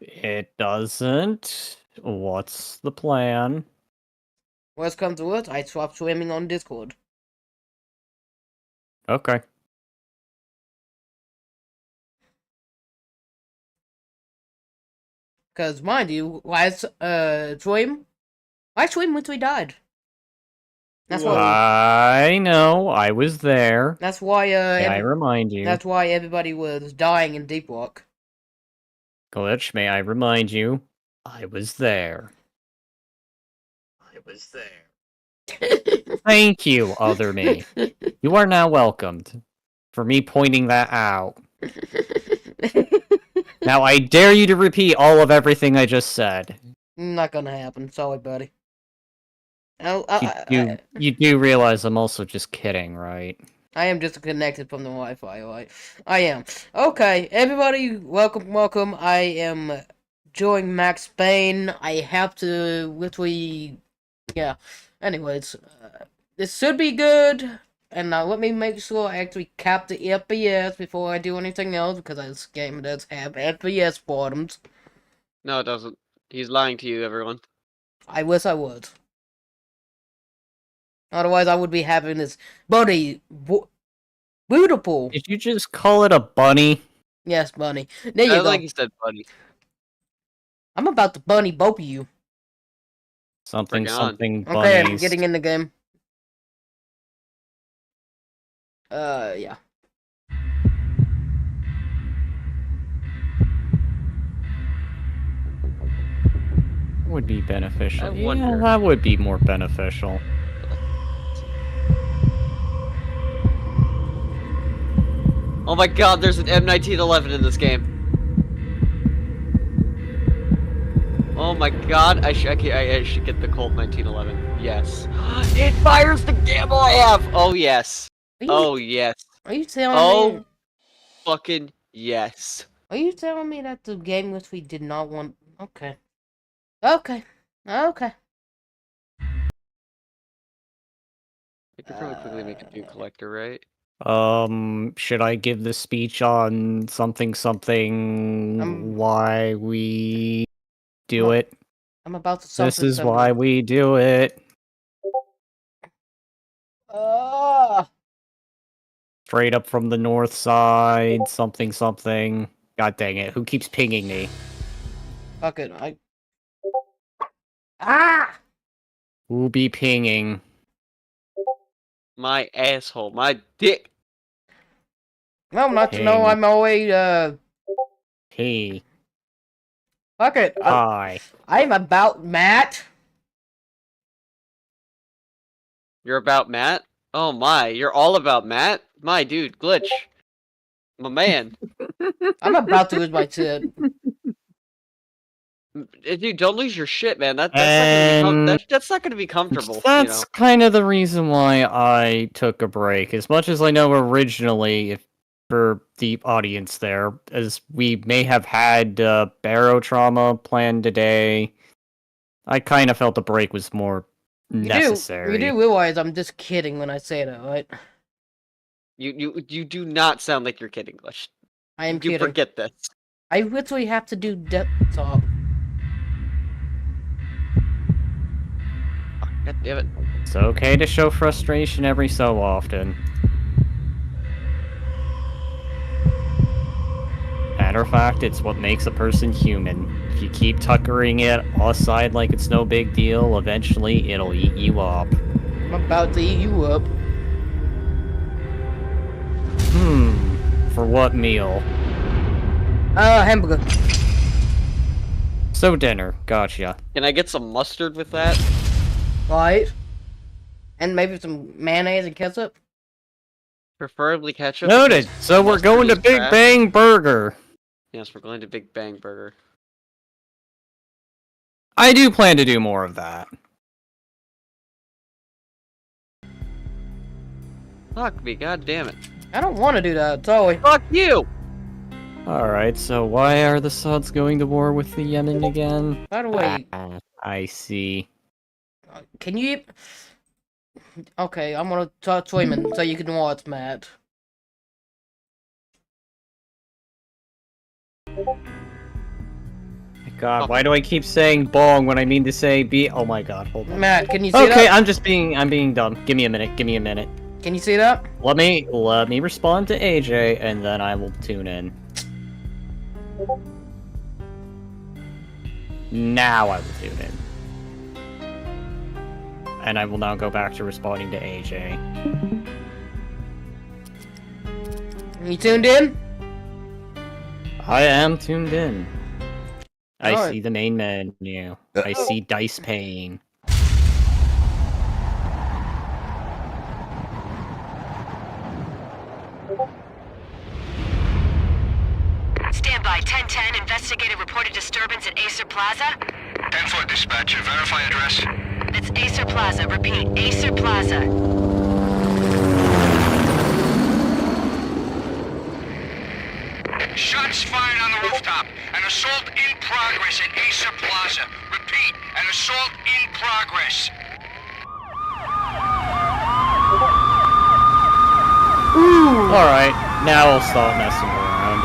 It doesn't. What's the plan? Worst come to it, I swap swimming on Discord. Okay. Cause mind you, why swim? Why swim once we died? That's why. I know. I was there. That's why. May I remind you? That's why everybody was dying in Deep Rock. Glitch, may I remind you? I was there. I was there. Thank you, other me. You are now welcomed for me pointing that out. Now I dare you to repeat all of everything I just said. Not gonna happen. Sorry, buddy. You do realize I'm also just kidding, right? I am disconnected from the Wi-Fi, right? I am. Okay, everybody, welcome. I am joining Max Payne. I have to literally... Yeah. Anyways, this should be good. And now let me make sure I actually cap the FPS before I do anything else, because this game does have FPS bottoms. No, it doesn't. He's lying to you, everyone. I wish I would. Otherwise, I would be having this beautiful. Did you just call it a bunny? Yes, bunny. There you I go. like you said, buddy. I'm about to bunny both of you. Something bunnies. Okay, I'm getting in the game. Yeah. Would be beneficial. I wonder. Yeah, that would be more beneficial. Oh my god, there's an M1911 in this game. Oh my god, I should get the Colt 1911. Yes. It fires the gamble I have! Oh yes. Oh yes. Are you telling me? Oh fucking yes. Are you telling me that the game which we did not want? Okay. Okay. I could probably quickly make a new collector, right? Should I give the speech on something why we do it? I'm about to. This is why we do it. Straight up from the north side, something. God dang it, who keeps pinging me? Fuck it, Who be pinging? My asshole, my dick. Well, not to know I'm always, Hey. Fuck it. Hi. I'm about Matt. You're about Matt? Oh my, you're all about Matt? My dude, Glitch. My man. I'm about to lose my shit. Dude, don't lose your shit, man. That's not gonna be comfortable. That's kind of the reason why I took a break. As much as I know originally, for the audience there, as we may have had barotrauma planned today, I kind of felt the break was more necessary. You do realize I'm just kidding when I say that, right? You do not sound like you're kidding, Glitch. I am kidding. You forget this. I literally have to do death talk. God damn it. It's okay to show frustration every so often. Matter of fact, it's what makes a person human. If you keep tuckering it aside like it's no big deal, eventually it'll eat you up. I'm about to eat you up. For what meal? Hamburger. So dinner, gotcha. Can I get some mustard with that? Right. And maybe some mayonnaise and ketchup? Preferably ketchup. Noted! So we're going to Big Bang Burger. Yes, we're going to Big Bang Burger. I do plan to do more of that. Fuck me, god damn it. I don't want to do that, sorry. Fuck you! Alright, so why are the Suds going to war with the Yemen again? By the way... I see. Can you... Okay, I'm gonna talk to him so you can watch, Matt. God, why do I keep saying bong when I mean to say B? Oh my god, hold on. Matt, can you see Okay, that? I'm being dumb. Give me a minute, give me a minute. Can you see that? Let me respond to AJ, and then I will tune in. Now I will tune in. And I will now go back to responding to AJ. You tuned in? I am tuned in. I Alright. see the main menu. I see dice payne. Standby, 1010, investigator reported disturbance at Acer Plaza. 10-4 dispatcher, verify address. That's Acer Plaza, repeat, Acer Plaza. Shots fired on the rooftop. An assault in progress at Acer Plaza. Repeat, an assault in progress. Alright, now I'll stop messing around.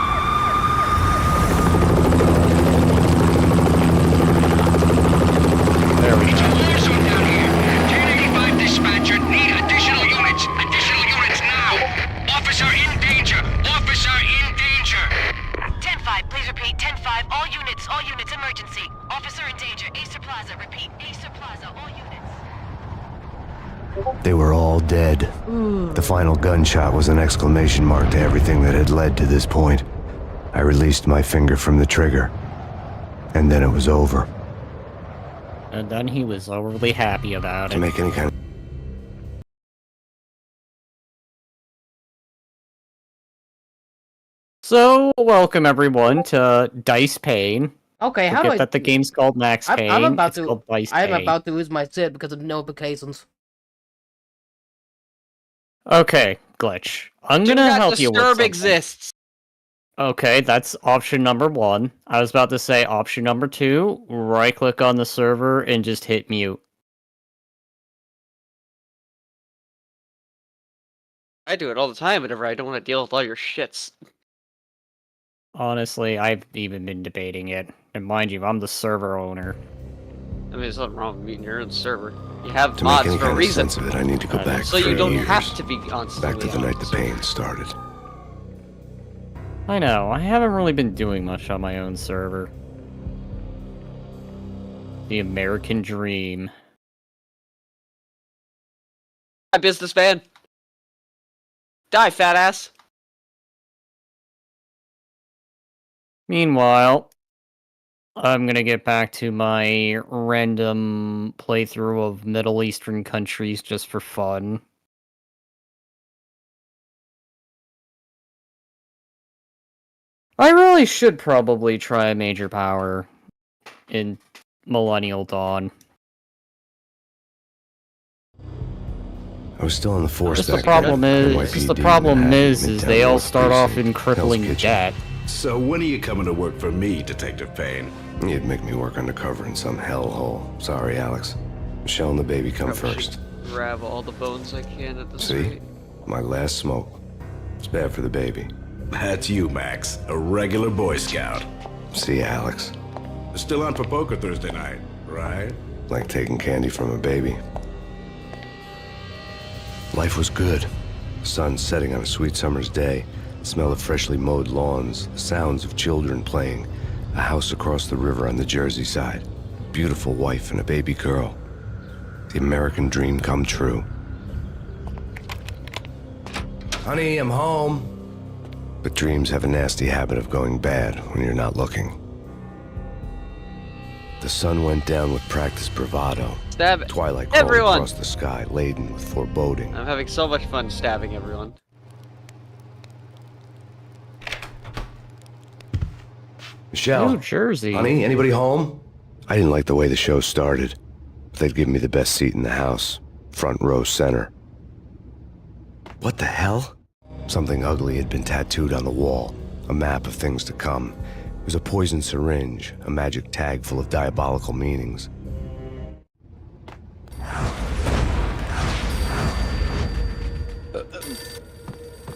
There we It's a go. war zone down here. 1085 dispatcher, need additional units. Additional units now. Officer in danger. Officer in danger. 10-5, please repeat, 10-5, all units, emergency. Officer in danger, Acer Plaza, repeat, Acer Plaza, all units. They were all dead. The final gunshot was an exclamation mark to everything that had led to this point. I released my finger from the trigger, and then it was over. And then he was overly happy about To it. make any kind of... So, welcome everyone to Dice Payne. Okay, how do Forget I... that the game's called Max Payne. I'm about it's to... called Dice I'm Payne. about to lose my shit because of notifications. Okay, Glitch. I'm Do gonna not help you with disturb something. exists. Okay, that's option number 1. I was about to say option number 2, right-click on the server and just hit mute. I do it all the time whenever I don't want to deal with all your shits. Honestly, I've even been debating it. And mind you, I'm the server owner. I mean, there's nothing wrong with muting your own server. You have To make mods any for a kind of reason, sense of it, I need to go back so you 3 don't years. have to be constantly Back to the on night the server. pain started. I know, I haven't really been doing much on my own server. The American Dream. Hi, businessman. Die, fat ass. Meanwhile, I'm gonna get back to my random playthrough of Middle Eastern countries just for fun. I really should probably try a major power in Millennial Dawn. I was still in the force Just the back problem then. is, NYPD, just the problem Manhattan, is Midtown they all North start off in Precinct, crippling Hell's Kitchen. debt. So when are you coming to work for me, Detective Payne? You'd make me work undercover in some hellhole. Sorry, Alex. Michelle and the baby come Probably first. should grab all the bones I can at this See? rate. My last smoke. It's bad for the baby. That's you, Max. A regular Boy Scout. See, Alex. Still on for poker Thursday night, right? Like taking candy from a baby. Life was good. The sun setting on a sweet summer's day. The smell of freshly mowed lawns. The sounds of children playing. A house across the river on the Jersey side. Beautiful wife and a baby girl. The American dream come true. Honey, I'm home. But dreams have a nasty habit of going bad when you're not looking. The sun went down with practiced bravado. Stab Twilight crawled everyone. across the sky, laden with foreboding. I'm having so much fun stabbing everyone. Michelle, New Jersey. honey, anybody home? I didn't like the way the show started. But they'd given me the best seat in the house, front row center. What the hell? Something ugly had been tattooed on the wall, a map of things to come. It was a poison syringe, a magic tag full of diabolical meanings.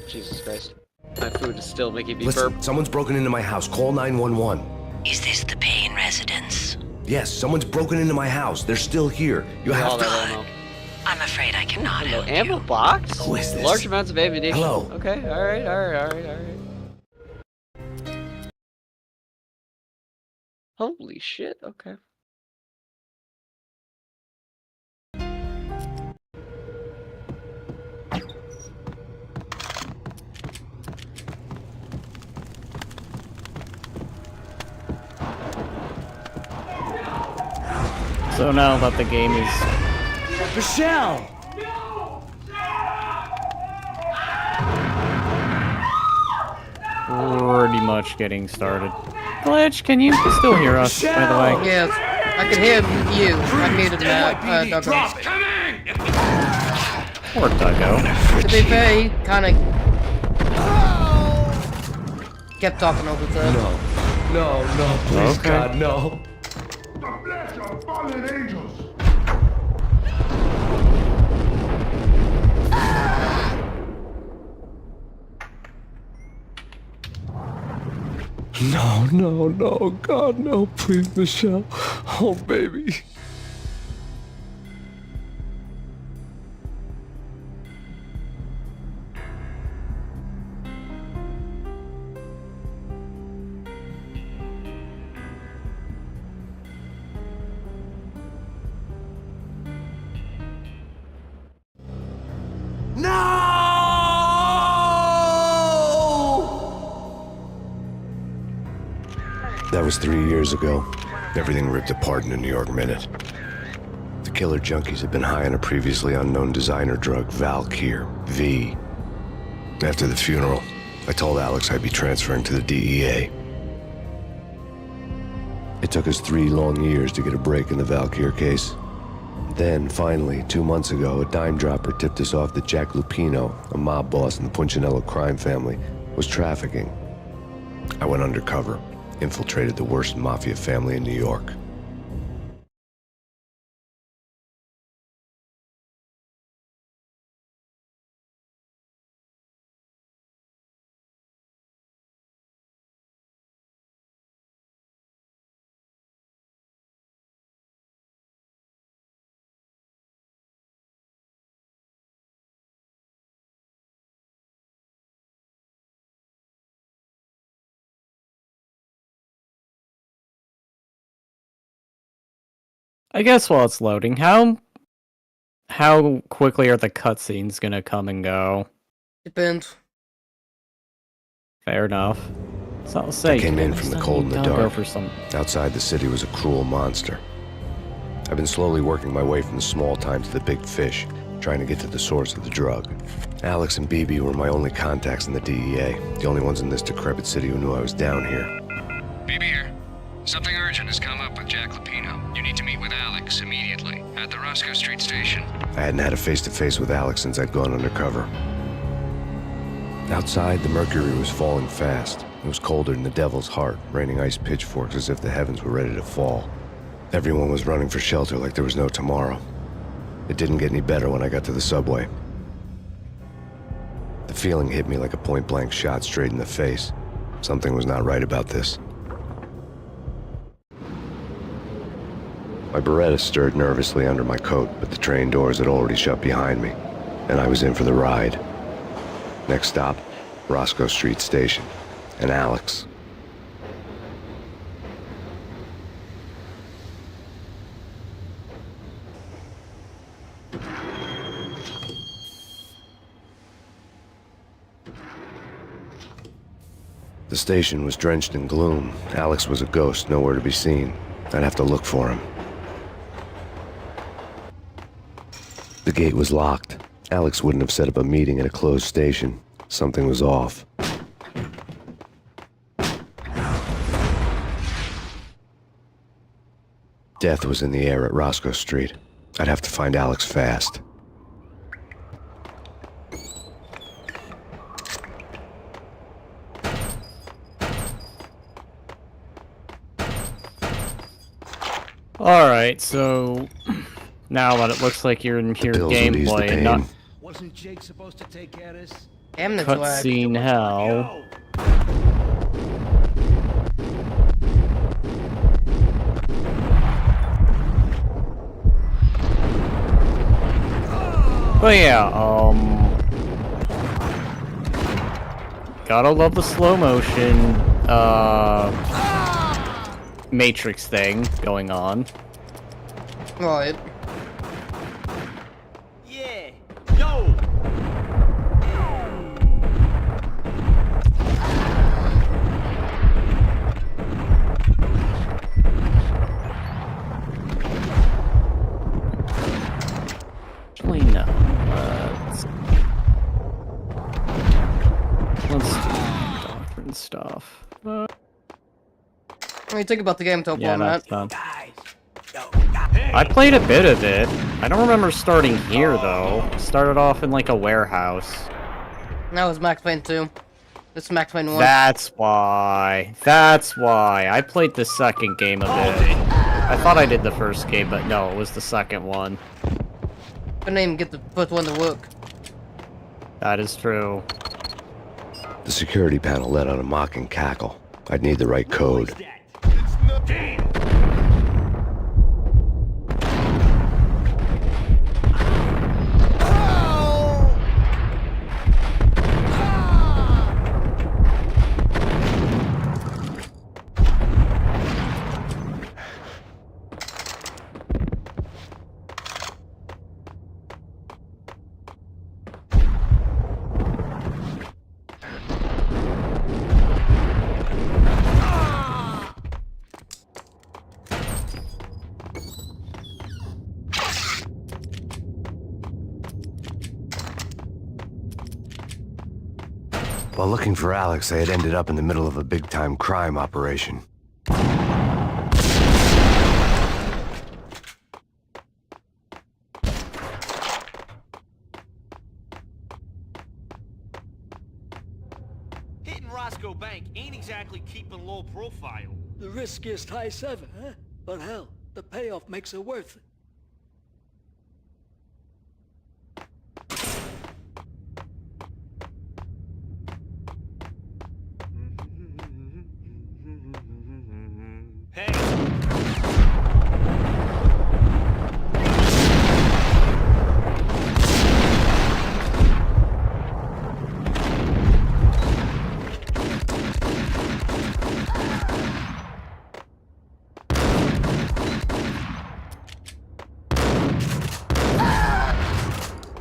Jesus Christ. My food is still making me Listen, burp. someone's broken into my house. Call 911. Is this the Payne residence? residence? Yes, someone's broken into my house. They're still here. You All have to... that ammo. I'm afraid I cannot Hello, help ammo you. box? Who is this? Large amounts of ammunition. Hello. Okay, alright. Holy shit, okay. So now that the game is Michelle! pretty much getting started. Glitch, can you still hear us, by the way? Yes, I can hear you. I muted that. Duggo. Poor Duggo. To be fair, he kind of kept talking over there. No, please, Okay. God, no. No, God, no, please, Michelle. Oh, baby. That was 3 years ago. Everything ripped apart in a New York minute. The killer junkies had been high on a previously unknown designer drug, Valkyr, V. After the funeral, I told Alex I'd be transferring to the DEA. It took us 3 long years to get a break in the Valkyr case. Then, finally, 2 months ago, a dime dropper tipped us off that Jack Lupino, a mob boss in the Punchinello crime family, was trafficking. I went undercover, infiltrated the worst mafia family in New York. I guess while it's loading, how quickly are the cutscenes gonna come and go? Depends. Fair enough. So I'll say, I came in from the cold and the dark. For some... Outside the city was a cruel monster. I've been slowly working my way from the small time to the big fish, trying to get to the source of the drug. Alex and BB were my only contacts in the DEA, the only ones in this decrepit city who knew I was down here. BB here. Something urgent has come up with Jack Lupino. You need to meet with Alex immediately at the Roscoe Street station. I hadn't had a face-to-face with Alex since I'd gone undercover. Outside, the mercury was falling fast. It was colder than the devil's heart, raining ice pitchforks as if the heavens were ready to fall. Everyone was running for shelter like there was no tomorrow. It didn't get any better when I got to the subway. The feeling hit me like a point-blank shot straight in the face. Something was not right about this. My Beretta stirred nervously under my coat, but the train doors had already shut behind me, and I was in for the ride. Next stop, Roscoe Street Station, and Alex. The station was drenched in gloom. Alex was a ghost, nowhere to be seen. I'd have to look for him. The gate was locked. Alex wouldn't have set up a meeting at a closed station. Something was off. Death was in the air at Roscoe Street. I'd have to find Alex fast. Alright, so now that it looks like you're in pure Pills will ease the gameplay and not pain. Wasn't Jake supposed to take care of this? Damn the swag. cutscene hell. But yeah, gotta love the slow motion, Matrix thing going on. Right. Yeah. Yo. Actually, no. Let's do doctrine stuff. What do you think about the game so Yeah, far, Matt? that's done. I played a bit of it. I don't remember starting here, though. Started off in, like, a warehouse. That was Max Payne 2. This is Max Payne 1. That's why. That's why. I played the second game of it. I thought I did the first game, but no, it was the second one. Couldn't even get the first one to work. That is true. The security panel let out a mocking cackle. I'd need the right code. While looking for Alex, I had ended up in the middle of a big-time crime operation. Hitting Roscoe Bank ain't exactly keeping low profile. The riskiest high seven, huh? But hell, the payoff makes it worth it. Hey!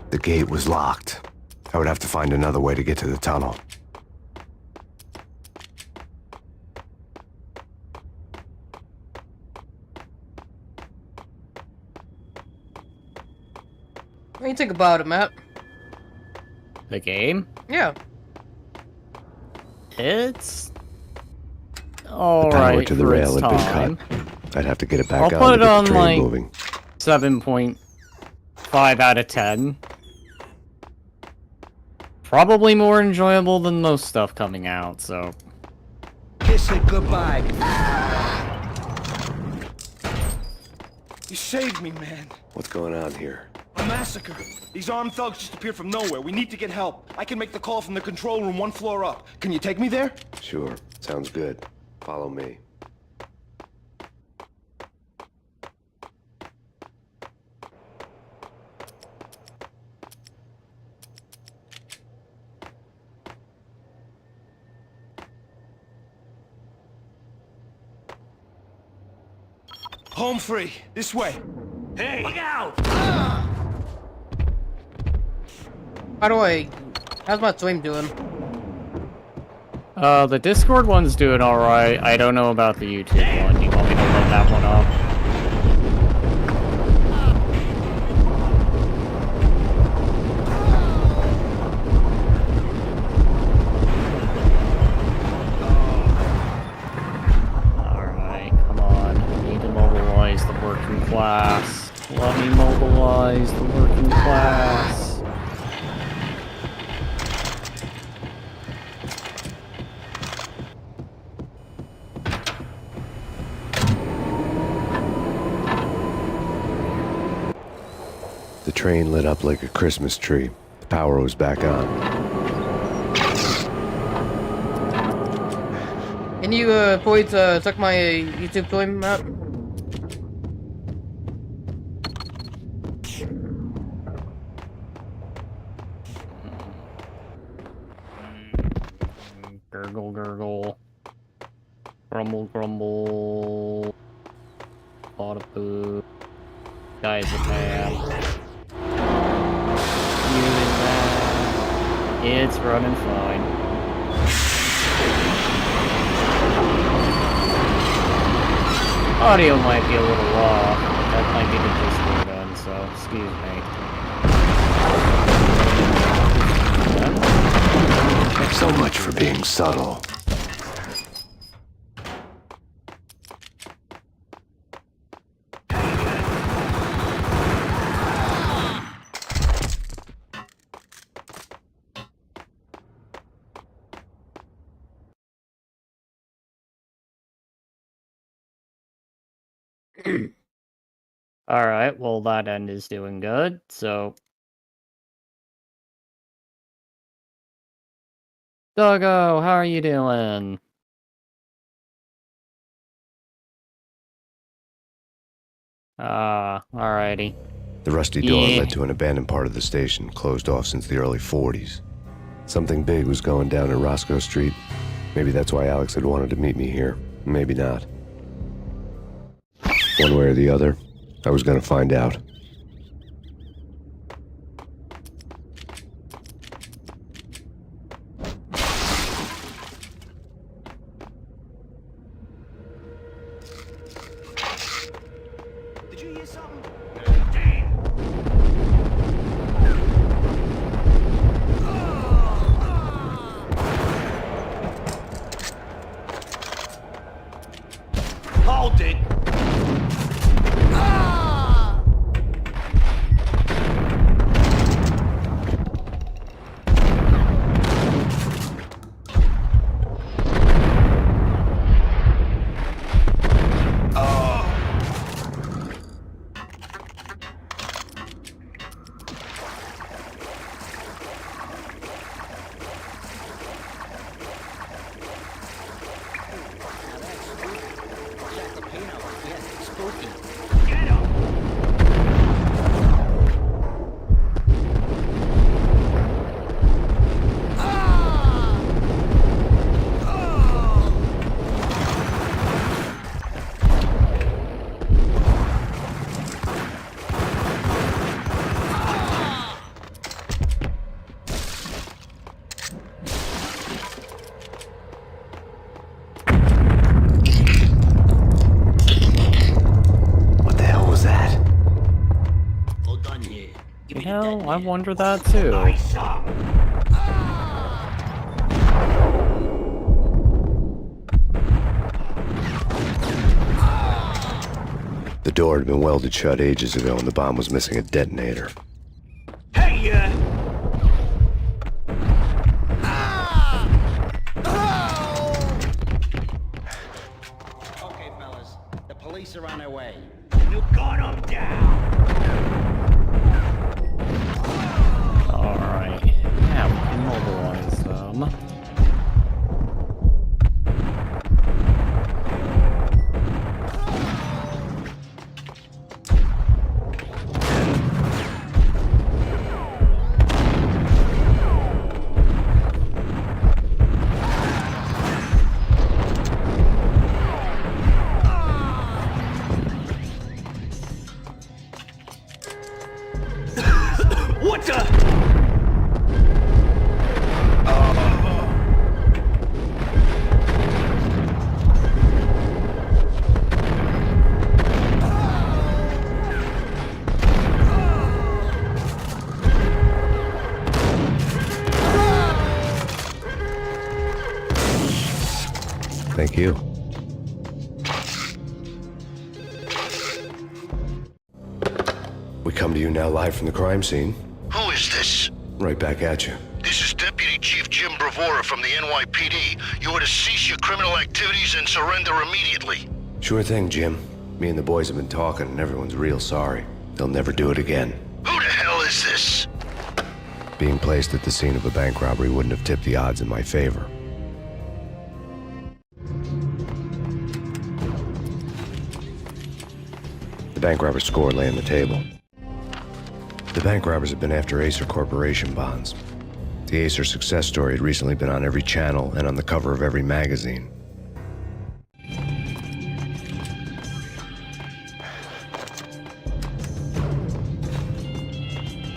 The gate was locked. I would have to find another way to get to the tunnel. What do you think about it, Matt? The game? Yeah. It's... The alright power to the for rail its had been time. cut. I'd have to get it back I'll on put to it get on, the train like, moving. 7.5 out of 10. Probably more enjoyable than most stuff coming out, so... Kiss it goodbye. You saved me, man. What's going on here? A massacre. These armed thugs just appeared from nowhere. We need to get help. I can make the call from the control room 1 floor up. Can you take me there? Sure. Sounds good. Follow me. Home free. This way. Hey! Look out! How's my stream doing? The Discord one's doing alright. I don't know about the YouTube one. You want me to load that one up? Alright, come on. I need to mobilize the working class. Let me mobilize the working class. The train lit up like a Christmas tree. The power was back on. Can you, please, check my YouTube stream, Matt? Gurgle, gurgle. Grumble, grumble. Lot of poo. Guys are bad. Using that. It's running fine. Audio might be a little off. That might be the Discord on, so excuse me. So much for being subtle. Alright, well that end is doing good, so... Doggo, how are you doing? Alrighty. The rusty door Yeah. led to an abandoned part of the station, closed off since the early 40s. Something big was going down at Roscoe Street. Maybe that's why Alex had wanted to meet me here. Maybe not. One way or the other, I was gonna find out. Did you hear something? Hold it! You know, I wonder that too. The door had been welded shut ages ago and the bomb was missing a detonator. Hey, Okay, fellas. The police are on their way. You got him down! Alright. Now we can mobilize them. What the? Thank you. We come to you now live from the crime scene. Who is this? Right back at you. This is Deputy Chief Jim Bravura from the NYPD. You are to cease your criminal activities and surrender immediately. Sure thing, Jim. Me and the boys have been talking and everyone's real sorry. They'll never do it again. Who the hell is this? Being placed at the scene of a bank robbery wouldn't have tipped the odds in my favor. The bank robber's score lay on the table. The bank robbers have been after Acer Corporation bonds. The Acer success story had recently been on every channel and on the cover of every magazine.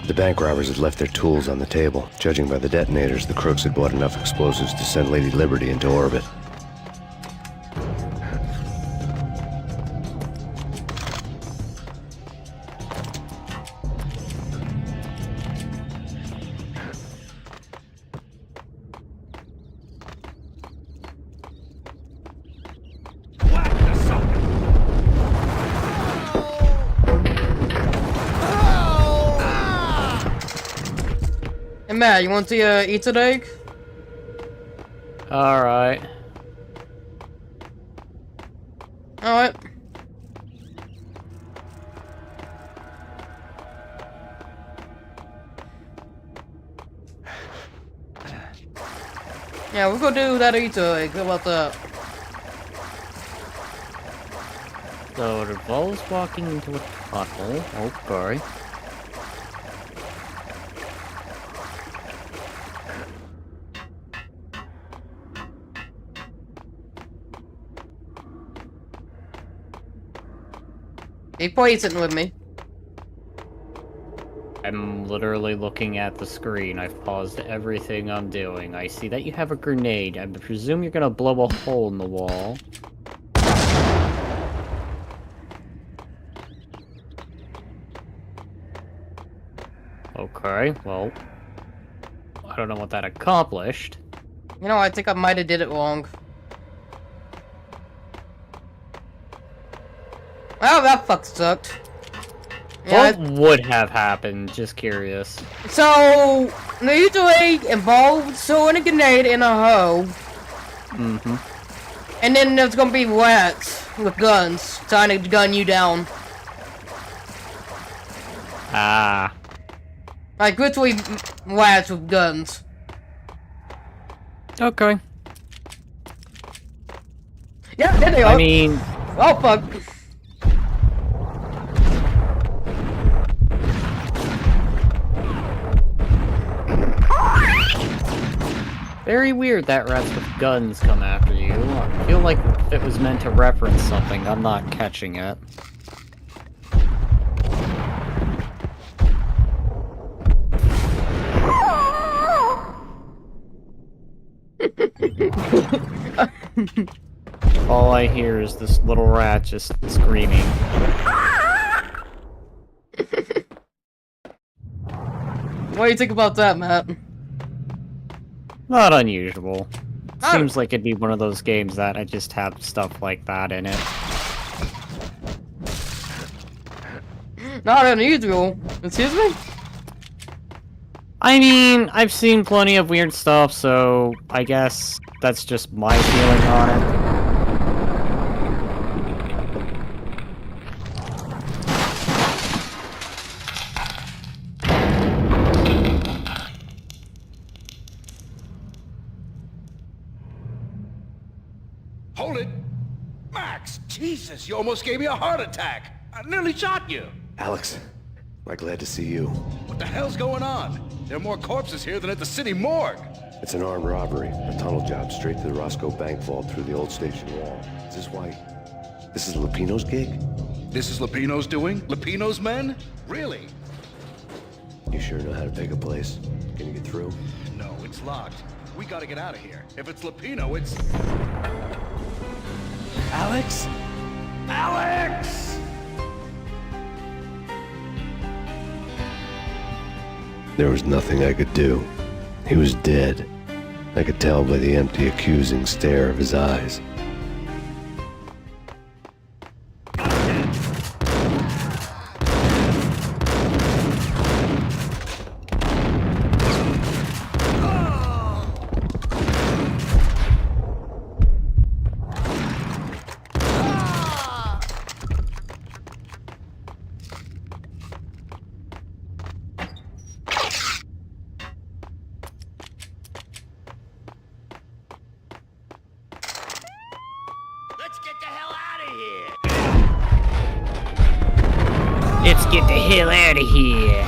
The bank robbers had left their tools on the table. Judging by the detonators, the crooks had bought enough explosives to send Lady Liberty into orbit. Hey Matt, you want to eat an egg? Alright. Alright. Yeah, we're gonna do that Easter egg. How about that? So it involves walking into a tunnel. Okay. He probably sitting with me. I'm literally looking at the screen. I've paused everything I'm doing. I see that you have a grenade. I presume you're gonna blow a hole in the wall. Okay, well, I don't know what that accomplished. You know, I think I might have did it wrong. Oh, that fuck sucked. Yeah, What would have happened? Just curious. so, the Easter egg involved throwing a grenade in a hole. Mm-hmm. And then there's gonna be rats with guns trying to gun you down. Ah. Like, literally rats with guns. Okay. Yeah, there they are. I mean... Oh, fuck. Very weird that rats with guns come after you. I feel like it was meant to reference something. I'm not catching it. All I hear is this little rat just screaming. What do you think about that, Matt? Not unusual. Oh. Seems like it'd be one of those games that I just have stuff like that in it. Not unusual. Excuse me? I mean, I've seen plenty of weird stuff, so I guess that's just my feeling on it. Hold it! Max, Jesus, you almost gave me a heart attack! I nearly shot you! Alex, I'm glad to see you. What the hell's going on? There are more corpses here than at the city morgue! It's an armed robbery, a tunnel job straight to the Roscoe Bank vault through the old station wall. Is this why? This is Lupino's gig? This is Lupino's doing? Lupino's men? Really? You sure know how to pick a place? Can you get through? No, it's locked. We gotta get out of here. If it's Lupino, it's... Alex? Alex! There was nothing I could do. He was dead. I could tell by the empty, accusing stare of his eyes. Let's get the hell out of here! Let's get the hell out of here!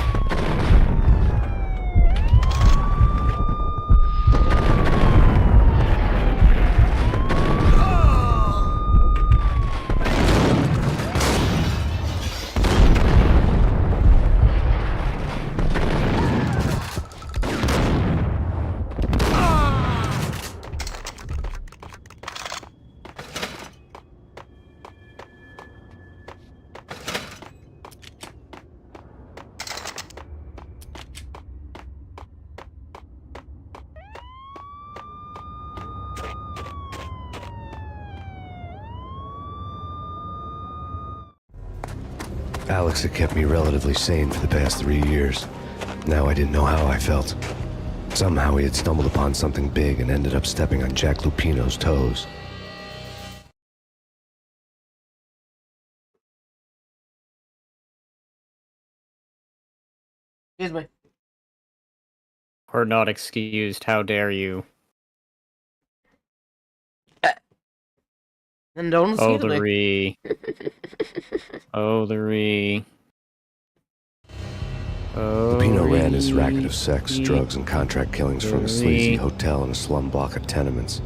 Alex had kept me relatively sane for the past 3 years. Now I didn't know how I felt. Somehow he had stumbled upon something big and ended up stepping on Jack Lupino's toes. Excuse me. Or not excused, how dare you? And don't Oh, excuse the me. re. Oh, the re. Oh, Lupino ran his racket of sex, drugs, and contract killings from a sleazy re. hotel in a slum block of tenements.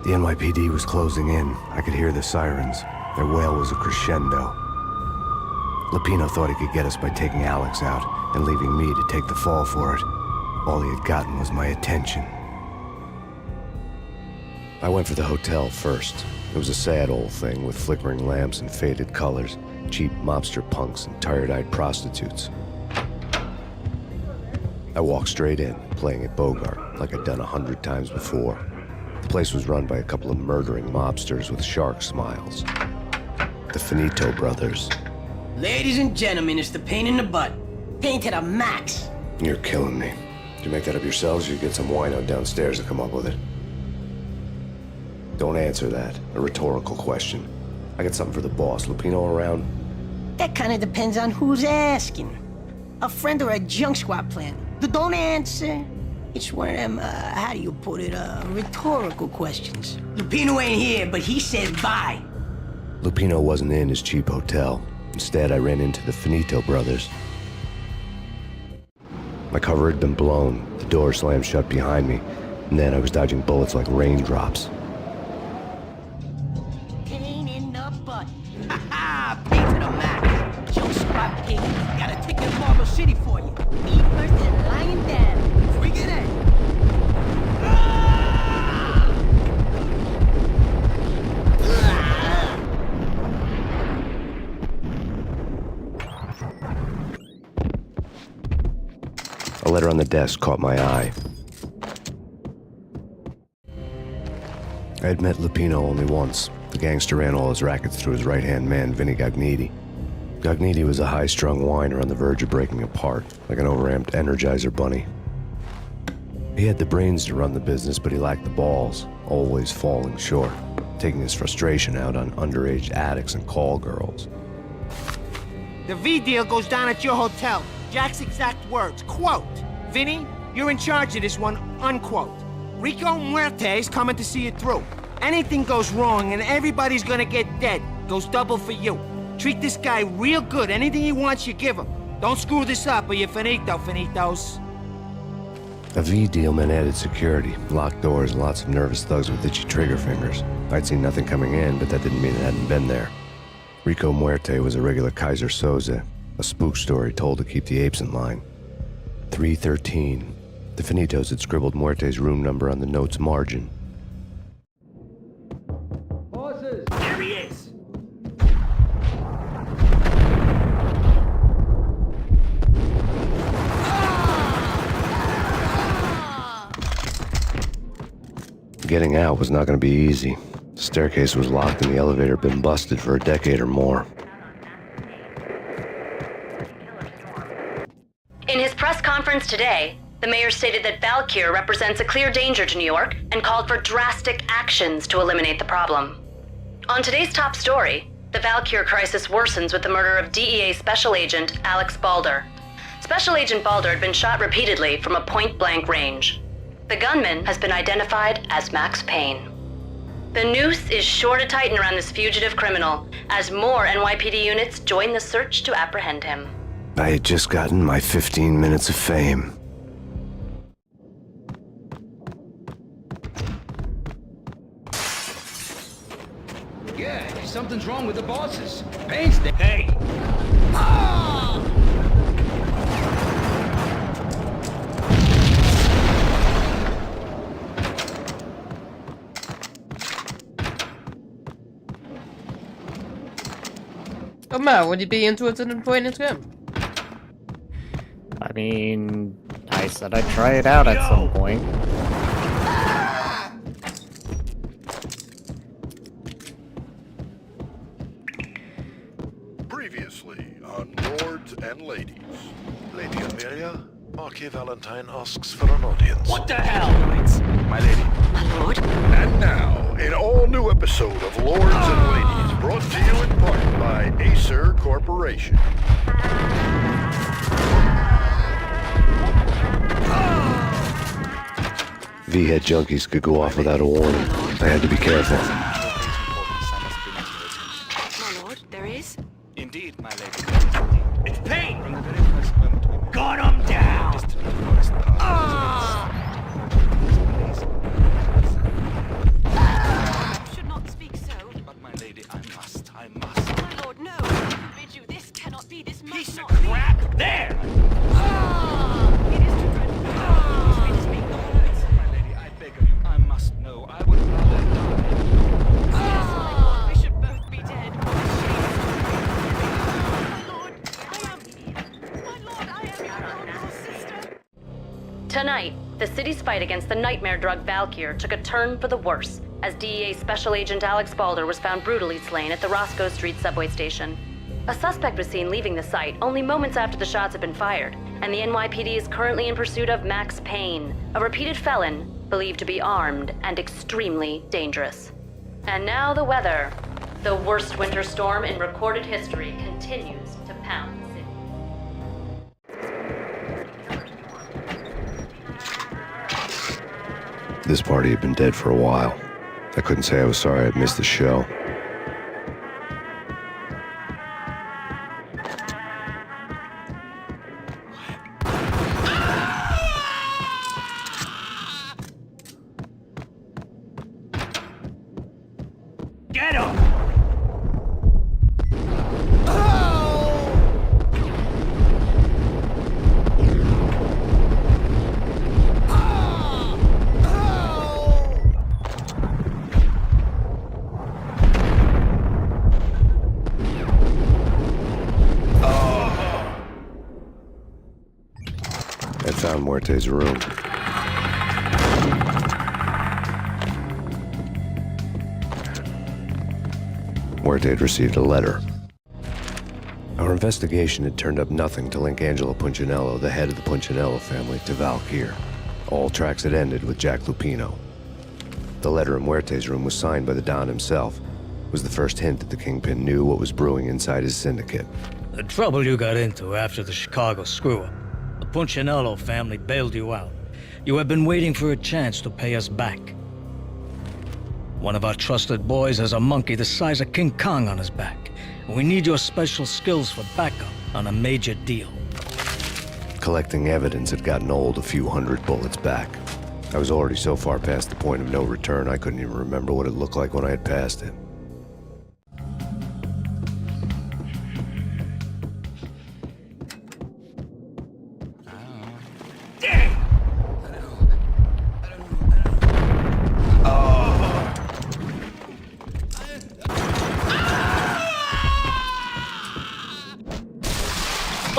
The NYPD was closing in. I could hear the sirens. Their wail was a crescendo. Lupino thought he could get us by taking Alex out and leaving me to take the fall for it. All he had gotten was my attention. I went for the hotel first. It was a sad old thing with flickering lamps and faded colors, cheap mobster punks and tired-eyed prostitutes. I walked straight in, playing at Bogart, like I'd done 100 times before. The place was run by a couple of murdering mobsters with shark smiles. The Finito brothers. Ladies and gentlemen, it's the pain in the butt. Pain to the max. You're killing me. Did you make that up yourselves, or you get some wino downstairs to come up with it? Don't answer that. A rhetorical question. I got something for the boss. Lupino around? That kind of depends on who's asking. A friend or a junk squad plan. Don't answer. It's one of them, how do you put it, rhetorical questions. Lupino ain't here, but he said bye. Lupino wasn't in his cheap hotel. Instead, I ran into the Finito brothers. My cover had been blown. The door slammed shut behind me. And then I was dodging bullets like raindrops. Pain in the butt. Ha ha! Pain to the max. Junk squad pig. Got a ticket to Marble City for you. Me first and lying down. Freak it out. A letter on the desk caught my eye. I had met Lupino only once. The gangster ran all his rackets through his right-hand man, Vinny Gagniti. Gagniti was a high-strung whiner on the verge of breaking apart, like an overamped Energizer bunny. He had the brains to run the business, but he lacked the balls, always falling short, taking his frustration out on underage addicts and call girls. The V deal goes down at your hotel. Jack's exact words, quote, "Vinny, you're in charge of this one," unquote. Rico Muerte's coming to see it through. Anything goes wrong and everybody's gonna get dead. Goes double for you. Treat this guy real good. Anything he wants, you give him. Don't screw this up or you're finito, finitos. A V deal meant added security, locked doors, and lots of nervous thugs with itchy trigger fingers. I'd seen nothing coming in, but that didn't mean it hadn't been there. Rico Muerte was a regular Kaiser Soze, a spook story told to keep the apes in line. 313. The Finitos had scribbled Muerte's room number on the note's margin. Bosses! Here he is! Getting out was not going to be easy. The staircase was locked and the elevator had been busted for a decade or more. In his press conference today, the mayor stated that Valkyr represents a clear danger to New York and called for drastic actions to eliminate the problem. On today's top story, the Valkyr crisis worsens with the murder of DEA Special Agent Alex Balder. Special Agent Balder had been shot repeatedly from a point-blank range. The gunman has been identified as Max Payne. The noose is sure to tighten around this fugitive criminal as more NYPD units join the search to apprehend him. I had just gotten my 15 minutes of fame. Yeah, something's wrong with the bosses. Payne's dead. Hey! Oh man, would you be interested in playing this game? I mean, I said I'd try it out at some point. Previously on Lords and Ladies. Lady Amelia, Marquis Valentine asks for an audience. What the hell? My lady. My lord? And now, an all-new episode of Lords and Ladies, brought to you in part by Acer Corporation. V-head junkies could go off without a warning. I had to be careful. My lord, there is? Indeed, my lady. It's Payne! From the very first moment we met. Gun him down! You should not speak so. But my lady, I must. My lord, no. I forbid you. This cannot be. This must Piece of not be. crap! There! It is too dreadful. Teach me to speak the words. My lady, I beg of you, I must know. I would rather die. Yes, my lord, we should both be dead. My lord, I am your little sister. Tonight, the city's fight against the nightmare drug Valkyr took a turn for the worse as DEA Special Agent Alex Balder was found brutally slain at the Roscoe Street subway station. A suspect was seen leaving the site only moments after the shots had been fired, and the NYPD is currently in pursuit of Max Payne, a repeated felon believed to be armed and extremely dangerous. And now the weather. The worst winter storm in recorded history continues to pound the city. This party had been dead for a while. I couldn't say I was sorry I'd missed the show. Get him! I found Muerte's room. Muerte had received a letter. Our investigation had turned up nothing to link Angelo Punchinello, the head of the Punchinello family, to Valkyr. All tracks had ended with Jack Lupino. The letter in Muerte's room was signed by the Don himself. It was the first hint that the Kingpin knew what was brewing inside his syndicate. The trouble you got into after the Chicago screw-up. The Punchinello family bailed you out. You have been waiting for a chance to pay us back. One of our trusted boys has a monkey the size of King Kong on his back. We need your special skills for backup on a major deal. Collecting evidence had gotten old a few hundred bullets back. I was already so far past the point of no return, I couldn't even remember what it looked like when I had passed it.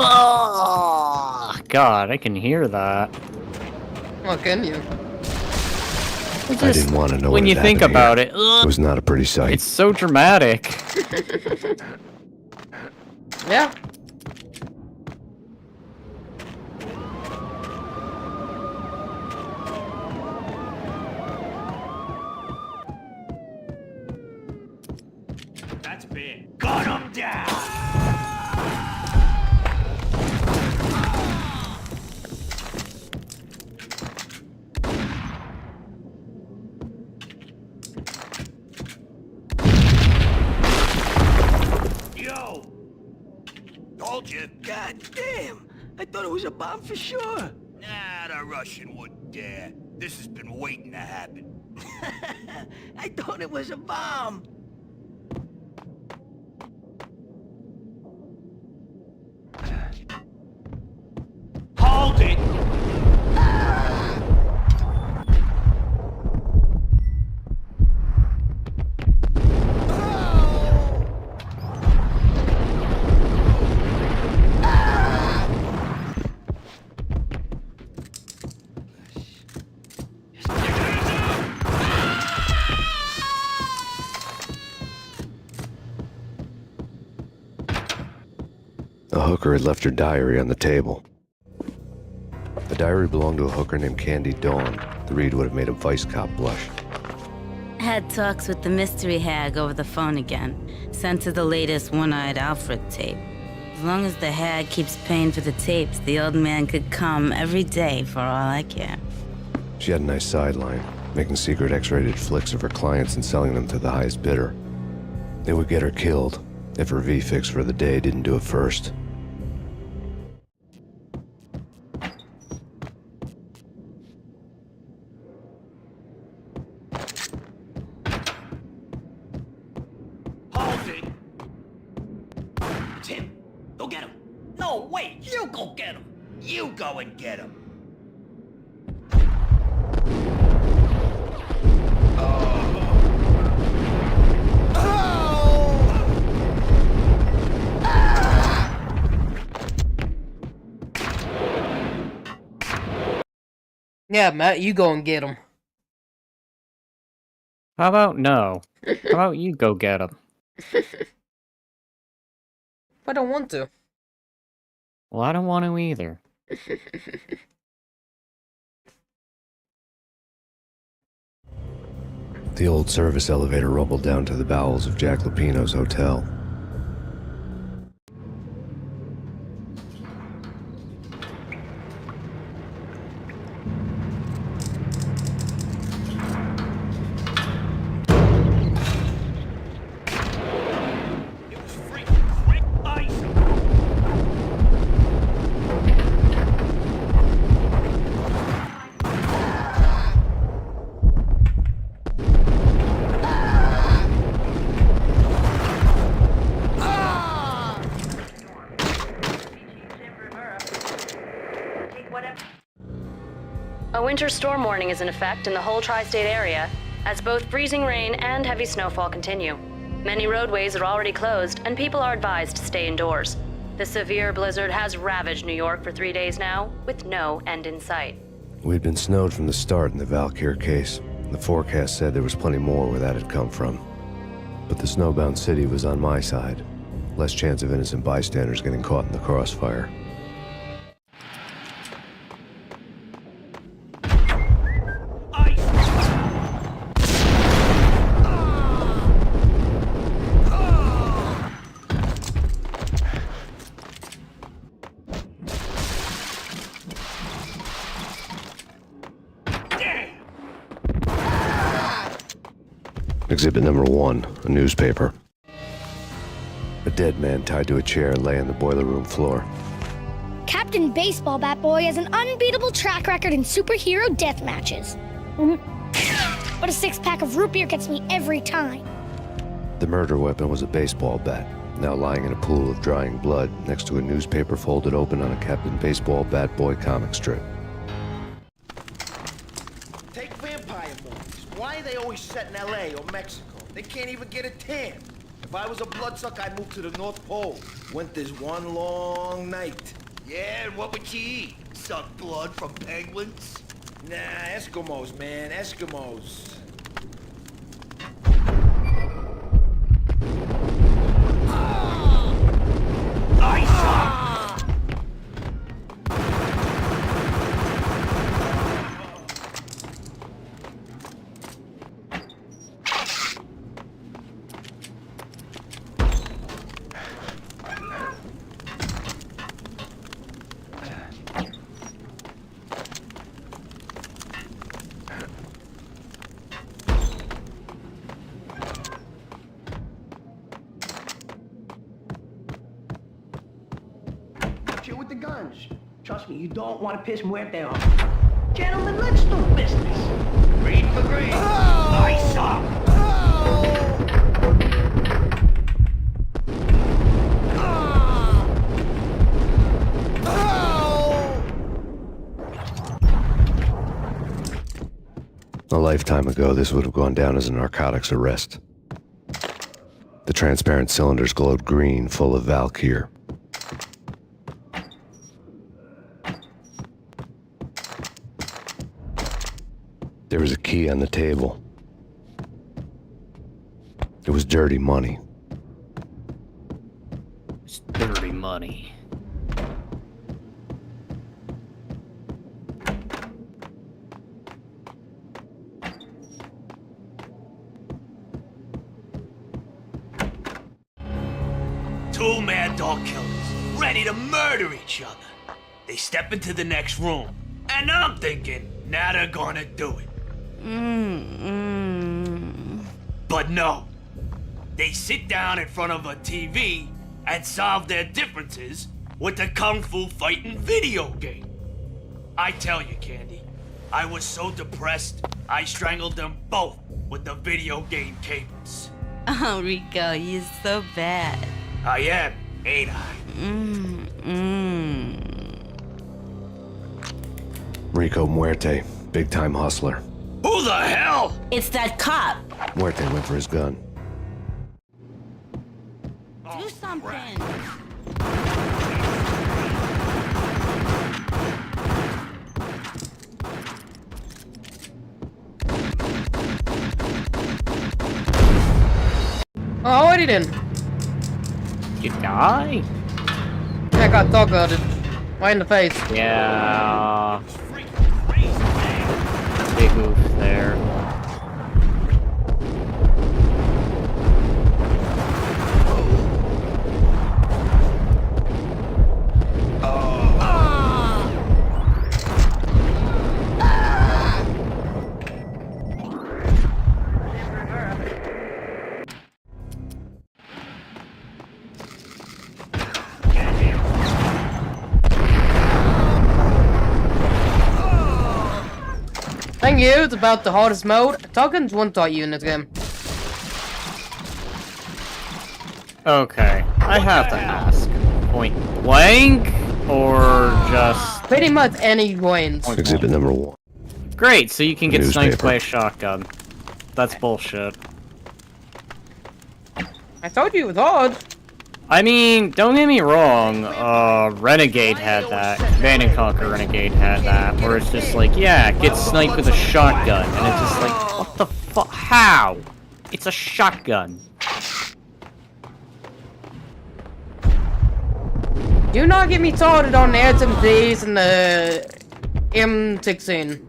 Oh, God, I can hear that. What can you? I didn't want to know when what you had think happened about here. it. It was not a pretty sight. It's so dramatic. Yeah. That's big. Gun him down! Yo! Told you. God damn! I thought it was a bomb for sure. Nah, the Russian wouldn't dare. This has been waiting to happen. I thought it was a bomb. Hold it! A hooker had left her diary on the table. The diary belonged to a hooker named Candy Dawn. The read would have made a vice cop blush. Had talks with the mystery hag over the phone again. Sent her the latest One-Eyed Alfred tape. As long as the hag keeps paying for the tapes, the old man could come every day for all I care. She had a nice sideline, making secret X-rated flicks of her clients and selling them to the highest bidder. They would get her killed if her V-fix for the day didn't do it first. Hold it! Tim, go get him. No, wait, you go get him. You go and get him. Yeah, Matt, you go and get him. How about no? How about you go get him? I don't want to. Well, I don't want to either. The old service elevator rumbled down to the bowels of Jack Lupino's hotel. It was freaking great ice. A winter storm warning is in effect in the whole tri-state area, as both freezing rain and heavy snowfall continue. Many roadways are already closed, and people are advised to stay indoors. The severe blizzard has ravaged New York for 3 days now, with no end in sight. We'd been snowed from the start in the Valkyr case. The forecast said there was plenty more where that had come from. But the snowbound city was on my side. Less chance of innocent bystanders getting caught in the crossfire. Exhibit number 1, a newspaper. A dead man tied to a chair lay on the boiler room floor. Captain Baseball Bat Boy has an unbeatable track record in superhero death matches. But a 6-pack of root beer gets me every time. The murder weapon was a baseball bat, now lying in a pool of drying blood next to a newspaper folded open on a Captain Baseball Bat Boy comic strip. Take vampire movies. Why are they always set in L.A. or Mexico? They can't even get a tan. If I was a bloodsucker, I'd move to the North Pole. Winter's one long night. Yeah, and what would you eat? Suck blood from penguins? Nah, Eskimos, man, Eskimos. Chill with the guns. Trust me, you don't want to piss Muerte off. Gentlemen, let's do business. Green for green. Ice up. A lifetime ago, this would have gone down as a narcotics arrest. The transparent cylinders glowed green, full of Valkyr. There was a key on the table. It was dirty money. It's dirty money. Two mad dog killers, ready to murder each other. They step into the next room, and I'm thinking, now they're gonna do it. But no. They sit down in front of a TV and solve their differences with a kung fu fighting video game. I tell you, Candy, I was so depressed, I strangled them both with the video game cables. Oh, Rico, you're so bad. I am, ain't I? Rico Muerte, big-time hustler. Who the hell? It's that cop. Muerte went for his gun. Do something. Oh, what he did? You die? I got dog outed. Right in the face. Yeah. Big oof there. Thank you, it's about the hardest mode. Talking's one taught you in this game. Okay, I have to ask. Point blank, or just... Pretty much any wins. Exhibit number 1. Great, so you can get sniped Newspaper. by a shotgun. That's bullshit. I told you it was hard. I mean, don't get me wrong, Renegade had that. Command and Conquer Renegade had that, where it's just like, yeah, get sniped with a shotgun, and it's just like, what the fuck? How? It's a shotgun. Do not get me started on the SMGs and the M16.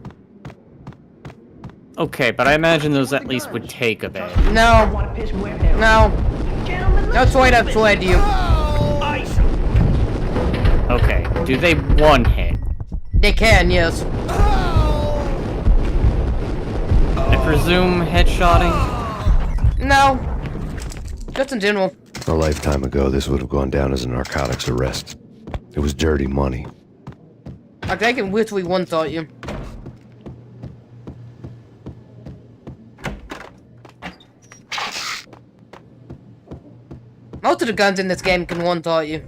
Okay, but I imagine those at least would take a bit. No. No. That's why I fled you. Okay, do they one hit? They can, yes. I presume headshotting? No. Just in general. A lifetime ago, this would have gone down as a narcotics arrest. It was dirty money. I think in which we one taught you. Most of the guns in this game can one taught you.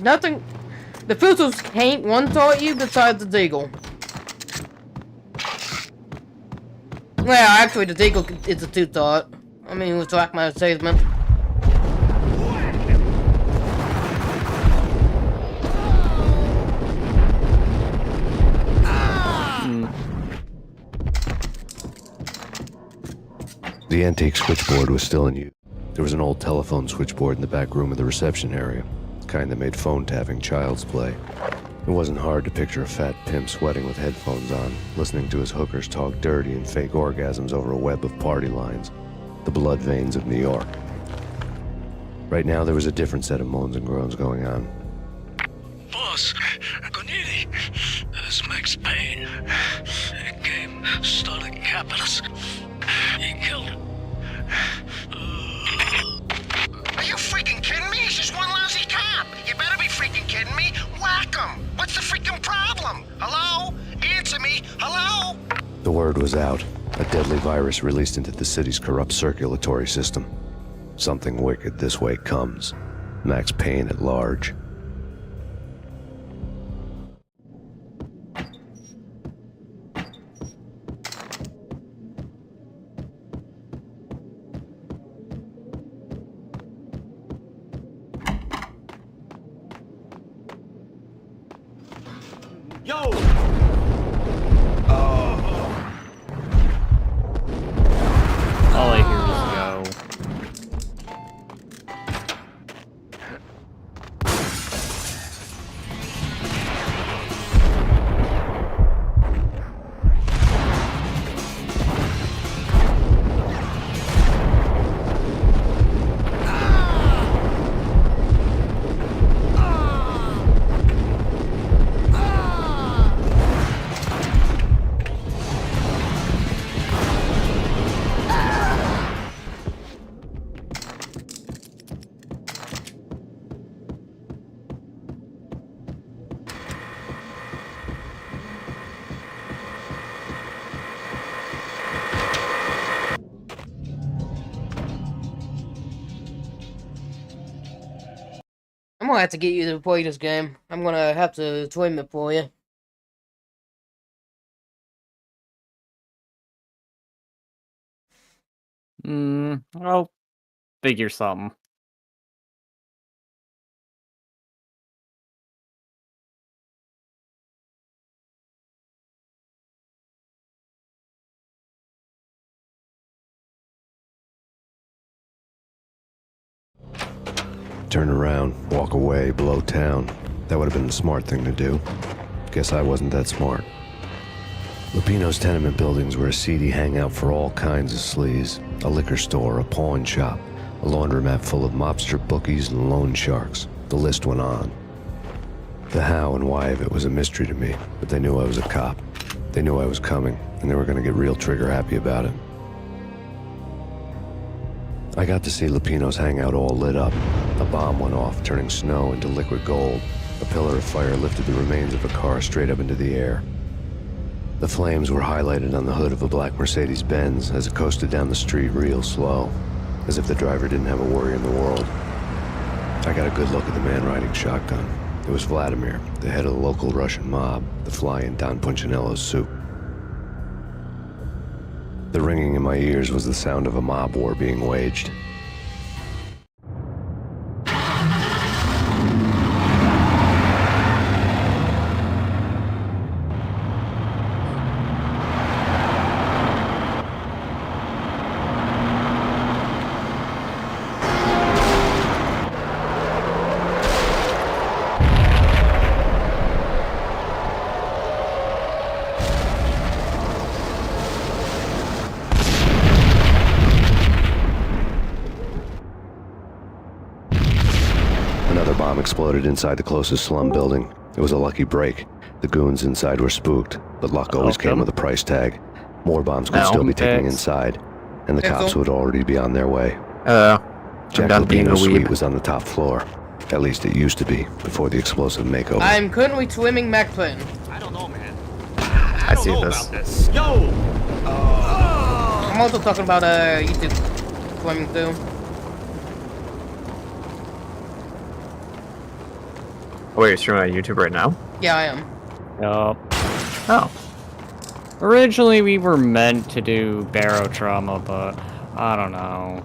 Nothing. The filters can't one taught you besides the deagle. Well, actually, the deagle is a two thought. I mean, with track my statement. The antique switchboard was still in use. There was an old telephone switchboard in the back room of the reception area. Kind that made phone tapping child's play. It wasn't hard to picture a fat pimp sweating with headphones on, listening to his hookers talk dirty and fake orgasms over a web of party lines. The blood veins of New York. Right now, there was a different set of moans and groans going on. Boss, Gonidi, this Max Payne. He came, started capping us. He killed him. Are you freaking kidding me? He's just one lousy cop. You better be freaking kidding me. Whack him. What's the freaking problem? Hello? Answer me. Hello? The word was out. A deadly virus released into the city's corrupt circulatory system. Something wicked this way comes. Max Payne at large. Yo! All I hear is go. I'm gonna have to get you to play this game. I'm gonna have to twim it for you. I'll figure something. Turn around, walk away, blow town. That would have been the smart thing to do. Guess I wasn't that smart. Lupino's tenement buildings were a seedy hangout for all kinds of sleaze. A liquor store, a pawn shop, a laundromat full of mobster bookies and loan sharks. The list went on. The how and why of it was a mystery to me, but they knew I was a cop. They knew I was coming, and they were going to get real trigger happy about it. I got to see Lupino's hangout all lit up. A bomb went off, turning snow into liquid gold. A pillar of fire lifted the remains of a car straight up into the air. The flames were highlighted on the hood of a black Mercedes-Benz as it coasted down the street real slow, as if the driver didn't have a worry in the world. I got a good look at the man riding shotgun. It was Vladimir, the head of the local Russian mob, the fly in Don Punchinello's soup. The ringing in my ears was the sound of a mob war being waged. Exploded inside the closest slum building. It was a lucky break. The goons inside were spooked, but luck always came with a price tag. More bombs could still be ticking inside, and the cops would already be on their way. Jack Lupino's suite was on the top floor. At least it used to be, before the explosive makeover. I'm currently swimming Macklin. I don't know, man. I see this. Yo! I'm also talking about YouTube swimming too. Oh, wait, you're streaming on YouTube right now? Yeah, I am. Yup. Oh. Originally, we were meant to do barotrauma, but I don't know.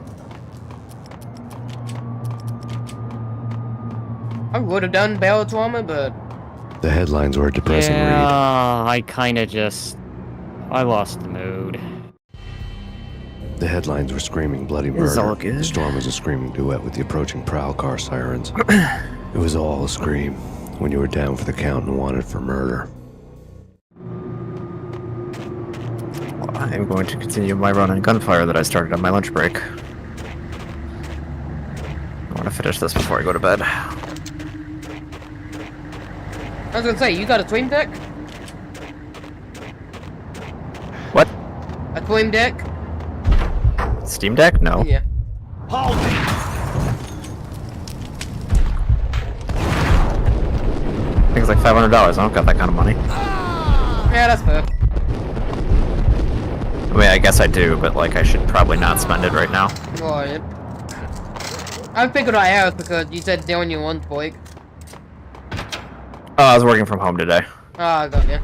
I would have done barotrauma, but the headlines were a depressing read. I lost the mood. The headlines were screaming bloody murder. The storm was a screaming duet with the approaching prowl car sirens. It was all a scream when you were down for the count and wanted for murder. Well, I'm going to continue my run on gunfire that I started on my lunch break. I want to finish this before I go to bed. I was gonna say, you got a twin deck? What? A twin deck? Steam Deck? No. Yeah. Hold it! I think it's like $500. I don't got that kind of money. Yeah, that's fair. I mean, I guess I do, but like I should probably not spend it right now. Right. I figured I have because you said doing your lunch break. Oh, I was working from home today. Ah, I got you.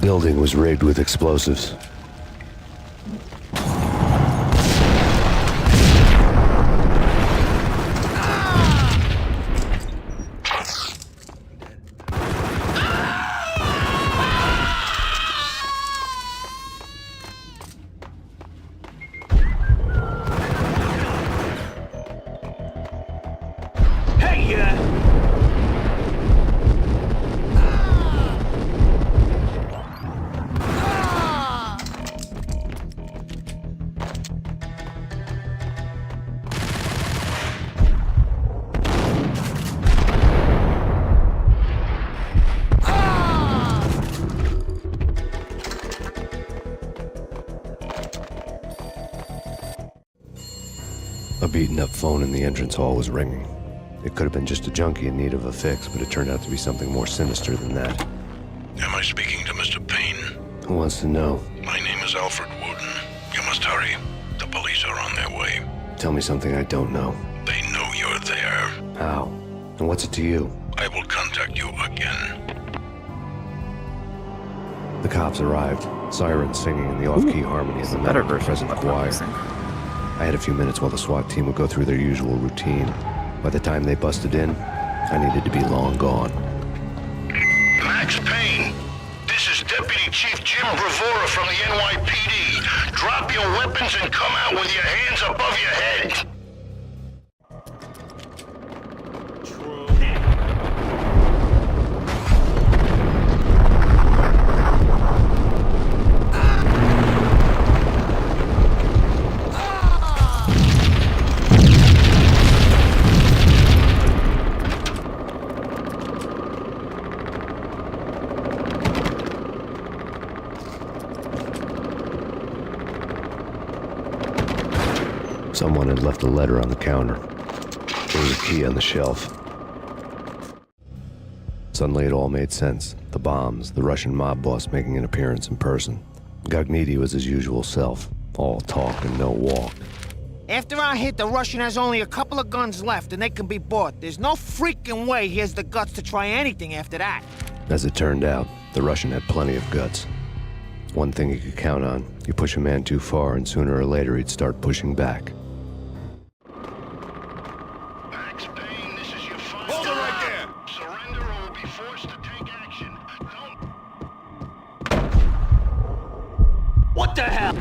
building was rigged with explosives. A beaten-up phone in the entrance hall was ringing. It could have been just a junkie in need of a fix, but it turned out to be something more sinister than that. Am I speaking to Mr. Payne? Who wants to know? My name is Alfred Wooden. You must hurry. The police are on their way. Tell me something I don't know. They know you're there. How? And what's it to you? I will contact you again. The cops arrived, sirens singing in the off-key harmony of the better metal version present of choir. I had a few minutes while the SWAT team would go through their usual routine. By the time they busted in, I needed to be long gone. Max Payne, this is Deputy Chief Jim Bravura from the NYPD. Drop your weapons and come out with your hands above your head. Someone had left a letter on the counter. There was a key on the shelf. Suddenly it all made sense. The bombs, the Russian mob boss making an appearance in person. Gagniti was his usual self. All talk and no walk. After our hit, the Russian has only a couple of guns left and they can be bought. There's no freaking way he has the guts to try anything after that. As it turned out, the Russian had plenty of guts. One thing you could count on. You push a man too far and sooner or later he'd start pushing back. Hold it right there! Surrender or we'll be forced to take action. What the hell?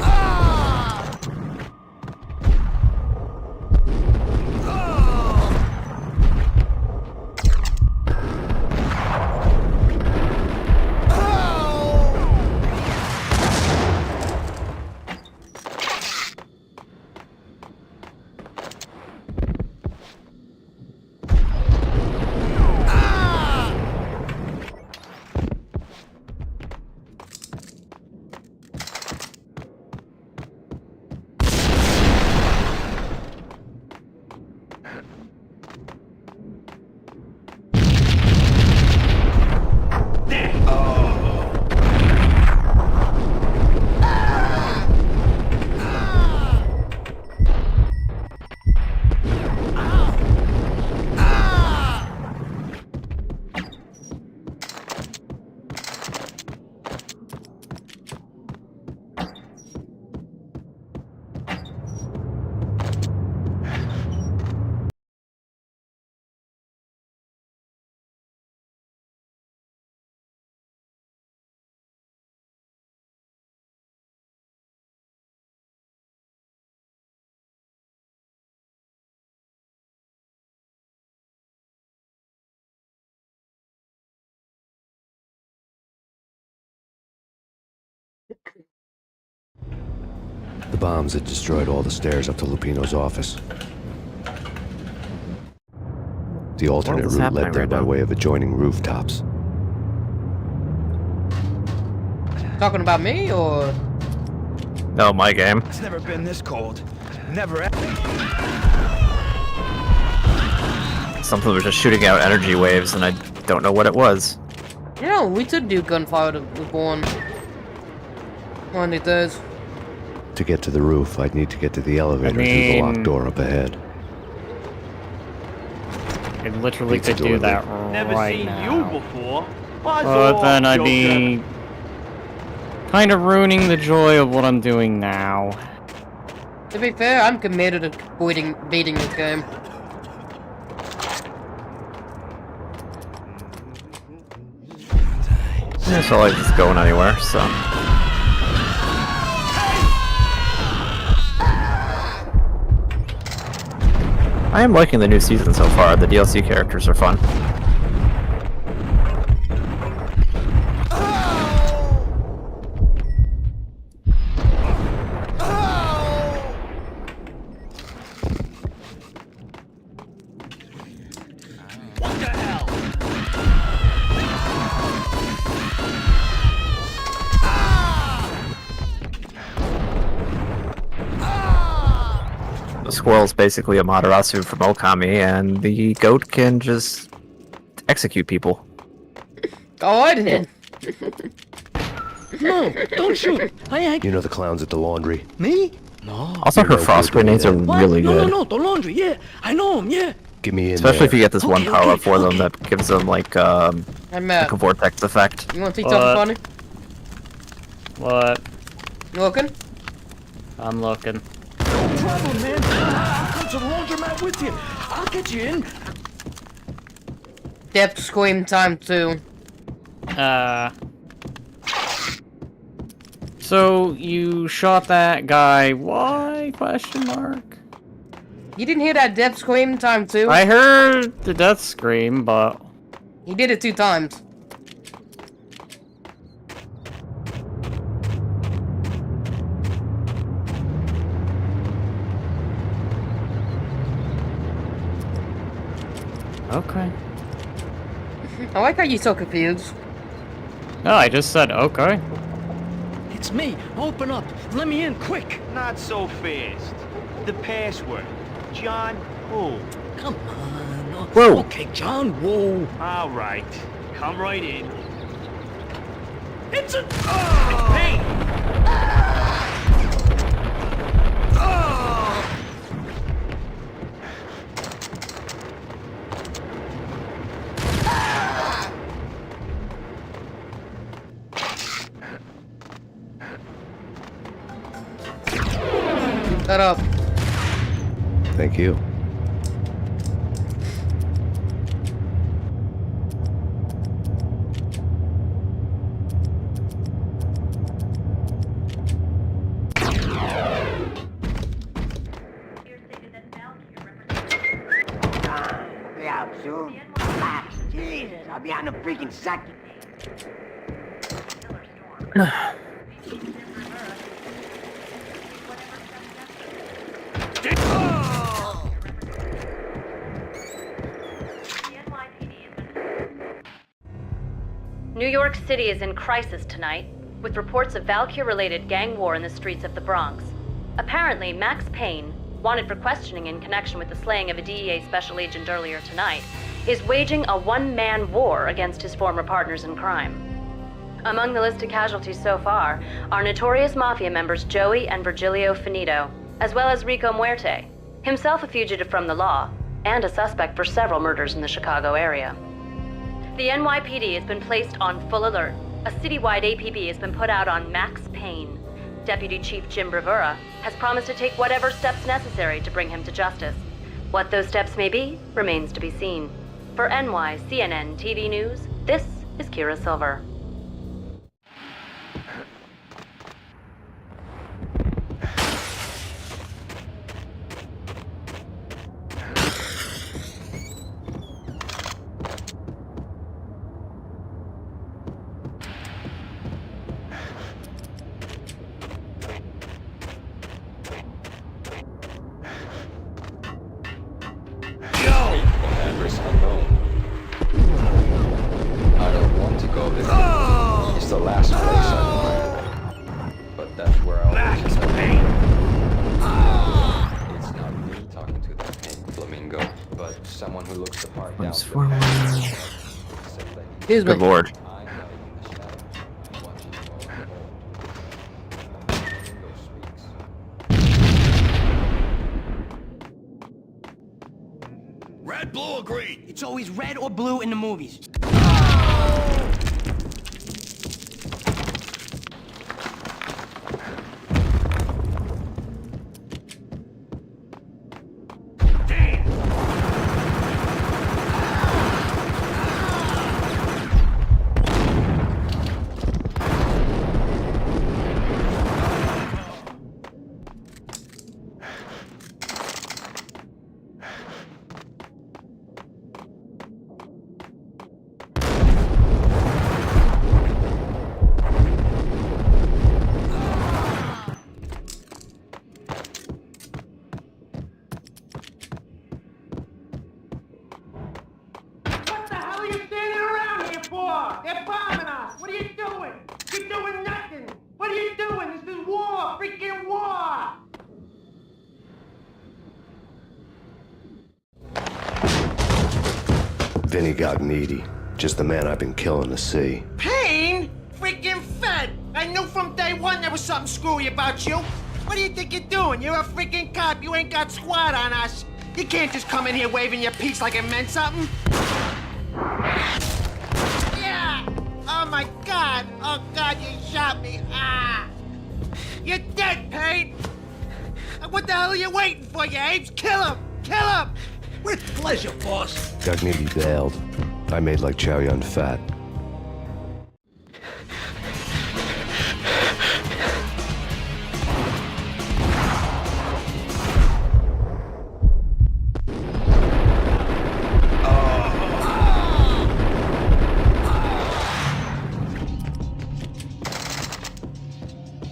The bombs had destroyed all the stairs up to Lupino's office. The alternate route led there by way of adjoining rooftops. Talking about me or? No, my game. It's never been this cold. Never. Something was just shooting out energy waves, and I don't know what it was. You know, we could do gunfire with one of those. To get to the roof, I'd need to get to the elevator through the locked door up ahead. I literally Pizza could do that Never right seen now. you before. But then I'd be kind of ruining the joy of what I'm doing now. To be fair, I'm committed to beating this game. Yeah, so like it's going anywhere, so. I am liking the new season so far. The DLC characters are fun. The squirrel's basically a Matarasu from Okami, and the goat can just execute people. Go on then. No, don't shoot. You know the clowns at the laundry? Me? No. Also, her frost grenades are really No, good. no, the laundry, yeah. I know him, yeah. Get me in Especially if you get this one Okay, power up okay, for them that gives them like Hey, Matt. like a vortex effect. You want to see something funny? What? You looking? I'm looking. No problem, man. I'll come to the laundromat with you. I'll get you in. Death Scream time 2. So you shot that guy? Why? Question mark. You didn't hear that Death Scream time 2? I heard the death scream, but He did it 2 times. okay. I like how you're so confused. No, I just said okay. It's me. Open up. Let me in, quick. Not so fast. The password. John who? Come on. Whoa. Okay, John, whoa. All right. Come right in. It's a... It's Payne! Shut up. Thank you. Yeah, sure. Relax. Jesus, I'll be on a freaking second. New York City is in crisis tonight, with reports of Valkyr-related gang war in the streets of the Bronx. Apparently, Max Payne, wanted for questioning in connection with the slaying of a DEA special agent earlier tonight, is waging a one-man war against his former partners in crime. Among the listed casualties so far are notorious mafia members Joey and Virgilio Finito, as well as Rico Muerte, himself a fugitive from the law, and a suspect for several murders in the Chicago area. The NYPD has been placed on full alert. A citywide APB has been put out on Max Payne. Deputy Chief Jim Bravura has promised to take whatever steps necessary to bring him to justice. What those steps may be remains to be seen. For NYCNN TV News, this is Kira Silver. I don't want to go there. It's the last place I remember. But that's where I always end up. It's not me talking to that pink flamingo, but someone who looks the part down. Good lord. Red, blue, or green? It's always red or blue in the movies. war! They're bombing us! What are you doing? You're doing nothing! What are you doing? This is war! Freaking war! Vinny Gognitti, just the man I've been killing to see. Payne? Freaking fed! I knew from day one there was something screwy about you. What do you think you're doing? You're a freaking cop. You ain't got squad on us. You can't just come in here waving your piece like it meant something. Yeah! Oh my God! Oh God, you shot me! Ah! You're dead, Payne! What the hell are you waiting for, you apes? Kill him! Kill him! With pleasure, boss. Gognitti bailed. I made like Chow Yun Fat.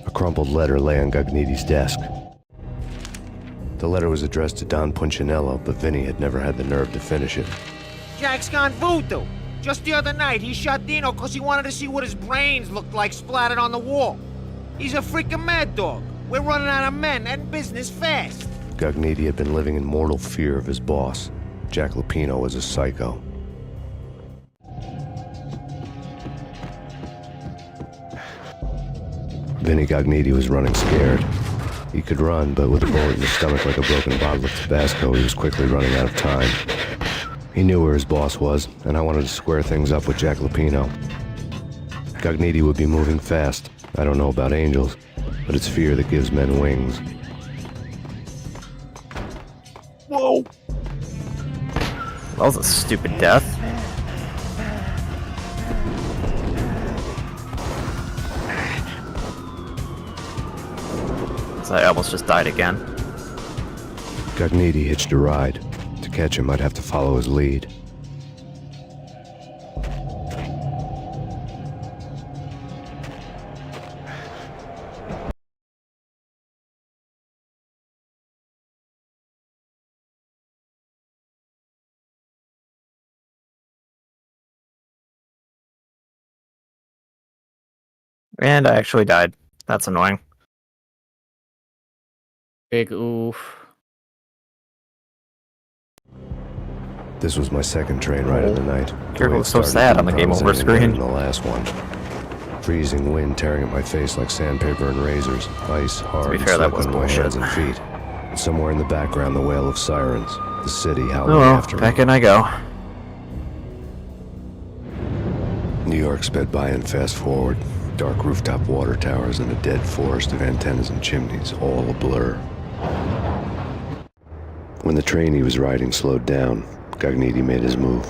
A crumpled letter lay on Gognitti's desk. The letter was addressed to Don Punchinello, but Vinny had never had the nerve to finish it. Jack's gone voodoo. Just the other night, he shot Dino because he wanted to see what his brains looked like splattered on the wall. He's a freaking mad dog. We're running out of men and business fast. Gognitti had been living in mortal fear of his boss. Jack Lupino was a psycho. Vinny Gognitti was running scared. He could run, but with a bullet in his stomach like a broken bottle of Tabasco, he was quickly running out of time. He knew where his boss was, and I wanted to square things up with Jack Lupino. Gognitti would be moving fast. I don't know about angels, but it's fear that gives men wings. Whoa! That was a stupid death. I almost just died again. Gognitti hitched a ride. To catch him, I'd have to follow his lead. And I actually died. That's annoying. Big oof. This was my second train ride of the night. It was so sad on the game over screen. In the last one. Freezing wind tearing at my face like sandpaper and razors. Ice hard To be fair, that stuck was on my bullshit. hands and feet. And somewhere in the background, the wail of sirens. The city howling Oh well, after back me. in I go. New York sped by and fast forward. Dark rooftop water towers and a dead forest of antennas and chimneys, all a blur. When the train he was riding slowed down, Gognitti made his move.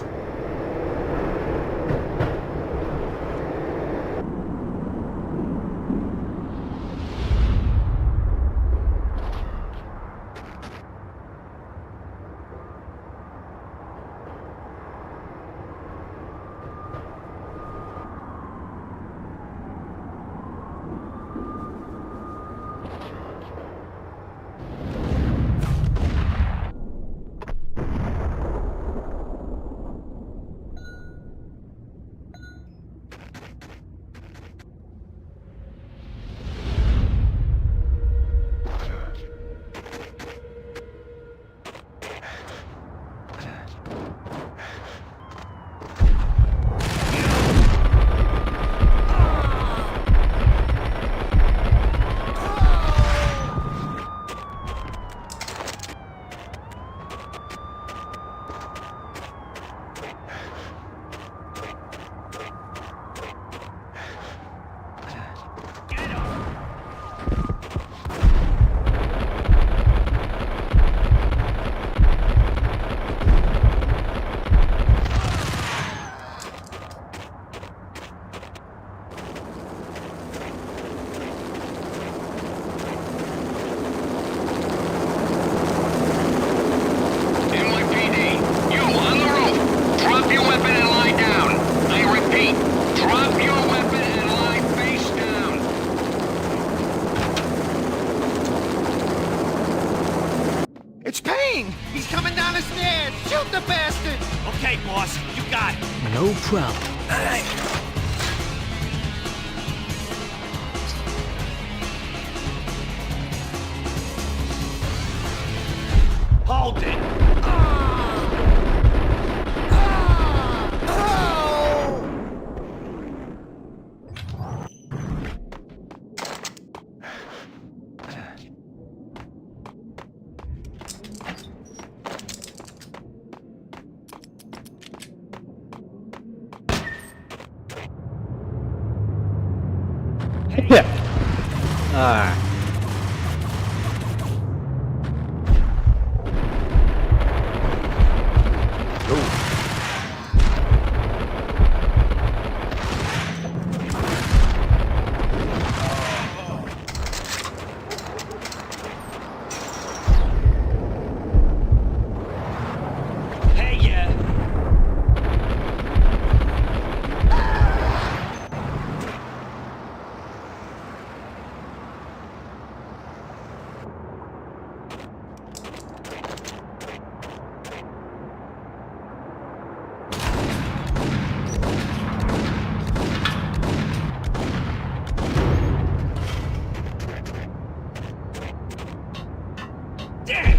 It's Payne! He's coming down the stairs! Shoot the bastard! Okay, boss, you got it. No problem. hold it. Yeah. Alright. Hey, yeah. Damn!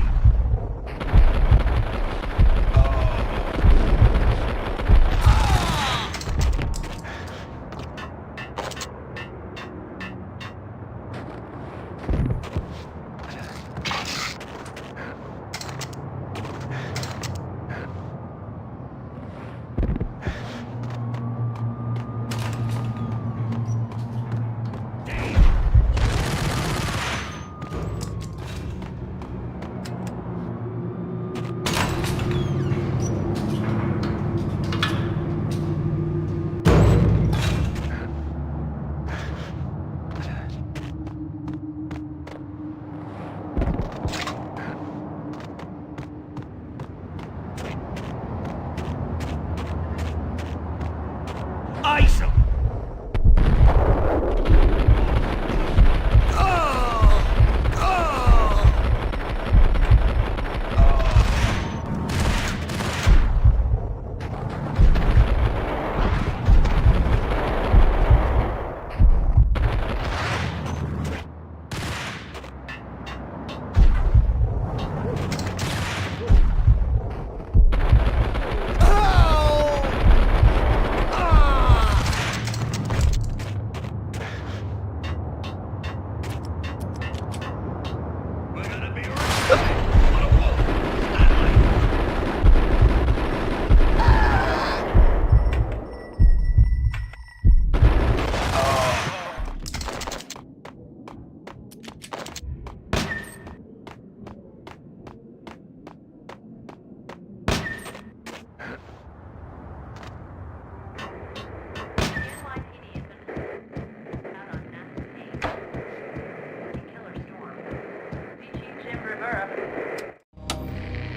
Ice him!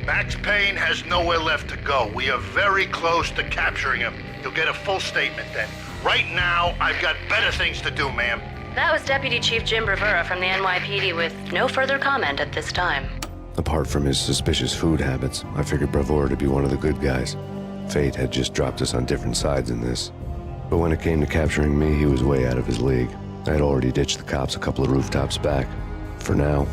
Max Payne has nowhere left to go. We are very close to capturing him. You'll get a full statement then. Right now, I've got better things to do, ma'am. That was Deputy Chief Jim Rivera from the NYPD with no further comment at this time. Apart from his suspicious food habits, I figured Bravura to be one of the good guys. Fate had just dropped us on different sides in this. But when it came to capturing me, he was way out of his league. I had already ditched the cops a couple of rooftops back. For now.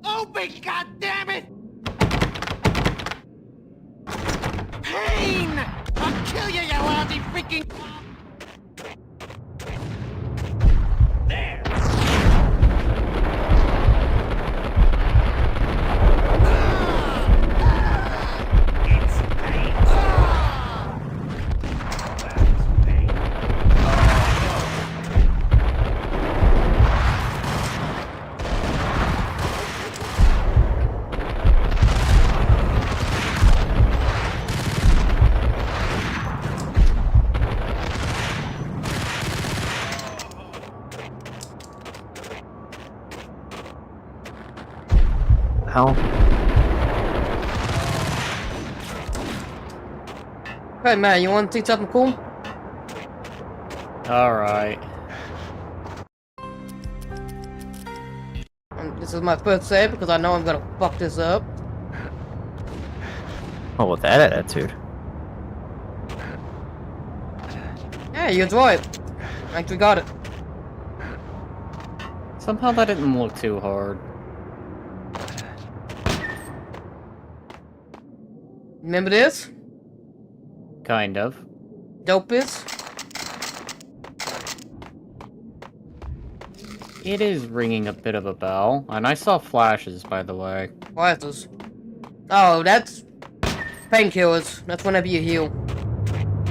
Open, goddammit! Payne! I'll kill you, you lousy freaking... There! It's Payne! That's Payne. hell? Hey man, you want to see something cool? Alright. This is my first save because I know I'm gonna fuck this up. Oh, with that attitude. Yeah, you enjoy it. Actually got it. Somehow that didn't look too hard. Remember this? Kind of. Dope is? It is ringing a bit of a bell, and I saw flashes, by the way. Flashes? Oh, that's painkillers. That's whenever you heal.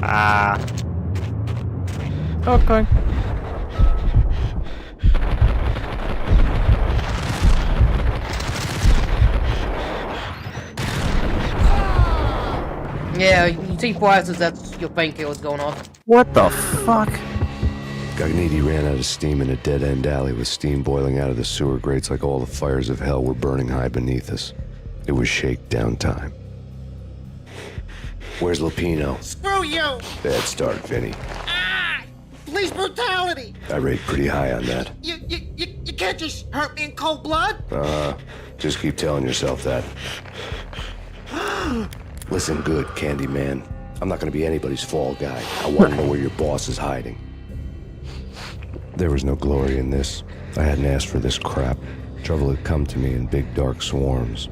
Ah. Okay. Yeah, you see flashes, that's your painkillers going off. What the fuck? Gagniti ran out of steam in a dead-end alley with steam boiling out of the sewer grates like all the fires of hell were burning high beneath us. It was shakedown time. Where's Lupino? Screw you! Bad start, Vinny. Police brutality! I rate pretty high on that. You can't just hurt me in cold blood. Just keep telling yourself that. Listen good, Candyman. I'm not gonna be anybody's fall guy. I want to know where your boss is hiding. There was no glory in this. I hadn't asked for this crap. Trouble had come to me in big dark swarms.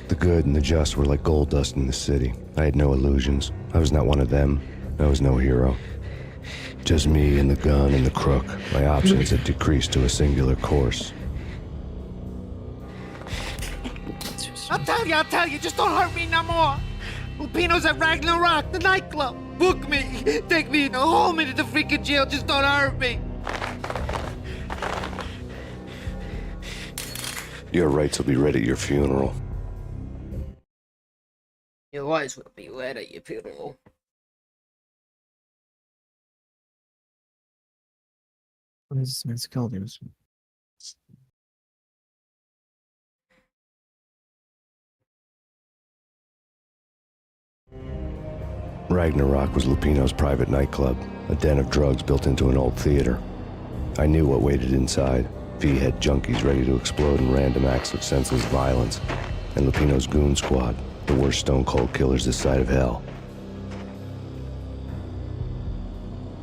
The good and the just were like gold dust in the city. I had no illusions. I was not one of them. I was no hero. Just me and the gun and the crook. My options had decreased to a singular course. I'll tell you, just don't hurt me no more. Lupino's at Ragnarok, the nightclub. Book me, take me, hold me to the freaking jail, just don't hurt me. Your rights will be read at your funeral. Your rights will be read at your funeral. What is this man's called? Ragnarok was Lupino's private nightclub, a den of drugs built into an old theater. I knew what waited inside. V-head junkies ready to explode in random acts of senseless violence. And Lupino's goon squad, the worst stone-cold killers this side of hell.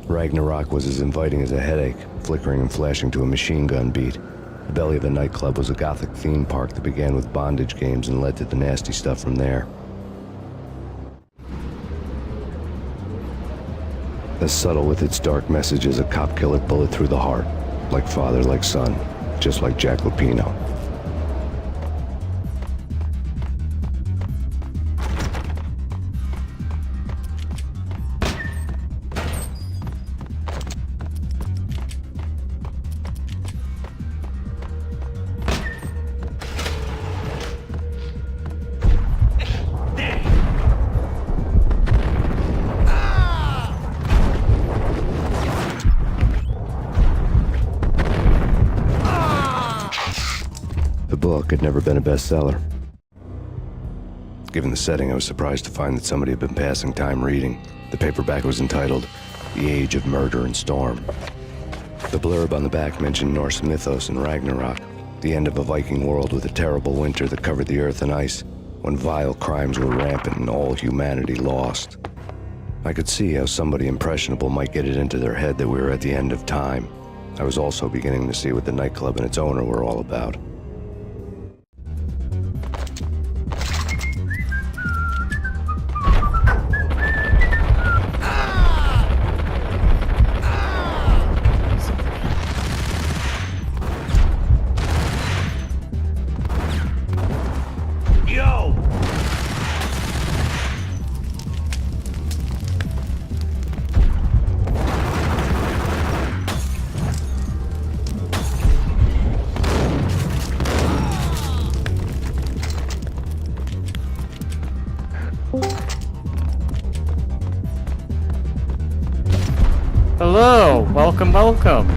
Ragnarok was as inviting as a headache, flickering and flashing to a machine gun beat. The belly of the nightclub was a gothic theme park that began with bondage games and led to the nasty stuff from there. As subtle with its dark message as a cop-killer bullet through the heart. Like father, like son. Just like Jack Lupino. The book had never been a bestseller. Given the setting, I was surprised to find that somebody had been passing time reading. The paperback was entitled, The Age of Murder and Storm. The blurb on the back mentioned Norse mythos and Ragnarok, the end of a Viking world with a terrible winter that covered the earth in ice, when vile crimes were rampant and all humanity lost. I could see how somebody impressionable might get it into their head that we were at the end of time. I was also beginning to see what the nightclub and its owner were all about. Hello, welcome, welcome.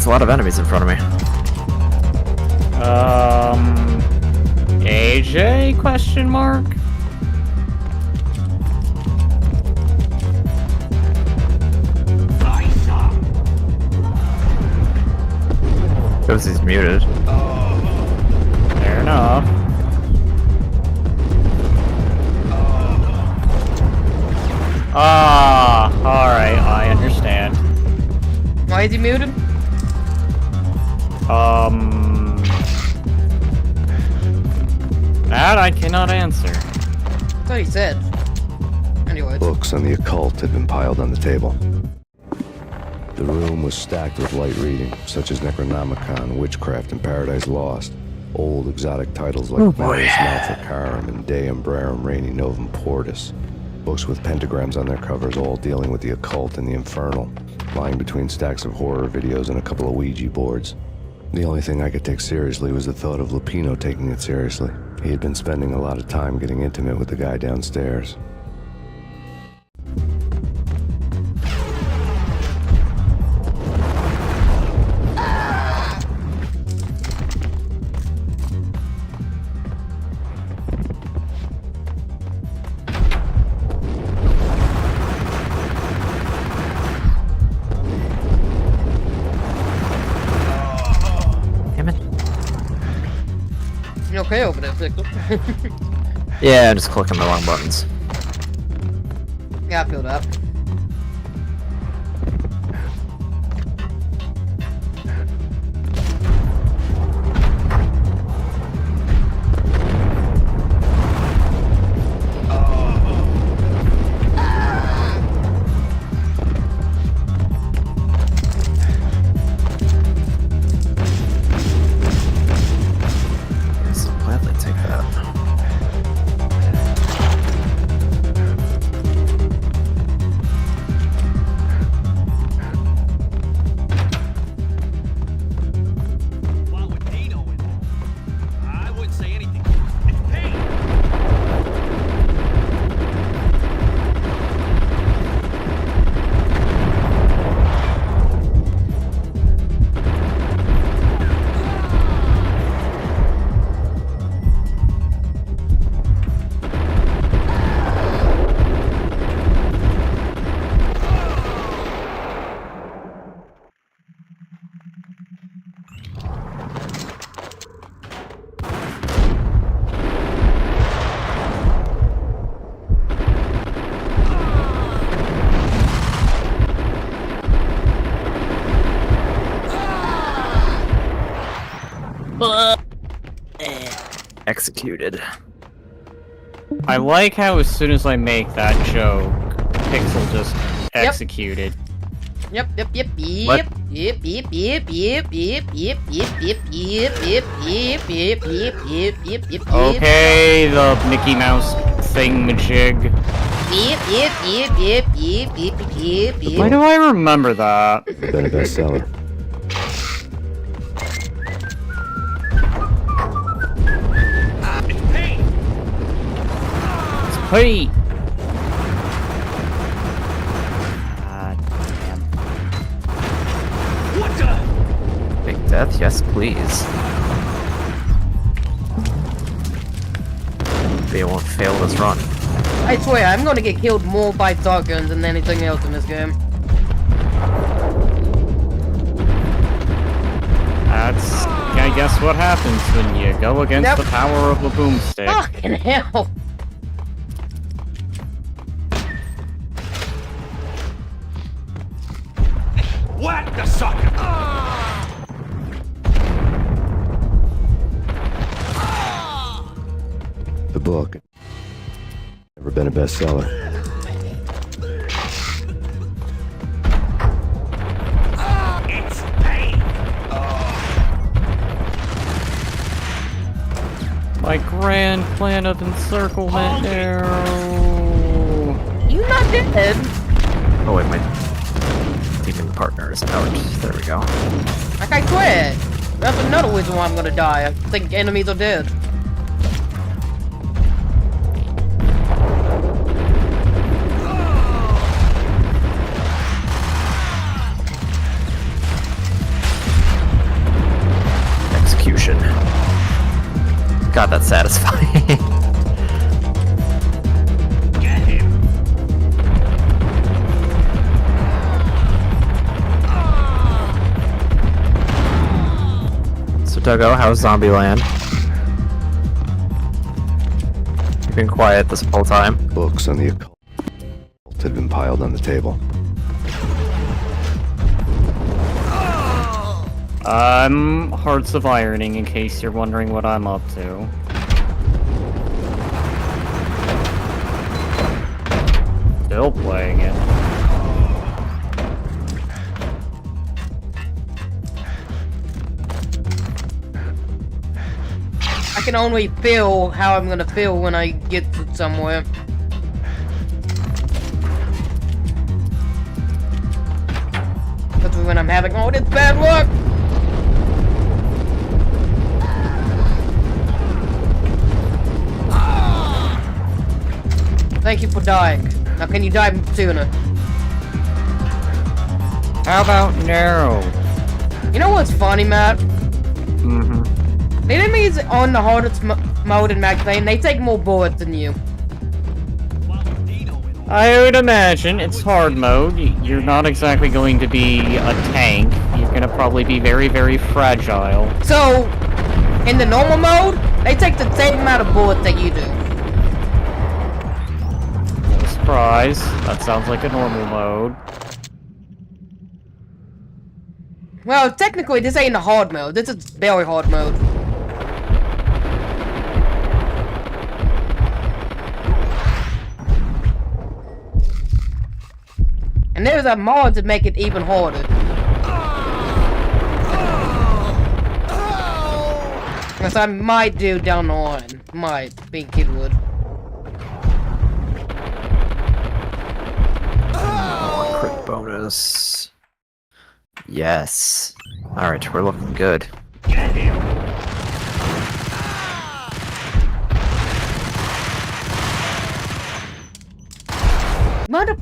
That's a lot of enemies in front of me. AJ? Question mark. Shows he's muted. Fair enough. Alright, I understand. Why is he muted? That I cannot answer. I thought he said. Anyways. Books on the occult had been piled on the table. The room was stacked with light reading, such as Necronomicon, Witchcraft, and Paradise Lost. Old exotic titles like Malleus Maleficarum and De Umbrarum Reini Novum Portus. Books with pentagrams on their covers, all dealing with the occult and the infernal, lying between stacks of horror videos and a couple of Ouija boards. The only thing I could take seriously was the thought of Lupino taking it seriously. He had been spending a lot of time getting intimate with the guy downstairs. You okay over there, Victor? Yeah, I'm just clicking the wrong buttons. Yeah, I feel that. Executed. I like how as soon as I make that joke, Pixel just executed. Yep. What? Okay, the Mickey Mouse thingamajig. Why do I remember that? Been a bestseller. Hey! What the? Big death? Yes, please. They won't fail this run. I swear, I'm gonna get killed more by shotguns than anything else in this game. That's, I guess, what happens when you go against the power of a boomstick. Fucking hell! Whack the sucker! The book. Never been a bestseller. It's Payne! My grand plan of encirclement arrow. You not dead? Oh wait, my teaming partner is out. There we go. Like I quit. That's another reason why I'm gonna die. I think enemies are dead. God, that's satisfying. Get him! So, Duggo, how's Zombieland? You've been quiet this whole time. Books on the occult had been piled on the table. I'm Hearts of Ironing, in case you're wondering what I'm up to. Still playing it. I can only feel how I'm gonna feel when I get to somewhere. That's when I'm having all this bad luck! Thank you for dying. Now can you die sooner? How about no? You know what's funny, Matt? Mm-hmm. The enemies on the hardest mode in Max Payne, they take more bullets than you. I would imagine it's hard mode. You're not exactly going to be a tank. You're gonna probably be very, very fragile. So, in the normal mode, they take the same amount of bullets that you do. No surprise. That sounds like a normal mode. Well, technically, this ain't a hard mode. This is very hard mode. And there's a mod to make it even harder. As I might do down the line. Might, think it would. Crit bonus. Yes. Alright, we're looking good. Get him! Mother...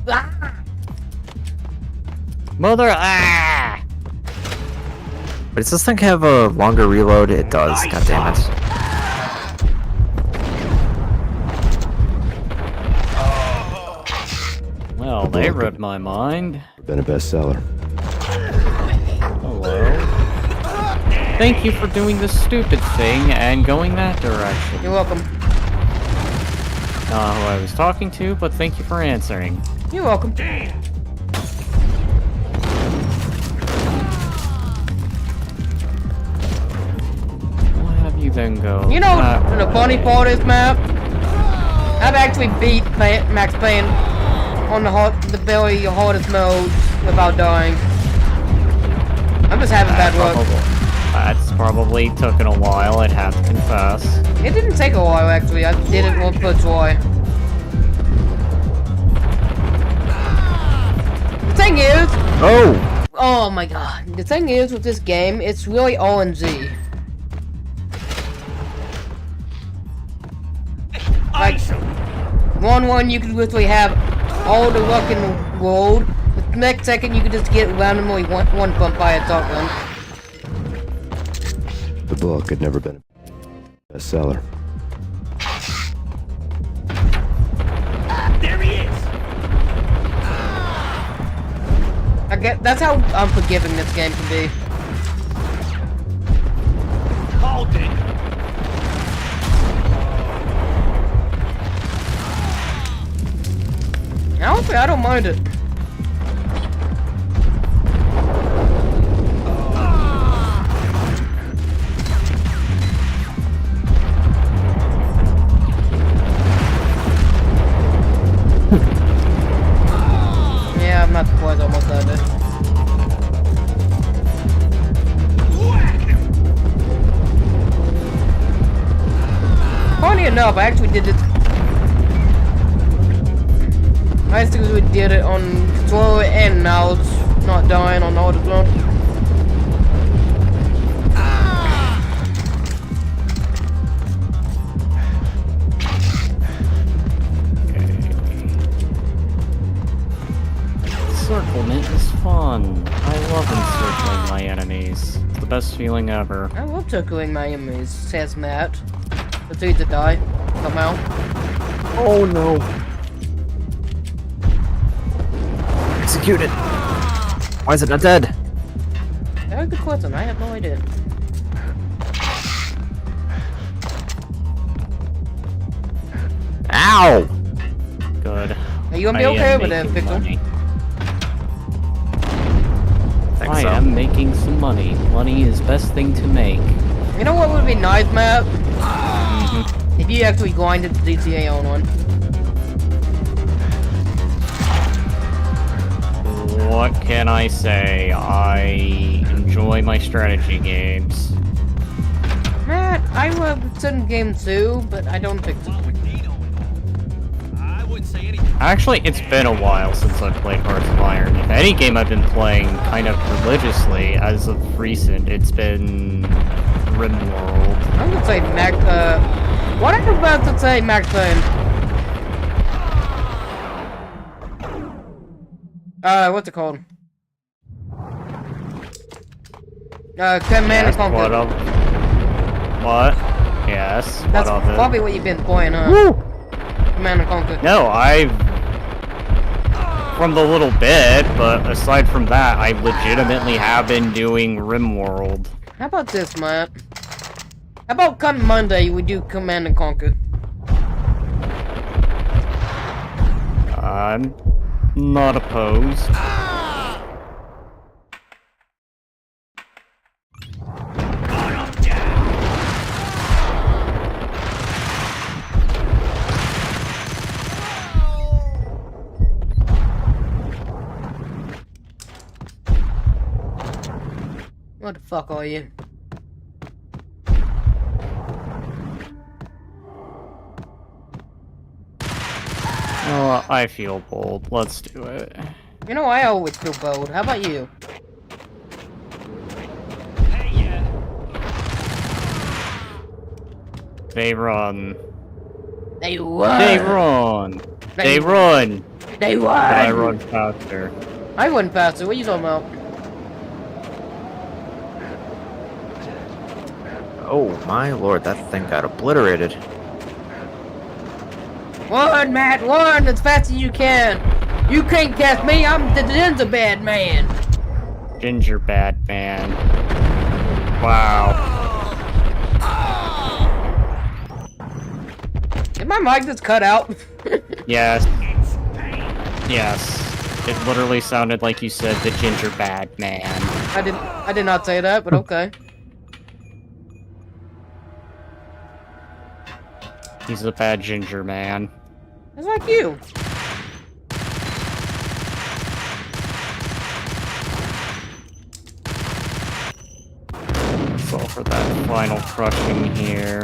Mother... Ah! But does this thing have a longer reload? It does, god damn it. Well, they read my mind. Been a bestseller. Hello. Thank you for doing this stupid thing and going that direction. You're welcome. Not who I was talking to, but thank you for answering. You're welcome. Damn! We'll have you then go. You know, the funny part is, Matt, I've actually beat Max Payne on the very hardest mode without dying. I'm just having bad luck. That's probably taken a while, I'd have to confess. It didn't take a while, actually. I did it once or twice. The thing is... Oh! Oh my god. The thing is, with this game, it's really RNG. Like, 1-1, you could literally have all the luck in the world. The next second, you could just get randomly one bump by a shotgun. The book had never been a bestseller. There he is! That's how unforgiving this game can be. Hold it! Honestly, I don't mind it. Yeah, I'm not quite almost there. Funny enough, I actually did it. I actually did it on controller and now it's not dying on all the time. Encirclement is fun. I love encircling my enemies. It's the best feeling ever. I love circling my enemies, says Matt. The two to die. Somehow. Oh no. Execute it. Why is it not dead? Very good question. I have no idea. Ow! Good. Are you gonna be okay with that, Victor? I am making some money. Money is best thing to make. You know what would be nice, Matt? If you actually grinded the GTA on one. What can I say? I enjoy my strategy games. Matt, I love certain games too, but I don't think so. Actually, it's been a while since I've played Hearts of Iron. If any game I've been playing kind of religiously as of recent, it's been RimWorld. I'm gonna say Max, what am I about to say, Max Payne? What's it called? Command and Conquer. What of? What? Yes. That's what of probably it? what you've been playing, huh? Woo! Command and Conquer. No, from the little bit, but aside from that, I legitimately have been doing RimWorld. How about this, Matt? How about come Monday we do Command and Conquer? I'm not opposed. What the fuck are you? Oh, I feel bold. Let's do it. You know, I always feel bold. How about you? They run. They run. They run. They run. They run. But I run faster. I run faster. What are you talking about? Oh my lord, that thing got obliterated. Run, Matt, run as fast as you can. You can't catch me. I'm the Gingerbread Man. Gingerbread Man. Wow. Did my mic just cut out? Yes. Yes. It literally sounded like you said the Gingerbread Man. I did not say that, but okay. He's a bad ginger man. It's like you. Let's go for that final crushing here.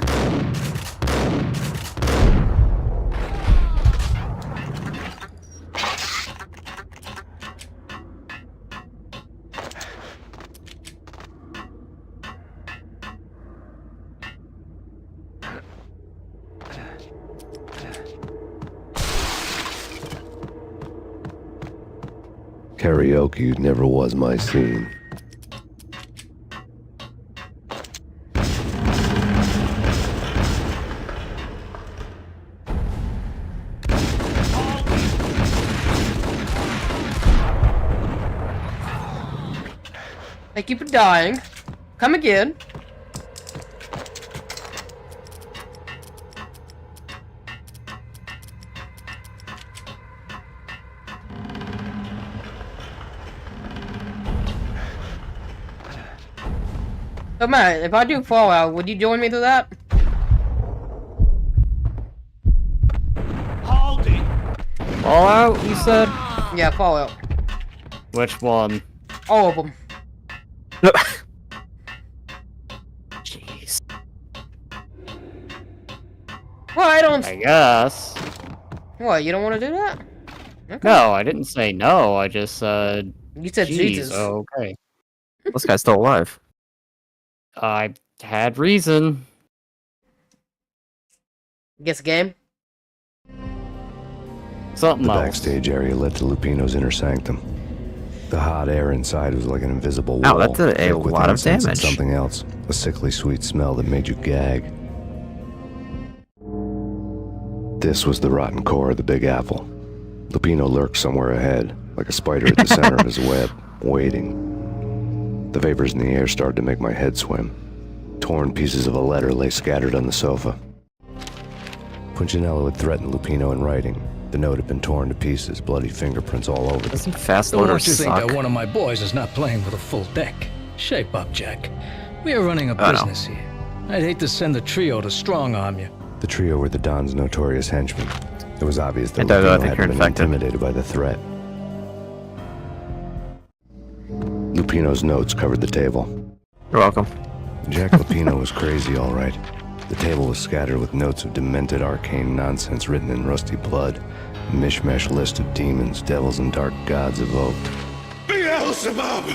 Karaoke never was my scene. Thank you for dying. Come again. So Matt, if I do Fallout, would you join me to that? Hold it. Fallout, you said? Yeah, Fallout. Which one? All of them. Jeez. Well, I don't. I guess. What? You don't want to do that? Okay. No, I didn't say no. I just said. You said geez, Jesus. Okay. This guy's still alive. I had reason. Guess game. Something The else. backstage area led to Lupino's inner sanctum. The hot air inside was like an invisible wall. Ow, that did a thick with lot of incense and damage. something else. A sickly sweet smell that made you gag. This was the rotten core of the Big Apple. Lupino lurked somewhere ahead, like a spider at the center of his web, waiting. The vapors in the air started to make my head swim. Torn pieces of a letter lay scattered on the sofa. Punchinello had threatened Lupino in writing. The note had been torn to pieces, bloody fingerprints all over it. Doesn't fast Don't loader want you to think suck? that one of my boys is not playing with a full deck. Shape up, Jack. We are running a Oh, no. business here. I'd hate to send the trio to strong-arm you. The trio were the Don's notorious henchmen. It was obvious that And I Lupino think had you're been infected. intimidated by the threat. Lupino's notes covered the table. You're welcome. Jack Lupino was crazy, all right. The table was scattered with notes of demented arcane nonsense written in rusty blood. A mishmash list of demons, devils, and dark gods evoked. Beelzebub,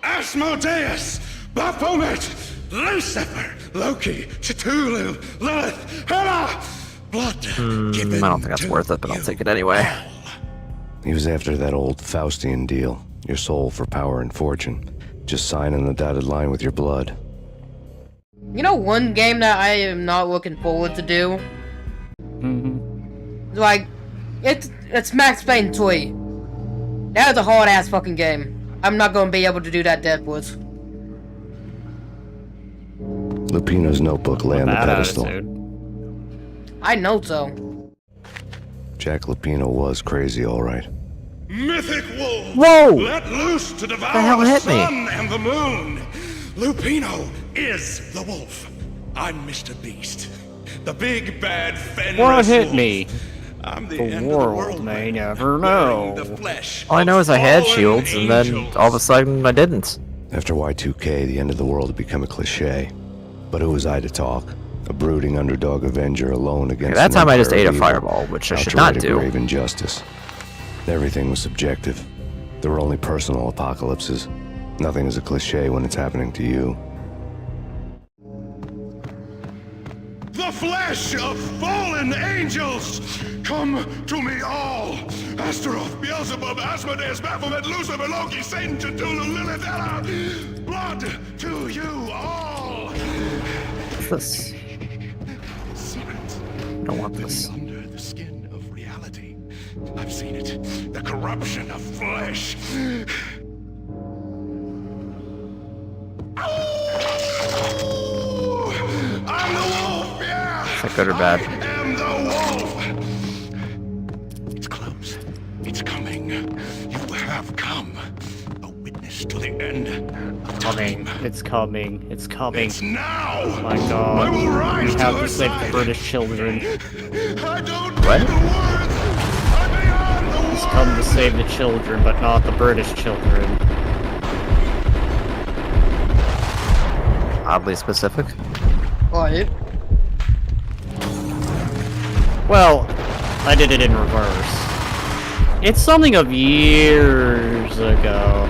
Asmodeus, Baphomet, Lucifer, Loki, Cthulhu, Lilith, Hela, blood. I don't think that's worth it, but I'll take it anyway. He was after that old Faustian deal. Your soul for power and fortune. Just sign on the dotted line with your blood. You know one game that I am not looking forward to do? Like, it's Max Payne 2. That is a hard-ass fucking game. I'm not gonna be able to do that, Deadwoods. Lupino's notebook lay on the Bad pedestal. attitude. I know so. Jack Lupino was crazy, all right. Mythic wolf, Whoa! let loose to devour The hell the hit me? sun and the moon. Lupino is the wolf. I'm Mr. Beast, the big bad fenris What hit wolf. me? I'm the The end of the world world may man, never wearing know. the flesh All I know of is I had fallen shields, and then angels. all of a sudden I didn't. After Y2K, the end of the world had become a cliche. But who was I to talk? A brooding underdog avenger alone against That an time I just empire ate a of evil, fireball, which I out should to not right a do. grave injustice. Everything was subjective. There were only personal apocalypses. Nothing is a cliche when it's happening to you. The flesh of fallen angels! Come to me all! Astaroth, Beelzebub, Asmodeus, Baphomet, Lucifer, Loki, Satan, Cthulhu, Lilith, Hela! Blood to you all! What's this? I don't want this. Under the skin of reality. I've seen it. The corruption of flesh. I'm the wolf, yeah! Is that good or bad? I am the wolf! It's close. It's coming. You have come. A witness to the end of Coming. time. It's coming. It's coming. It's now! Oh my I god. will rise We to have her to save the side. British children. I don't What? need the words! I'm beyond the He's come to save the children, but not the British children. Oddly specific. What? Well, I did it in reverse. It's something of years ago.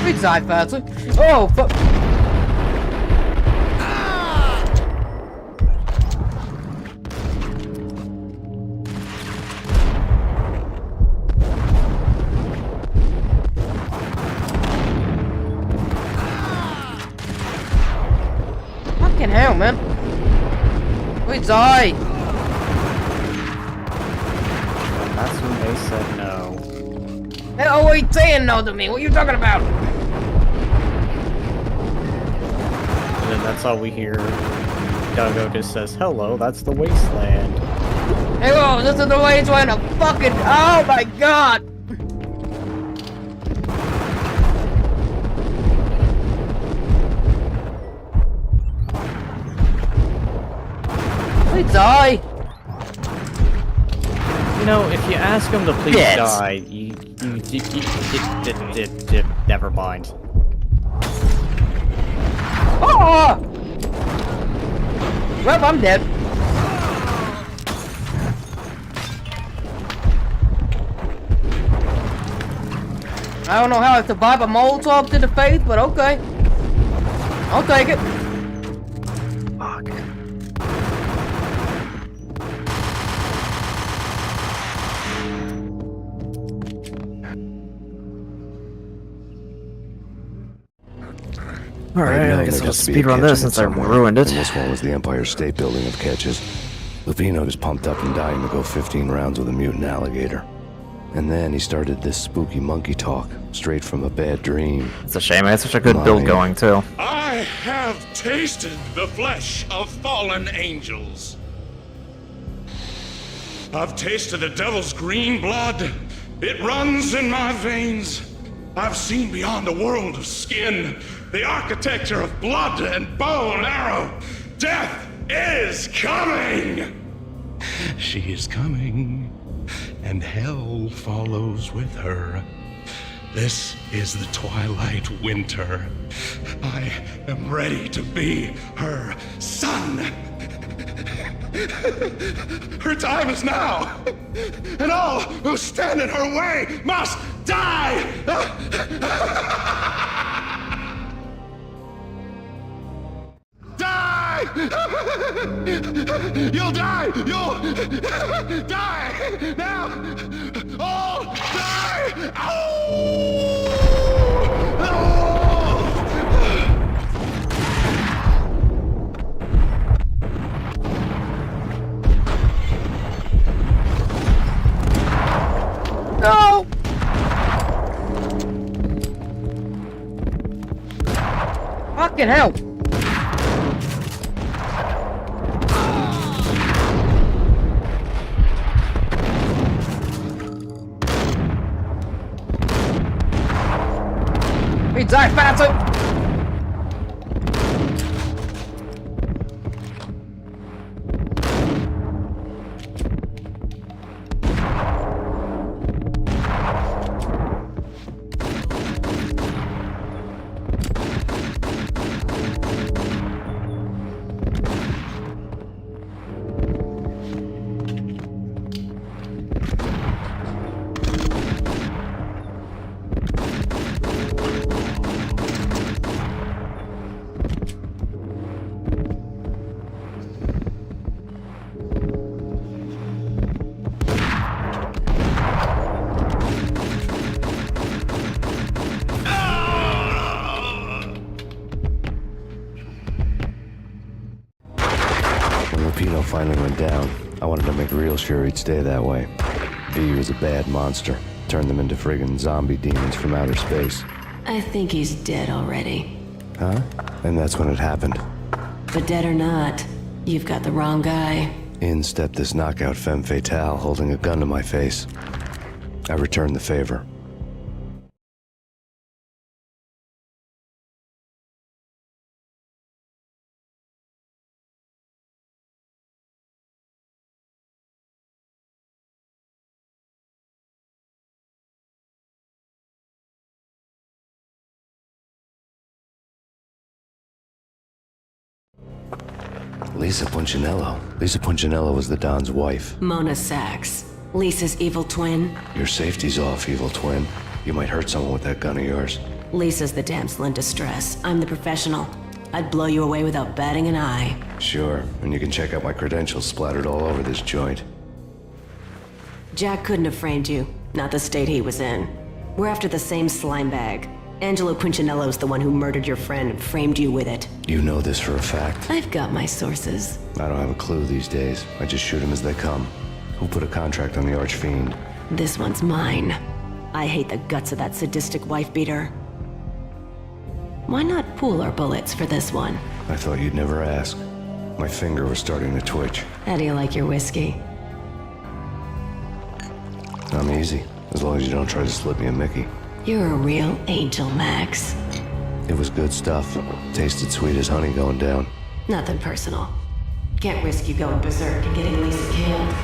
We die faster. Oh, fuck. Fucking hell, man. We die. That's when they said no. They always saying no to me. What are you talking about? And then that's all we hear. Duggo just says, hello, that's the wasteland. Hello, this is the way it's going to fucking. Oh my god. We die. You know, if you ask him to please Yes. die, never mind. Oh! Well, I'm dead. I don't know how I survived a Molotov to the face, but okay. I'll take it. Fuck. Alright, I'd known I guess there I'll has to be a speedrun catch this in it since I somewhere, ruined it. And this one was the Empire State Building of catches. Lupino was pumped up and dying to go 15 rounds with a mutant alligator. And then he started this spooky monkey talk, straight from a bad dream. It's a shame I had such a good build going, too. I have tasted the flesh of fallen angels. I've tasted the devil's green blood. It runs in my veins. I've seen beyond a world of skin, the architecture of blood and bow and arrow. Death is coming! She is coming, and hell follows with her. This is the twilight winter. I am ready to be her son. Her time is now, and all who stand in her way must die! Die! You'll die! You'll die! Now! All die! Ow! No! Fucking hell! We die, Phantom! Lupino finally went down. I wanted to make real sure he'd stay that way. V was a bad monster. Turned them into friggin' zombie demons from outer space. I think he's dead already. Huh? And that's when it happened. But dead or not, you've got the wrong guy. In stepped this knockout femme fatale holding a gun to my face. I returned the favor. Lisa Punchinello. Lisa Punchinello was the Don's wife. Mona Sachs. Lisa's evil twin. Your safety's off, evil twin. You might hurt someone with that gun of yours. Lisa's the damsel in distress. I'm the professional. I'd blow you away without batting an eye. Sure, and you can check out my credentials splattered all over this joint. Jack couldn't have framed you. Not the state he was in. We're after the same slime bag. Angelo Punchinello's the one who murdered your friend and framed you with it. You know this for a fact. I've got my sources. I don't have a clue these days. I just shoot them as they come. Who put a contract on the Archfiend? This one's mine. I hate the guts of that sadistic wife-beater. Why not pool our bullets for this one? I thought you'd never ask. My finger was starting to twitch. How do you like your whiskey? I'm easy, as long as you don't try to slip me a Mickey. You're a real angel, Max. It was good stuff. Tasted sweet as honey going down. Nothing personal. Can't risk you going berserk and getting Lisa killed.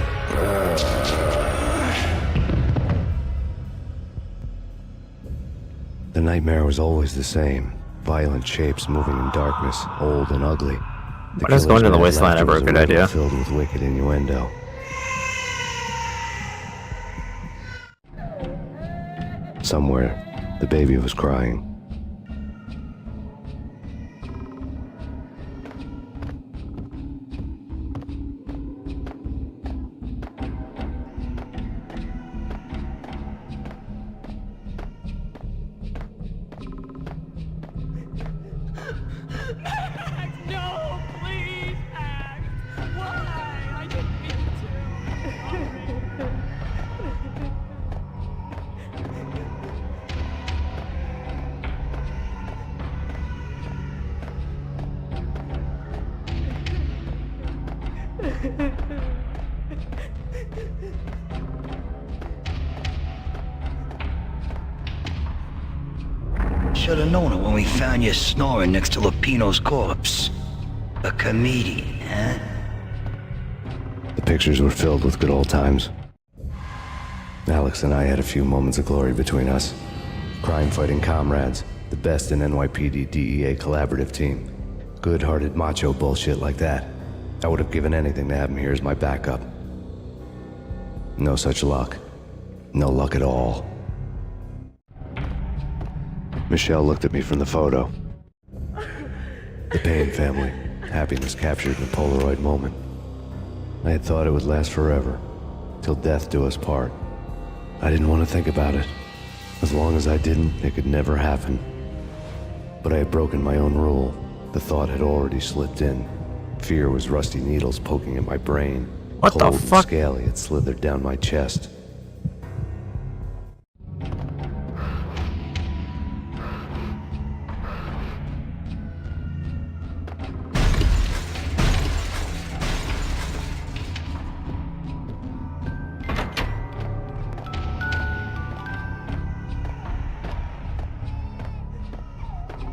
The nightmare was always the same. Violent shapes moving in darkness, old and ugly. Why does going to the wasteland ever a good idea? Filled with wicked innuendo. Somewhere, the baby was crying. Should have known it when we found you snoring next to Lupino's corpse. A comedian, huh? The pictures were filled with good old times. Alex and I had a few moments of glory between us. Crime-fighting comrades, the best in NYPD DEA collaborative team. Good-hearted macho bullshit like that. I would have given anything to have him here as my backup. No such luck. No luck at all. Michelle looked at me from the photo. The Payne family. Happiness captured in a Polaroid moment. I had thought it would last forever, till death do us part. I didn't want to think about it. As long as I didn't, it could never happen. But I had broken my own rule. The thought had already slipped in. Fear was rusty needles poking at my brain. What the Cold fuck? and scaly, it slithered down my chest.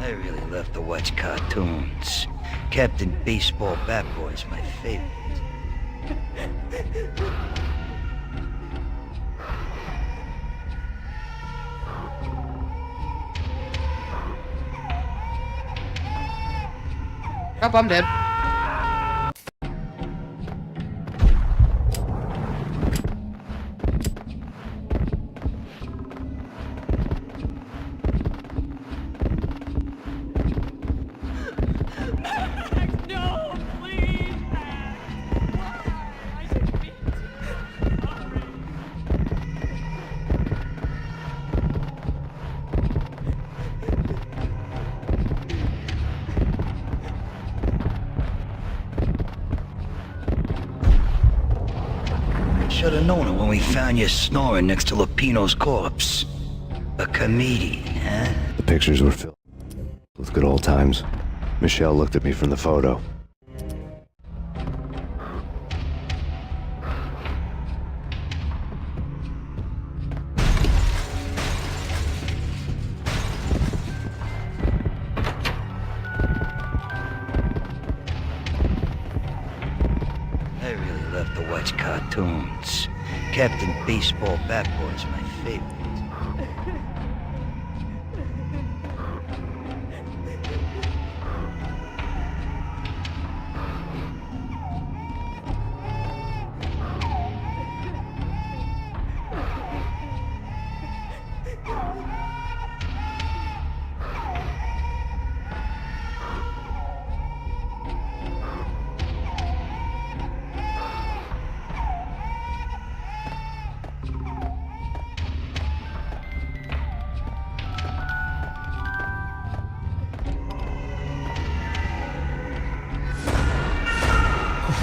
I really love to watch cartoons. Captain Baseball Bat Boy's my favorite. Oh, I'm dead. Should have known it when we found you snoring next to Lupino's corpse. A comedian, huh? The pictures were filled with good old times. Michelle looked at me from the photo. I really love to watch cartoons. Captain Baseball Bat Boy's my favorite.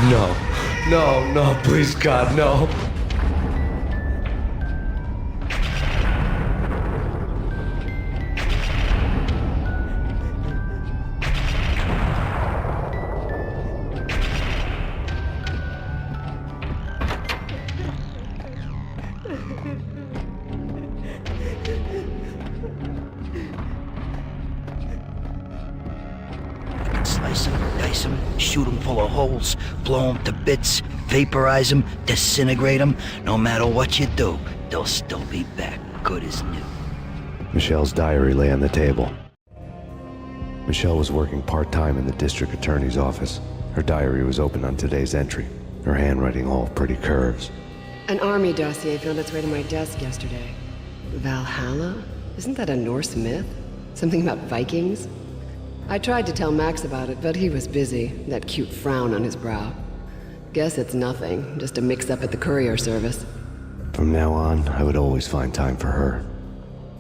No. No, no, please, God, no. Slice 'em, dice 'em, shoot 'em full of holes, blow 'em to bits, vaporize 'em, disintegrate 'em. No matter what you do, they'll still be back, good as new. Michelle's diary lay on the table. Michelle was working part-time in the district attorney's office. Her diary was open on today's entry, her handwriting all pretty curves. An army dossier found its way to my desk yesterday. Valhalla? Isn't that a Norse myth? Something about Vikings? I tried to tell Max about it, but he was busy, that cute frown on his brow. Guess it's nothing, just a mix-up at the courier service. From now on, I would always find time for her.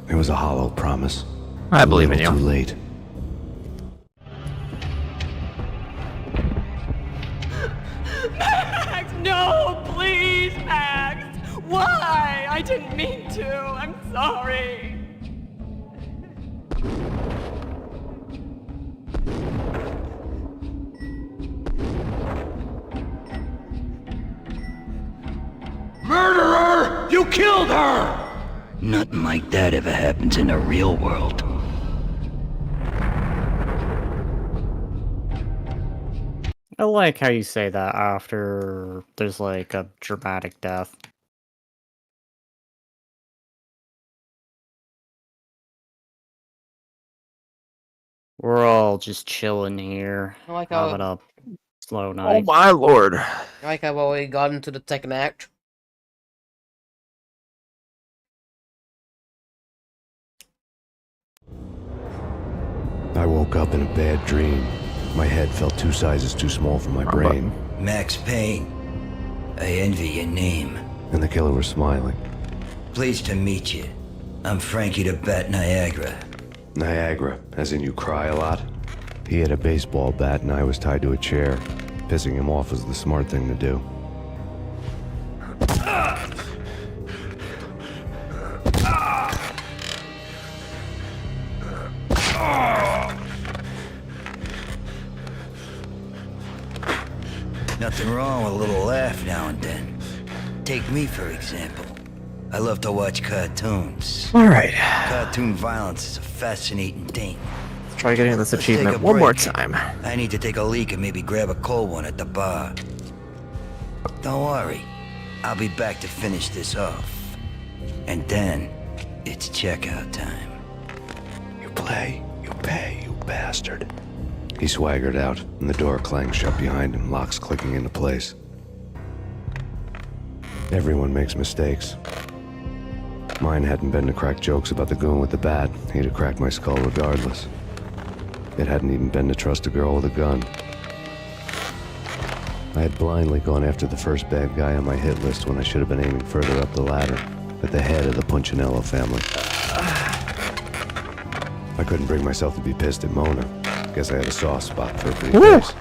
It was a hollow promise. I believe in you. Too late. Max, no, please, Max. Why? I didn't mean to. I'm sorry. You killed her! Nothing like that ever happens in the real world. I like how you say that after there's like a dramatic death. We're all just chilling here, I like how having a slow Oh night. my lord. I like how well we got into the second act. I woke up in a bad dream. My head felt 2 sizes too small for my brain. Max Payne. I envy your name. And the killer was smiling. Pleased to meet you. I'm Frankie the Bat Niagara. Niagara, as in you cry a lot? He had a baseball bat and I was tied to a chair. Pissing him off was the smart thing to do. Nothing wrong with a little laugh now and then. Take me, for example. I love to watch cartoons. Alright. Cartoon violence is a fascinating thing. Let's try getting this Let's take achievement a one more break. time. I need to take a leak and maybe grab a cold one at the bar. Don't worry. I'll be back to finish this off. And then, it's checkout time. You play, you pay, you bastard. He swaggered out, and the door clanged shut behind him, locks clicking into place. Everyone makes mistakes. Mine hadn't been to crack jokes about the goon with the bat. He'd have cracked my skull regardless. It hadn't even been to trust a girl with a gun. I had blindly gone after the first bad guy on my hit list when I should have been aiming further up the ladder, at the head of the Punchinello family. I couldn't bring myself to be pissed at Mona. Guess I had a soft spot for a pretty face.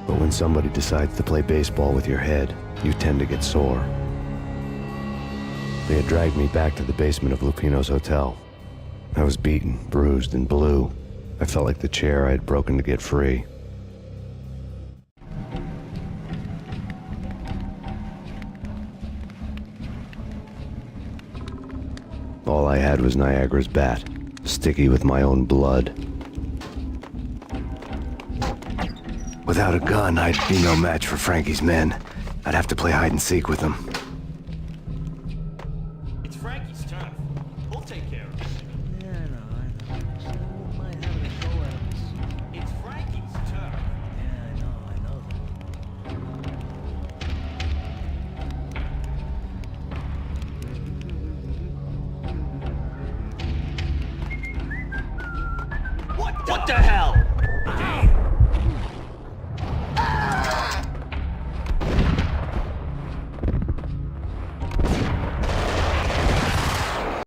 But when somebody decides to play baseball with your head, you tend to get sore. They had dragged me back to the basement of Lupino's hotel. I was beaten, bruised, and blue. I felt like the chair I had broken to get free. All I had was Niagara's bat, sticky with my own blood. Without a gun, I'd be no match for Frankie's men. I'd have to play hide and seek with them. It's Frankie's turn. We'll take care of it. Yeah, I know. So, might have a go at us. It's Frankie's turn. Yeah, I know What the hell?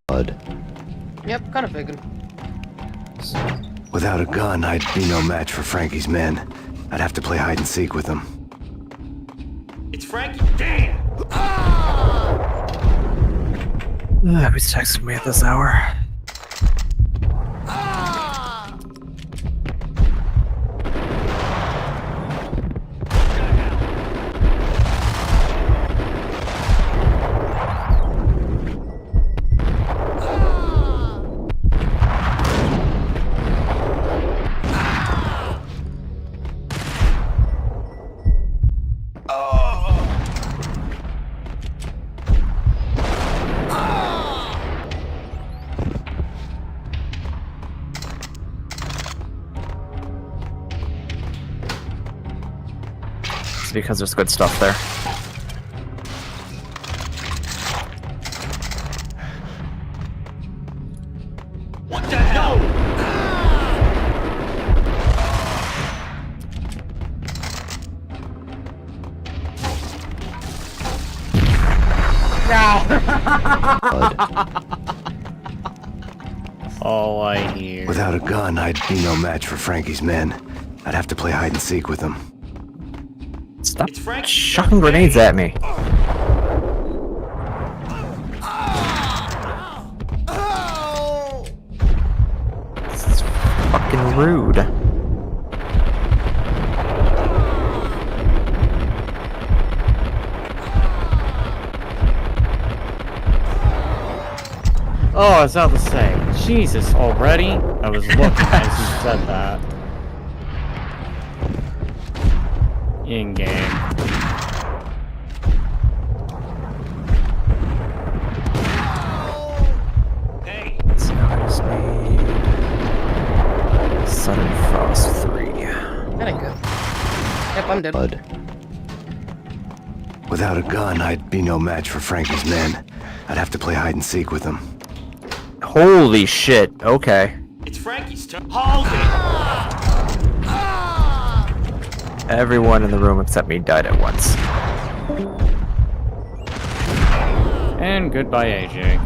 Blood. Yep, kind of figured. Without a gun, I'd be no match for Frankie's men. I'd have to play hide and seek with them. It's Frankie. Damn! Who's texting me at this hour? It's because there's good stuff there. What the hell? All I hear. Without a gun, I'd be no match for Frankie's men. I'd have to play hide and seek with them. Stop chucking grenades at me. This is fucking rude. Oh, I was about to say, Jesus, already? I was looking as you said that. In-game. So I just need Sudden Frost 3. That ain't good. Yep, I'm dead. Bud. Without a gun, I'd be no match for Frankie's men. I'd have to play hide and seek with them. Holy shit, okay. It's Frankie's turn. Hold it! Everyone in the room except me died at once. And goodbye, AJ.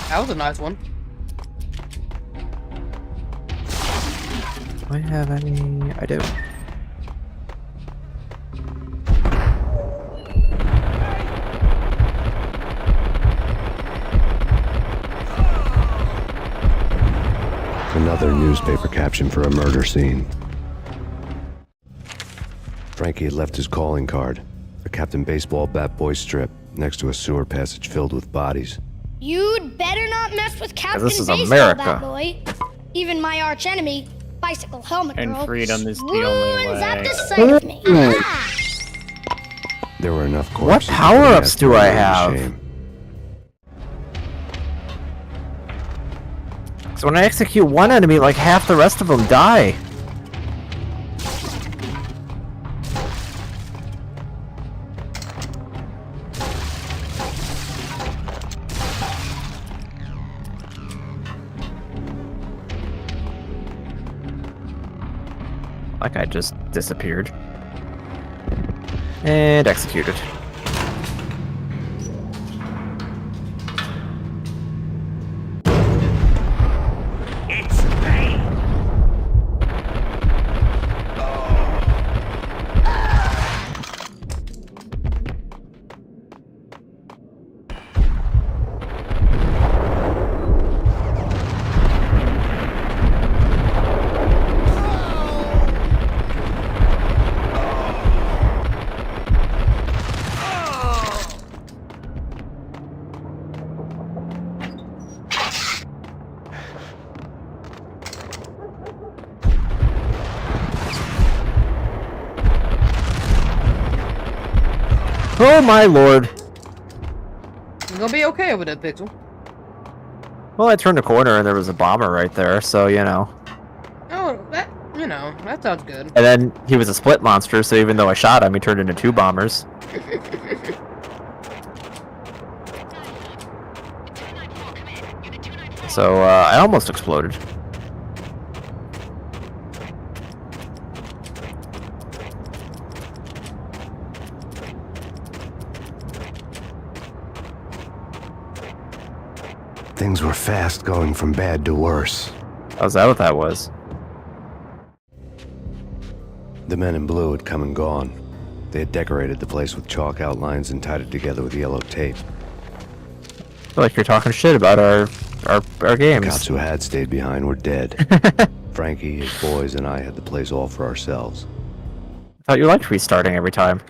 That was a nice one. Do I have any? I do. Another newspaper caption for a murder scene. Frankie had left his calling card, a Captain Baseball bat boy strip, next to a sewer passage filled with bodies. You'd better not mess with Captain this is Baseball, America. Bat Boy. Even my arch enemy, Bicycle Helmet And Girl, freedom is the only swoons at way. the sight of me. There were enough What corpses. power-ups do I have? Shame. So when I execute one enemy, like half the rest of them die. Like I just disappeared. And executed. It's Payne! Oh my lord. You're gonna be okay over there, Pixel. Well, I turned a corner and there was a bomber right there, so you know. Oh, that, you know, that sounds good. And then he was a split monster, so even though I shot him, he turned into two bombers. So, I almost exploded. Things were fast going from bad to worse. Oh, is that what that was? The men in blue had come and gone. They had decorated the place with chalk outlines and tied it together with yellow tape. I feel like you're talking shit about our games. The cops who had stayed behind were dead. Frankie, his boys, and I had the place all for ourselves. I thought you liked restarting every time.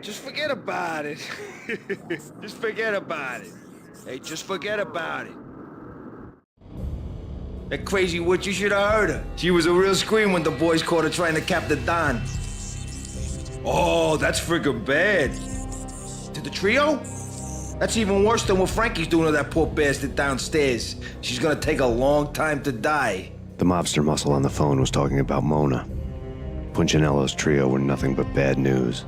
Just forget about it. Just forget about it. Hey, just forget about it. That crazy witch, you should have heard her. She was a real scream when the boys caught her trying to cap the Don. Oh, that's friggin' bad. To the trio? That's even worse than what Frankie's doing to that poor bastard downstairs. She's gonna take a long time to die. The mobster muscle on the phone was talking about Mona. Punchinello's trio were nothing but bad news.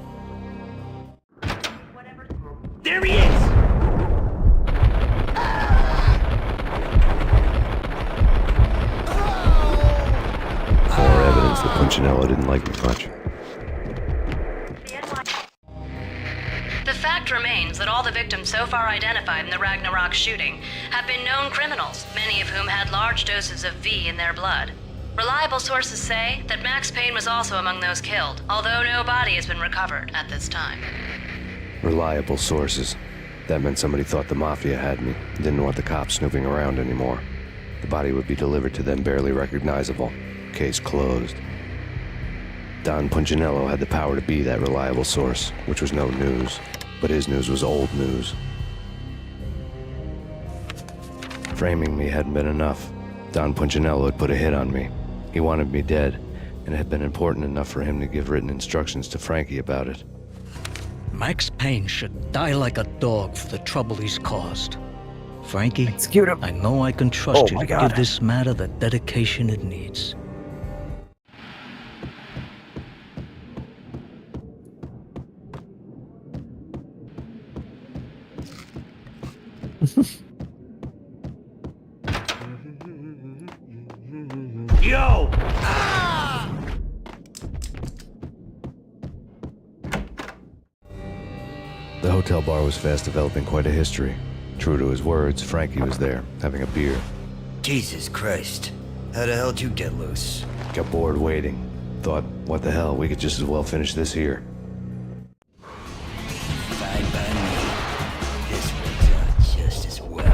There he is! More evidence that Punchinello didn't like me much. The fact remains that all the victims so far identified in the Ragnarok shooting have been known criminals, many of whom had large doses of V in their blood. Reliable sources say that Max Payne was also among those killed, although no body has been recovered at this time. Reliable sources. That meant somebody thought the Mafia had me, and didn't want the cops snooping around anymore. The body would be delivered to them barely recognizable. Case closed. Don Punchinello had the power to be that reliable source, which was no news. But his news was old news. Framing me hadn't been enough. Don Punchinello had put a hit on me. He wanted me dead, and it had been important enough for him to give written instructions to Frankie about it. Max Payne should die like a dog for the trouble he's caused. Frankie, execute him. I know I can trust you my to God. give this matter the dedication it needs. Yo! The hotel bar was fast developing quite a history. True to his words, Frankie was there, having a beer. Jesus Christ. How the hell did you get loose? Got bored waiting. Thought, what the hell, we could just as well finish this here. Fine by me. This works out just as well.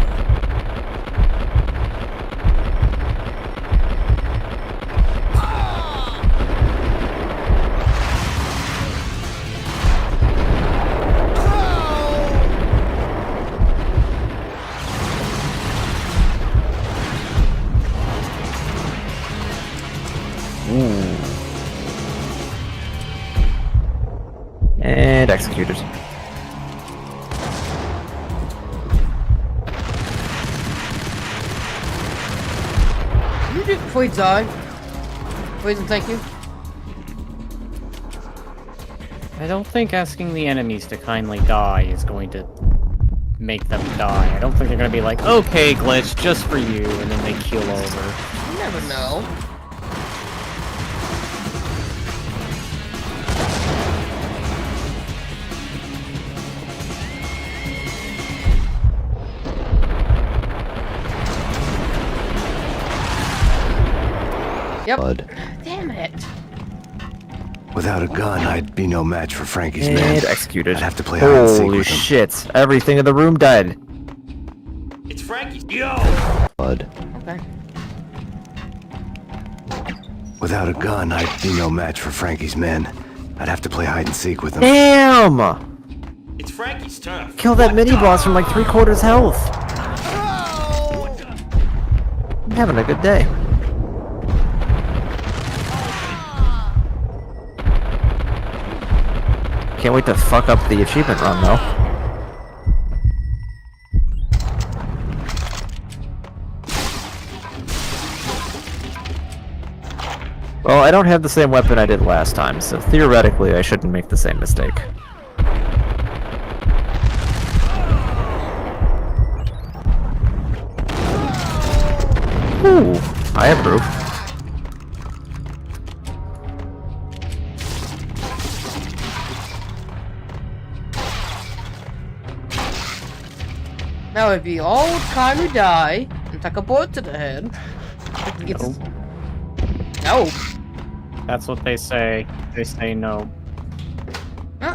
And executed. Please die. Please and thank you. I don't think asking the enemies to kindly die is going to make them die. I don't think they're going to be like, okay, Glitch, just for you, and then they keel over. You never know. Yep. Blood. Damn it. Without a gun, I'd be no match for Frankie's And men. executed. I'd have to play hide and seek Holy with him. shit. Everything in the room died. It's Frankie's. Yo! Blood. Okay. Without a gun, I'd be no match for Frankie's men. I'd have to play hide and seek with him. Damn! It's Frankie's turn. Kill that mini-boss from like 3/4 health. I'm having a good day. Can't wait to fuck up the achievement run, though. Well, I don't have the same weapon I did last time, so theoretically I shouldn't make the same mistake. Ooh, I approve. Now if you all kindly die and take a bullet to the head, it's... No. That's what they say. They say no. No,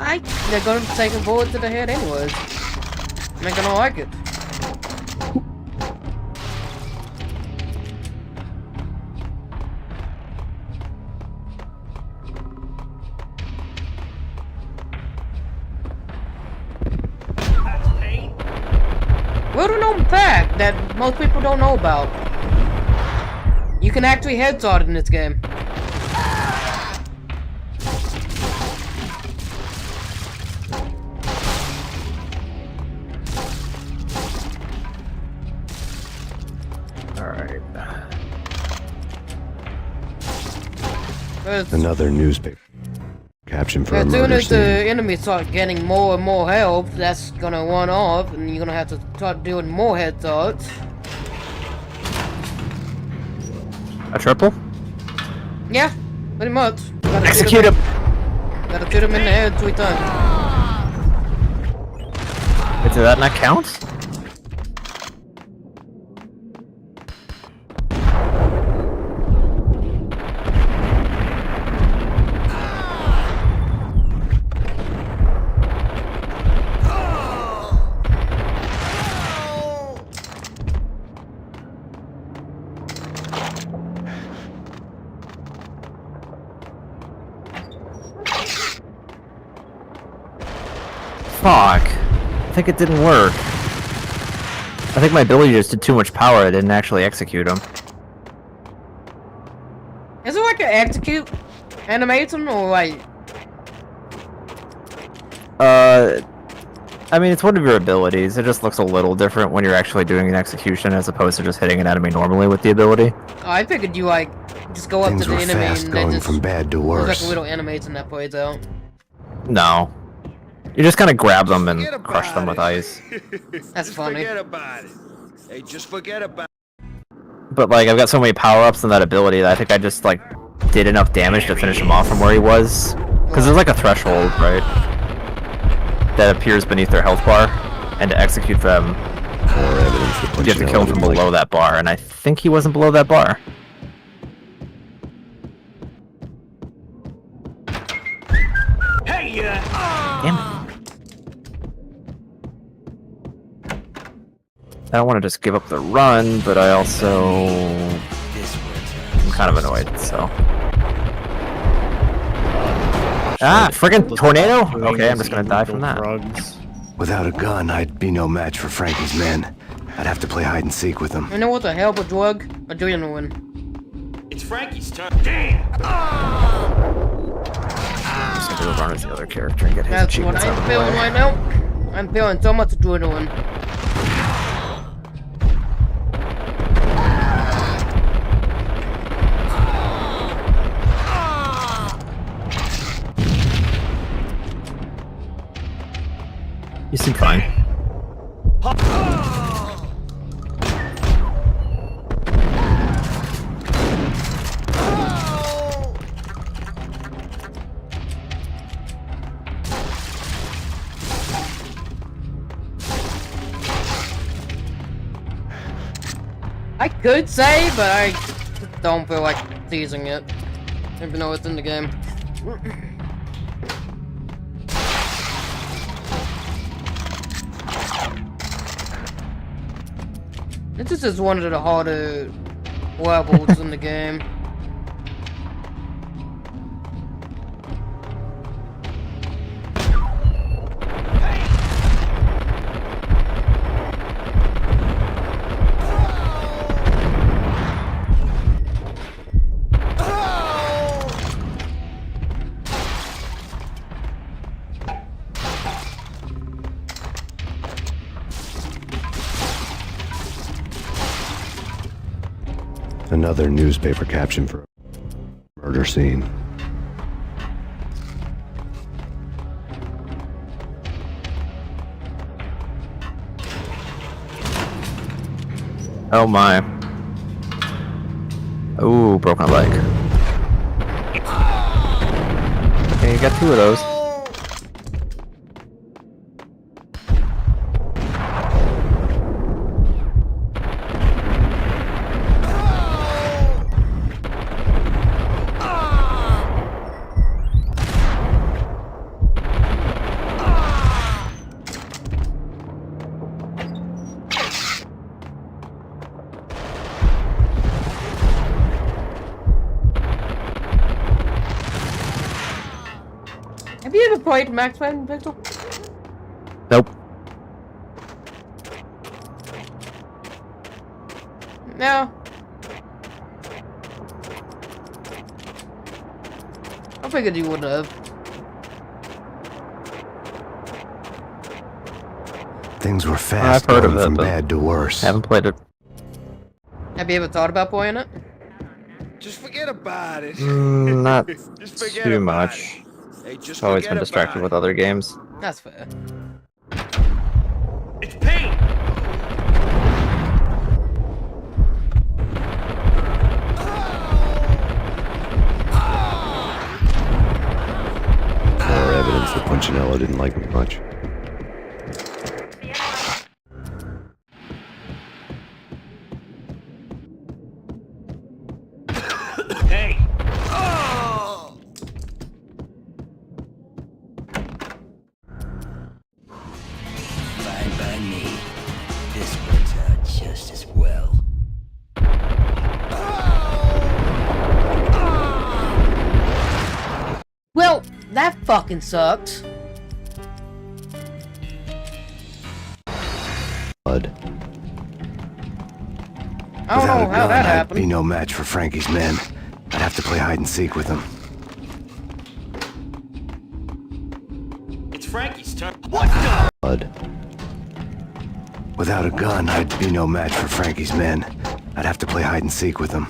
they're gonna take a bullet to the head anyways. I'm not gonna like it. Little known fact that most people don't know about. You can actually headshot in this game. Another newspaper caption for a As soon murder as the scene. enemy start getting more and more help, that's gonna run off, and you're gonna have to start doing more headshots. A triple? Yeah, pretty much. Gotta Execute him! Gotta shoot him in the head 3 times. Wait, did that not count? Fuck. I think it didn't work. I think my ability just did too much power. I didn't actually execute him. Is it like an execute animation or like? I mean, it's one of your abilities. It just looks a little different when you're actually doing an execution as opposed to just hitting an enemy normally with the ability. I figured you like just go up Things to the were enemy fast and then going just from bad to there's worse. like a little animation that plays out. No. You just kind of grab them and crush them with ice. That's funny. Forget about it. Hey, just forget about it. But, like, I've got so many power-ups in that ability that I think I just, like, did enough damage to finish him off from where he was. Because there's, like, a threshold, right? That appears beneath their health bar. And to execute them, you have to kill him from below that bar. And I think he wasn't below that bar. Hey, Damn it. I don't want to just give up the run, but I also... I'm kind of annoyed, so... Ah, friggin' tornado? Okay, I'm just gonna die from that. Without a gun, I'd be no match for Frankie's men. I'd have to play hide and seek with them. You know what the hell, but drug? Adrenaline. it's Frankie's turn. Damn! I'm just gonna do a run as the other character and get his That's what achievements out I'm of the feeling way. right now. I'm feeling so much adrenaline. You seem fine. I could say, but I don't feel like teasing it. Even though it's in the game. This is one of the harder levels in the game. Another newspaper caption for a murder scene. Oh my. Ooh, broken leg. Okay, you got 2 of those. Have you ever played Max Payne, Victor? Nope. No. I figured you would have. Things were fast I've heard going of it, from but bad to worse. Haven't played it. Have you ever thought about playing it? Just forget about it. Not Just forget too about much. it. Hey, just I've always forget been distracted about with it. other games. That's fair. It's Payne! More evidence that Punchinello didn't like me much. Hey! Fine by me. This works out just as well. Well, that fucking sucked. Blood. I don't know how that I'd happened. be no match for Frankie's men. I'd have to play hide and seek with them. It's Frankie's turn. What the? Blood. Without a gun, I'd be no match for Frankie's men. I'd have to play hide and seek with them.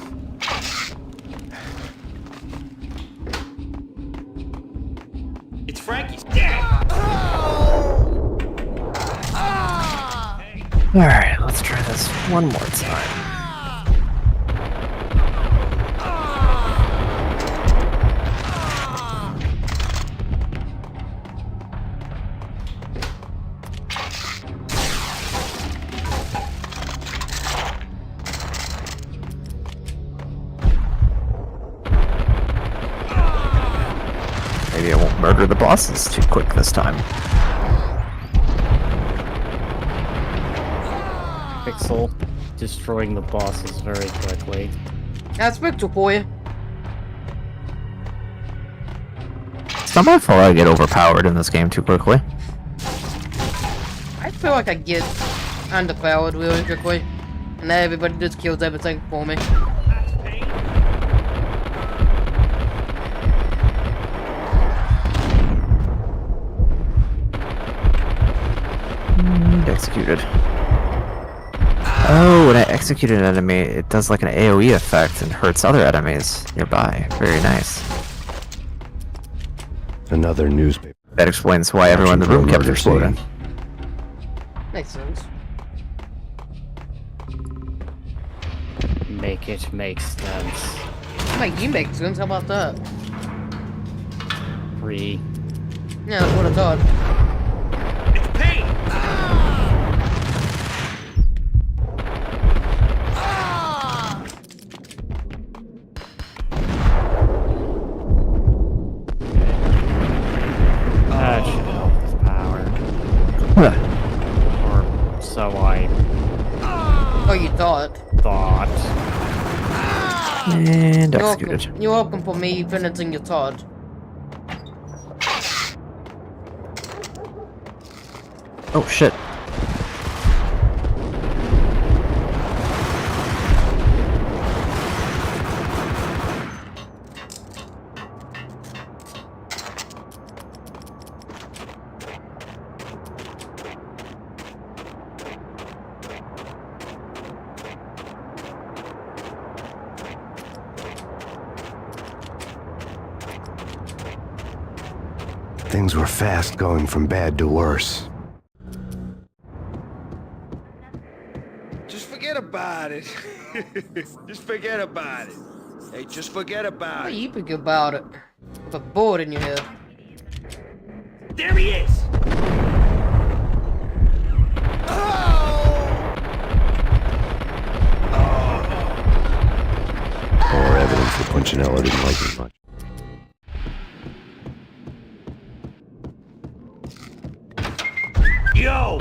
It's Frankie's dad. Alright, let's try this one more time. Maybe I won't murder the bosses too quick this time. Pixel destroying the bosses very quickly. That's Pixel for you. It's not my fault I get overpowered in this game too quickly. I feel like I get underpowered really quickly. And everybody just kills everything for me. And executed. Oh, when I execute an enemy, it does like an AoE effect and hurts other enemies nearby. Very nice. Another newspaper. That explains why everyone in the room kept exploding. Makes sense. Make it make sense. Make you make sense, how about that? 3. Yeah, that's what I thought. It's Payne! That should help with power. Or so I Oh, you thought. thought. And executed. You're welcome for me finishing your thought. Oh shit. Things were fast going from bad to worse. Just forget about it. Just forget about it. Hey, just forget about What it. do you think about it? With a bullet in your head. There he is! More evidence that Punchinello didn't like me much. Yo!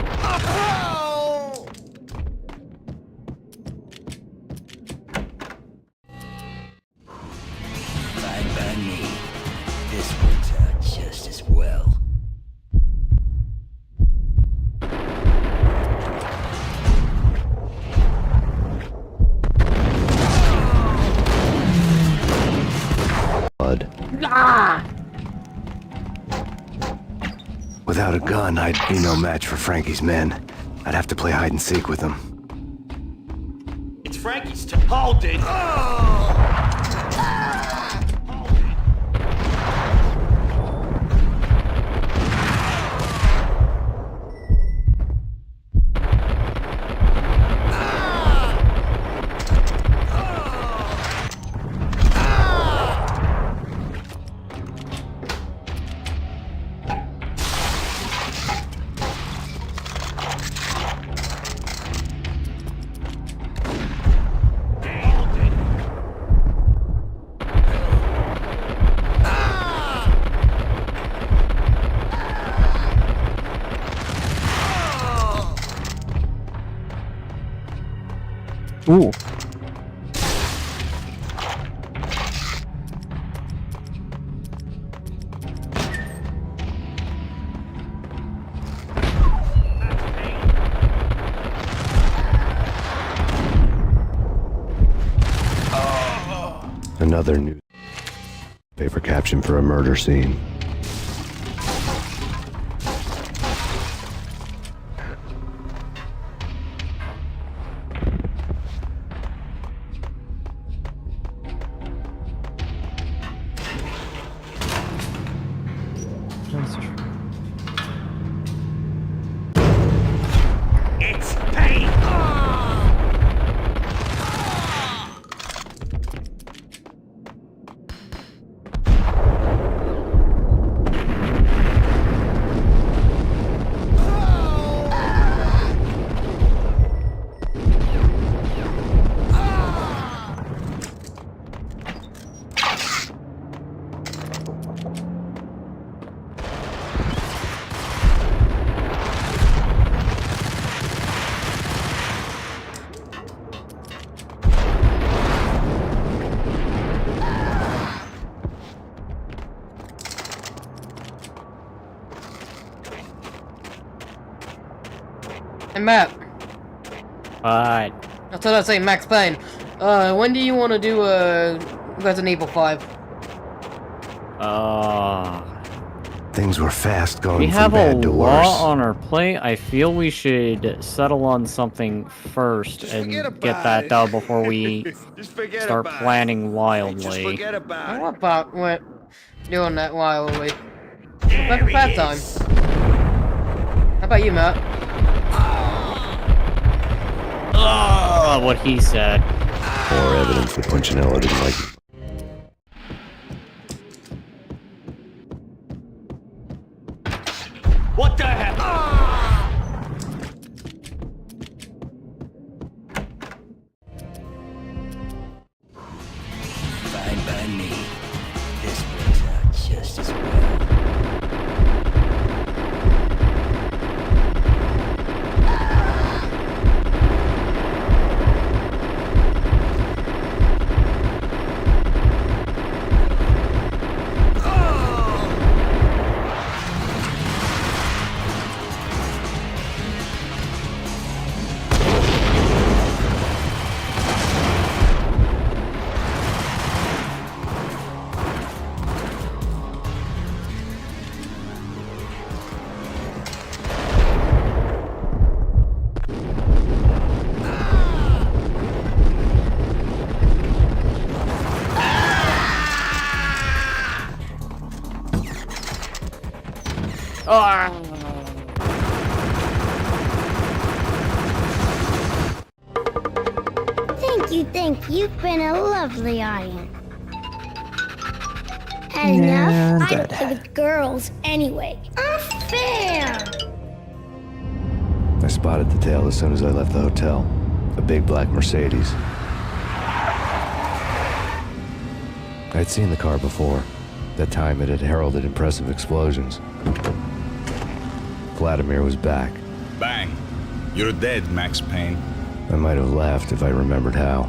Fine by me. This works out just as well. Blood. Ah! Without a gun, I'd be no match for Frankie's men. I'd have to play hide and seek with them. It's Frankie's turn. Hold it! Ooh. Another newspaper caption for a murder scene. It's Payne! Hey, Matt. Alright. That's what I was saying, Max Payne. When do you want to do Resident Evil 5? Things were fast going We from have a bad to worse. lot on our plate. I feel we should settle on something first and get that done before we start planning wildly. What about doing that wildly? Back at that time. How about you, Matt? What he said. More evidence that Punchinello didn't like it. What the heck? Fine by me. This works out just as well. Thank you. You've been a lovely audience. Had enough? I don't play with girls anyway. Unfair! I spotted the tail as soon as I left the hotel. A big black Mercedes. I'd seen the car before. That time it had heralded impressive explosions. Vladimir was back. Bang. You're dead, Max Payne. I might have laughed if I remembered how.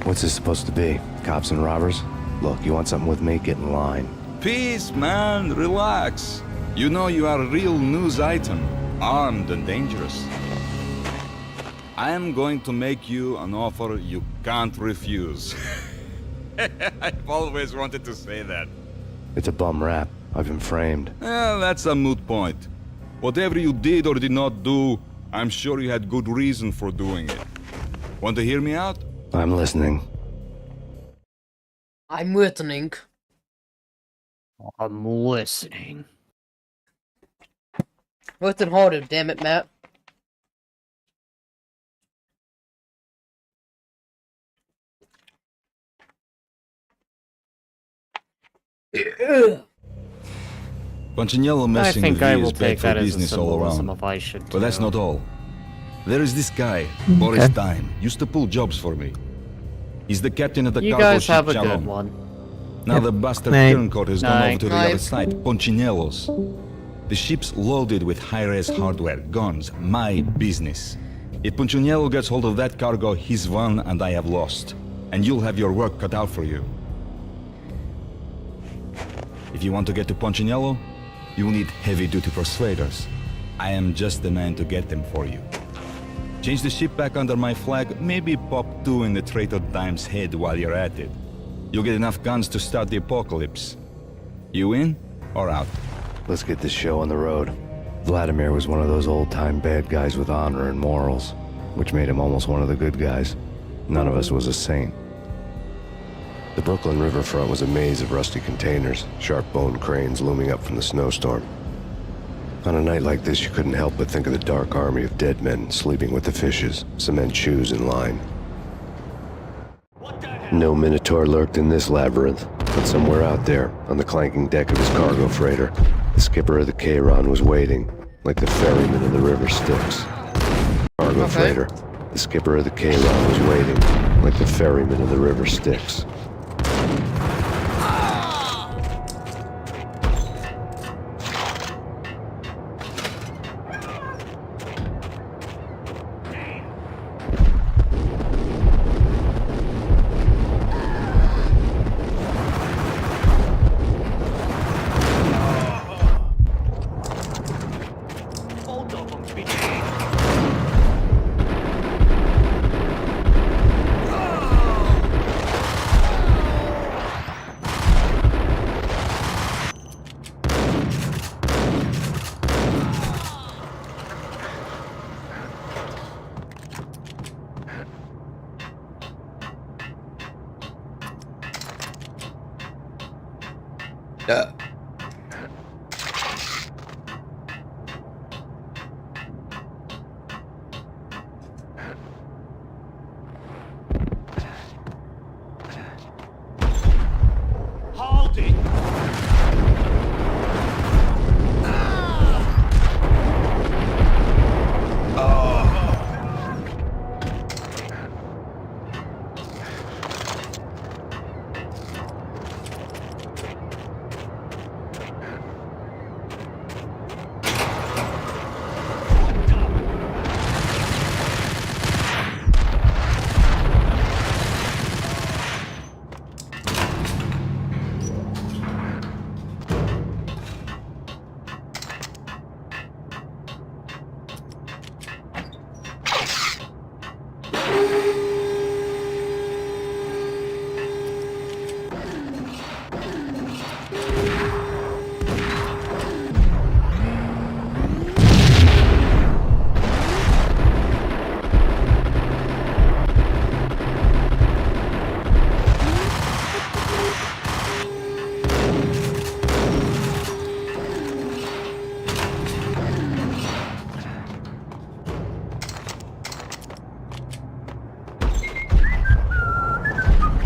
What's this supposed to be? Cops and robbers? Look, you want something with me? Get in line. Peace, man. Relax. You know you are a real news item. Armed and dangerous. I am going to make you an offer you can't refuse. I've always wanted to say that. It's a bum rap. I've been framed. That's a moot point. Whatever you did or did not do, I'm sure you had good reason for doing it. Want to hear me out? I'm listening. I'm listening. I'm listening. Listen harder, damn it, Matt. Punchinello messing I think with I me will is bad take for that as a business all symbolism around. if I should But that's do. not all. There is this guy, Boris Time, used to pull jobs for me. He's the captain of the You cargo guys ship have a Shalom. good one. Now the bastard Night. turncoat has gone over to the other Night. side, Punchinello's. The ship's loaded with high-res hardware, guns, my business. If Punchinello gets hold of that cargo, he's won and I have lost. And you'll have your work cut out for you. If you want to get to Punchinello, you'll need heavy-duty persuaders. I am just the man to get them for you. Change the ship back under my flag, maybe pop 2 in the traitor Dime's head while you're at it. You'll get enough guns to start the apocalypse. You in or out? Let's get this show on the road. Vladimir was one of those old-time bad guys with honor and morals, which made him almost one of the good guys. None of us was a saint. The Brooklyn riverfront was a maze of rusty containers, sharp-boned cranes looming up from the snowstorm. On a night like this, you couldn't help but think of the dark army of dead men sleeping with the fishes, cement shoes in line. No Minotaur lurked in this labyrinth, but somewhere out there, on the clanking deck of his cargo freighter, the skipper of the Cheiron was waiting, like the ferryman of the river Styx. Cargo freighter. The skipper of the Cheiron was waiting, like the ferryman of the river Styx. Hold it!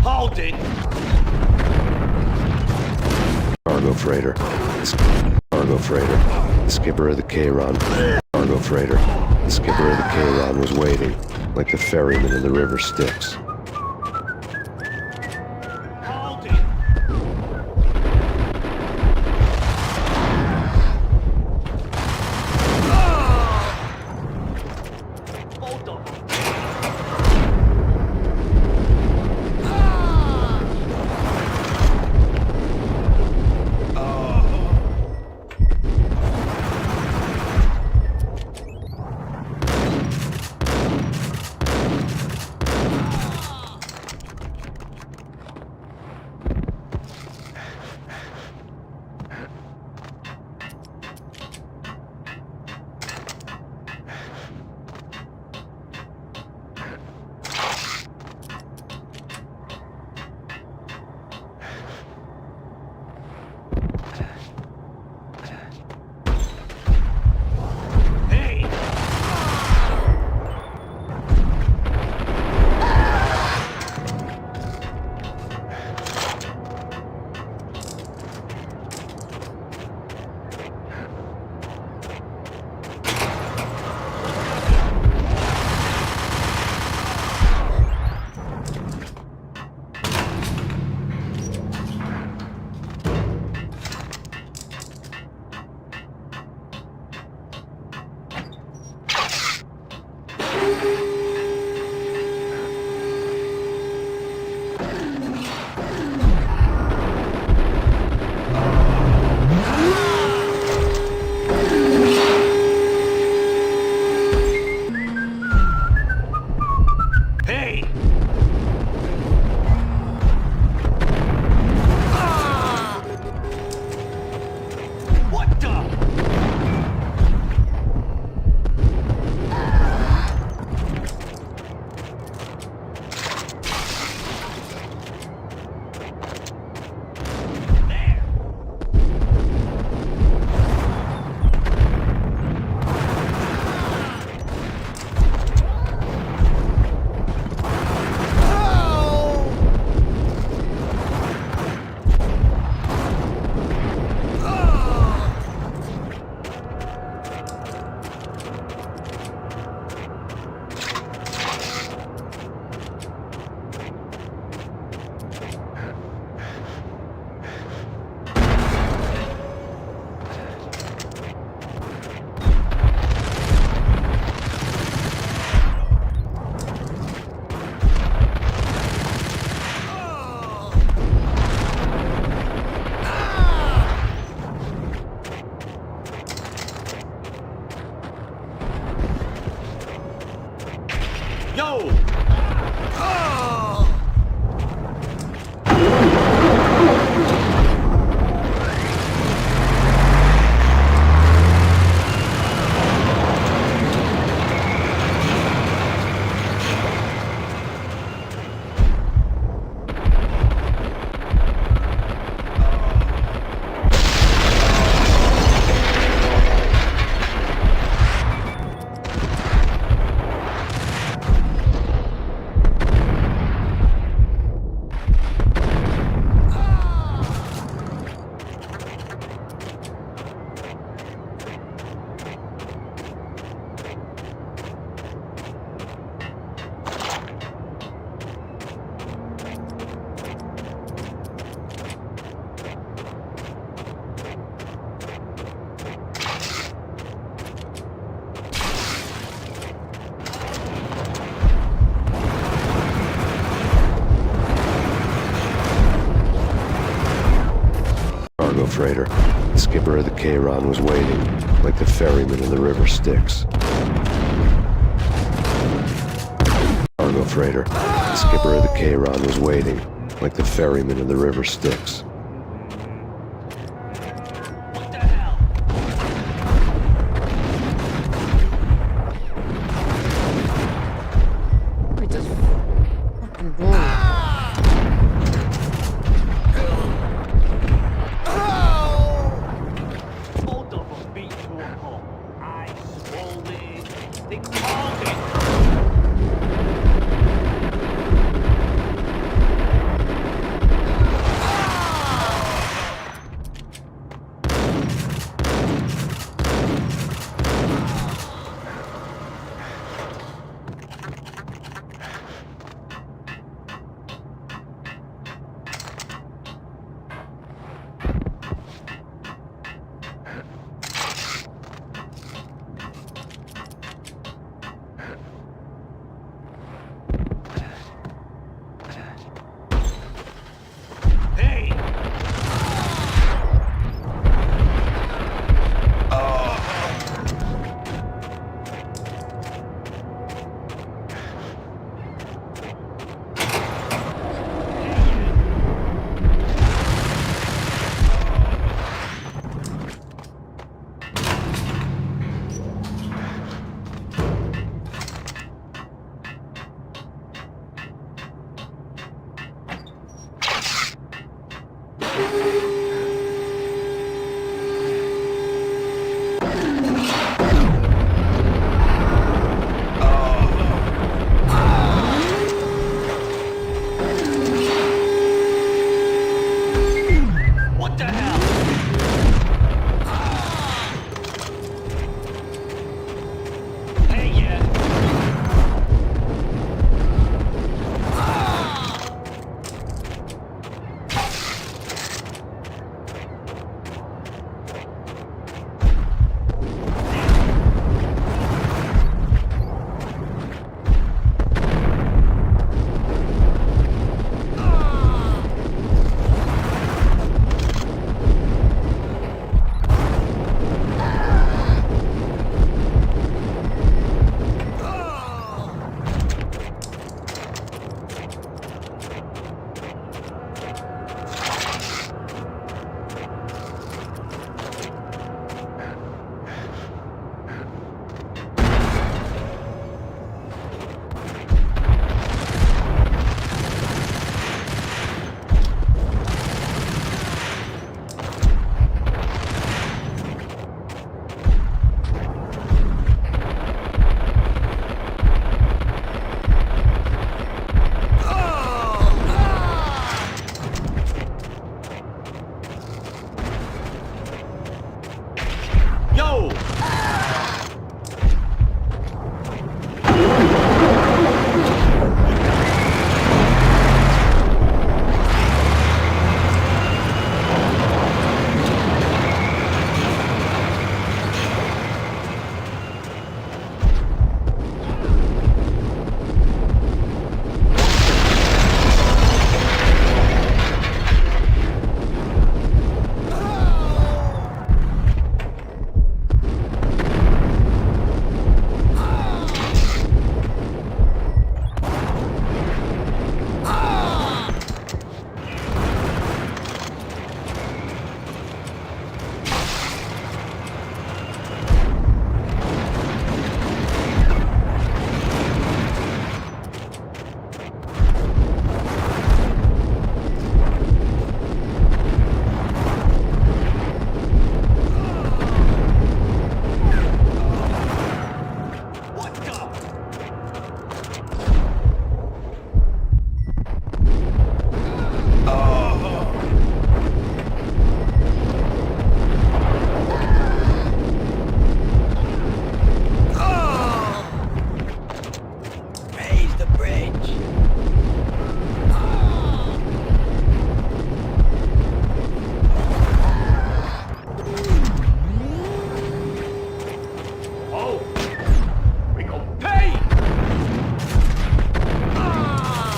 Hold it! Cargo freighter. Cargo freighter. The skipper of the Cheiron. Cargo freighter. The skipper of the Cheiron was waiting, like the ferryman of the river Styx. freighter. The skipper of the Kron was waiting, like the ferryman of the river Styx. Cargo freighter. The skipper of the Kron was waiting, like the ferryman of the river Styx.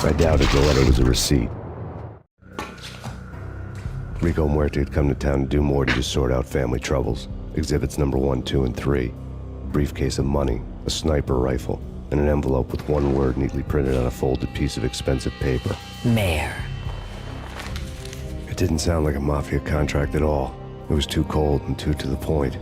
I doubted the letter was a receipt. Rico Muerte had come to town to do more than just sort out family troubles. Exhibits number 1, 2, and 3. A briefcase of money, a sniper rifle, and an envelope with one word neatly printed on a folded piece of expensive paper. Mayor. It didn't sound like a mafia contract at all. It was too cold and too to the point.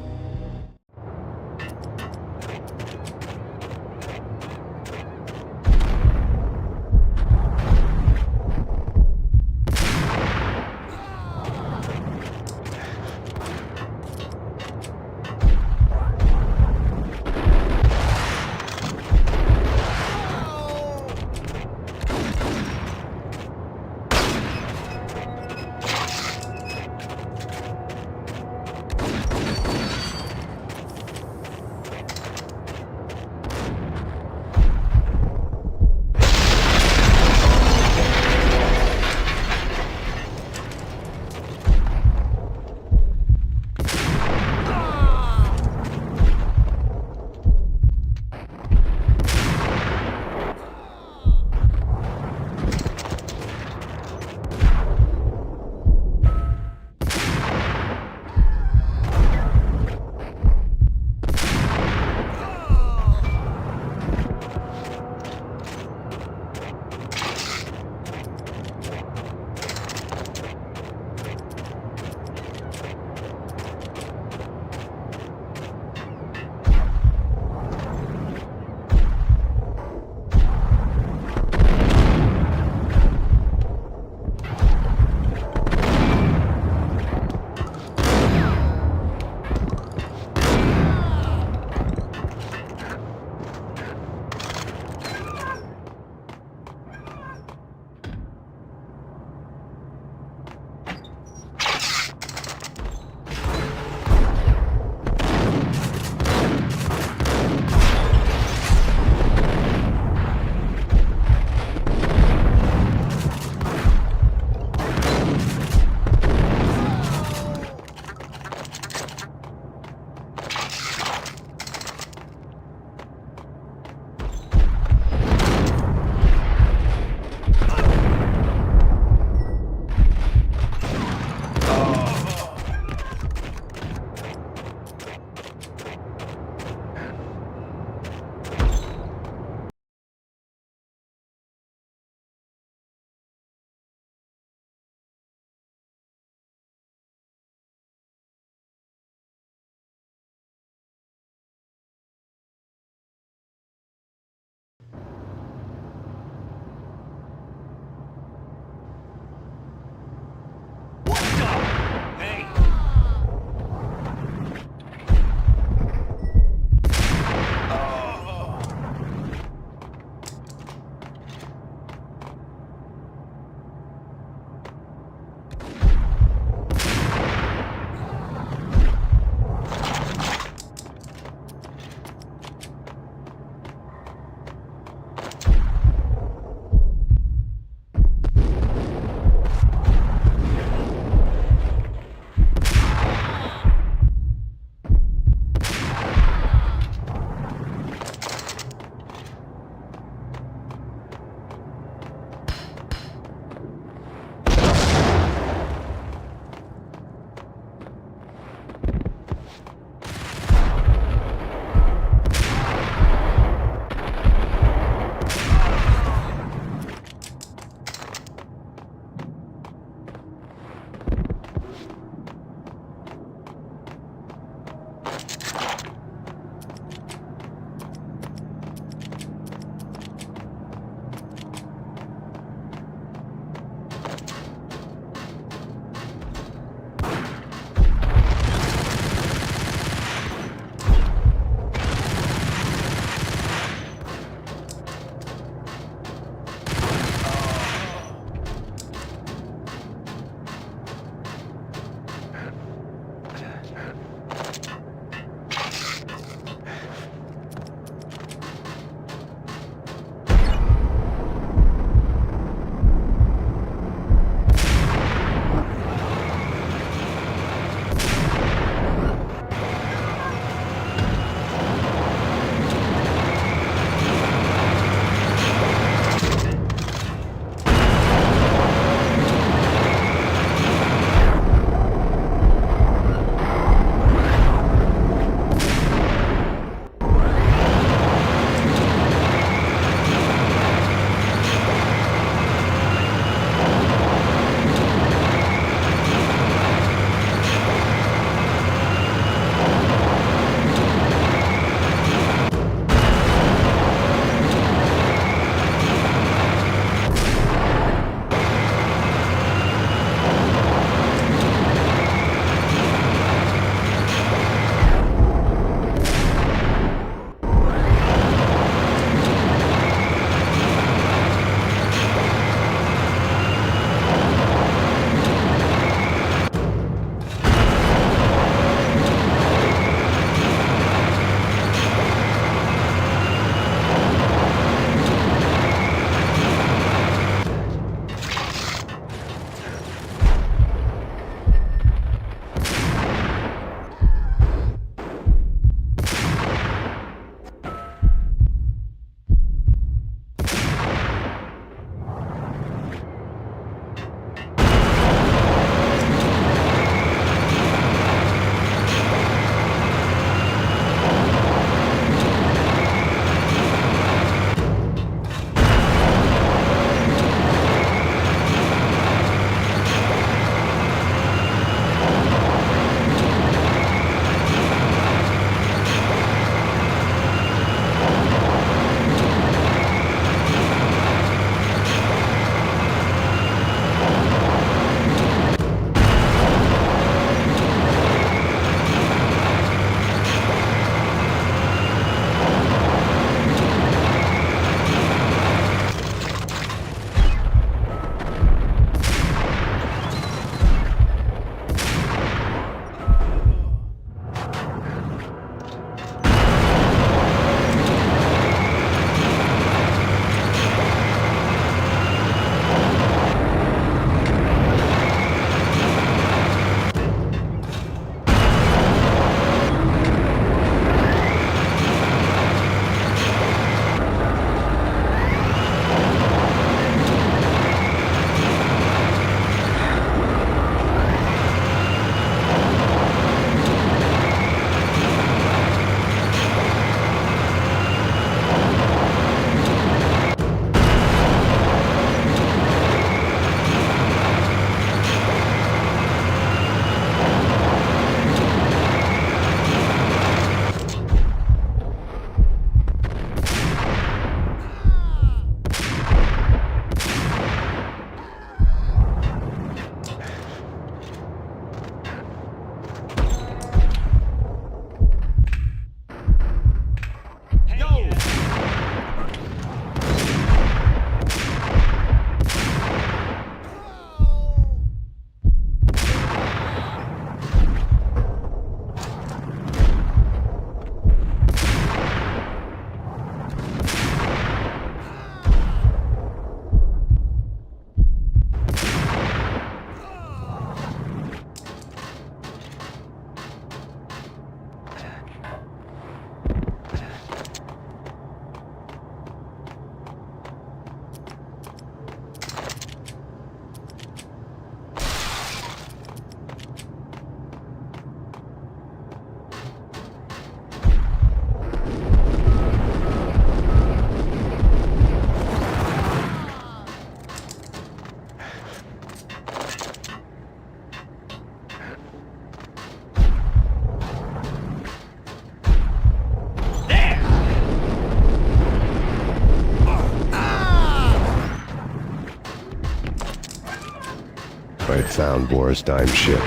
found Boris Dime's ship.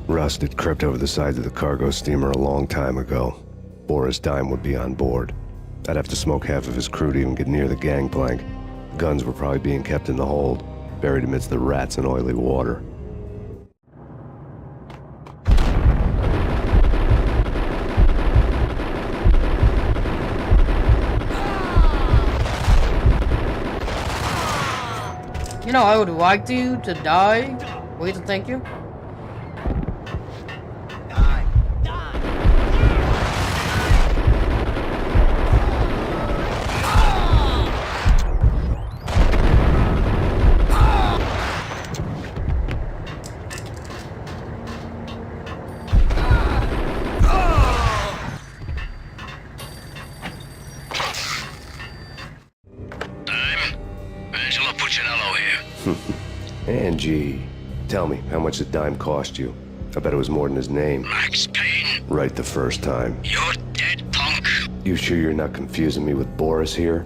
Rust had crept over the sides of the cargo steamer a long time ago. Boris Dime would be on board. I'd have to smoke half of his crew to even get near the gangplank. The guns were probably being kept in the hold, buried amidst the rats and oily water. You know, I would like you to die. Wait, thank you. Angie, tell me, how much did Dime cost you? I bet it was more than his name. Max Payne. Right the first time. You're dead, punk. You sure you're not confusing me with Boris here?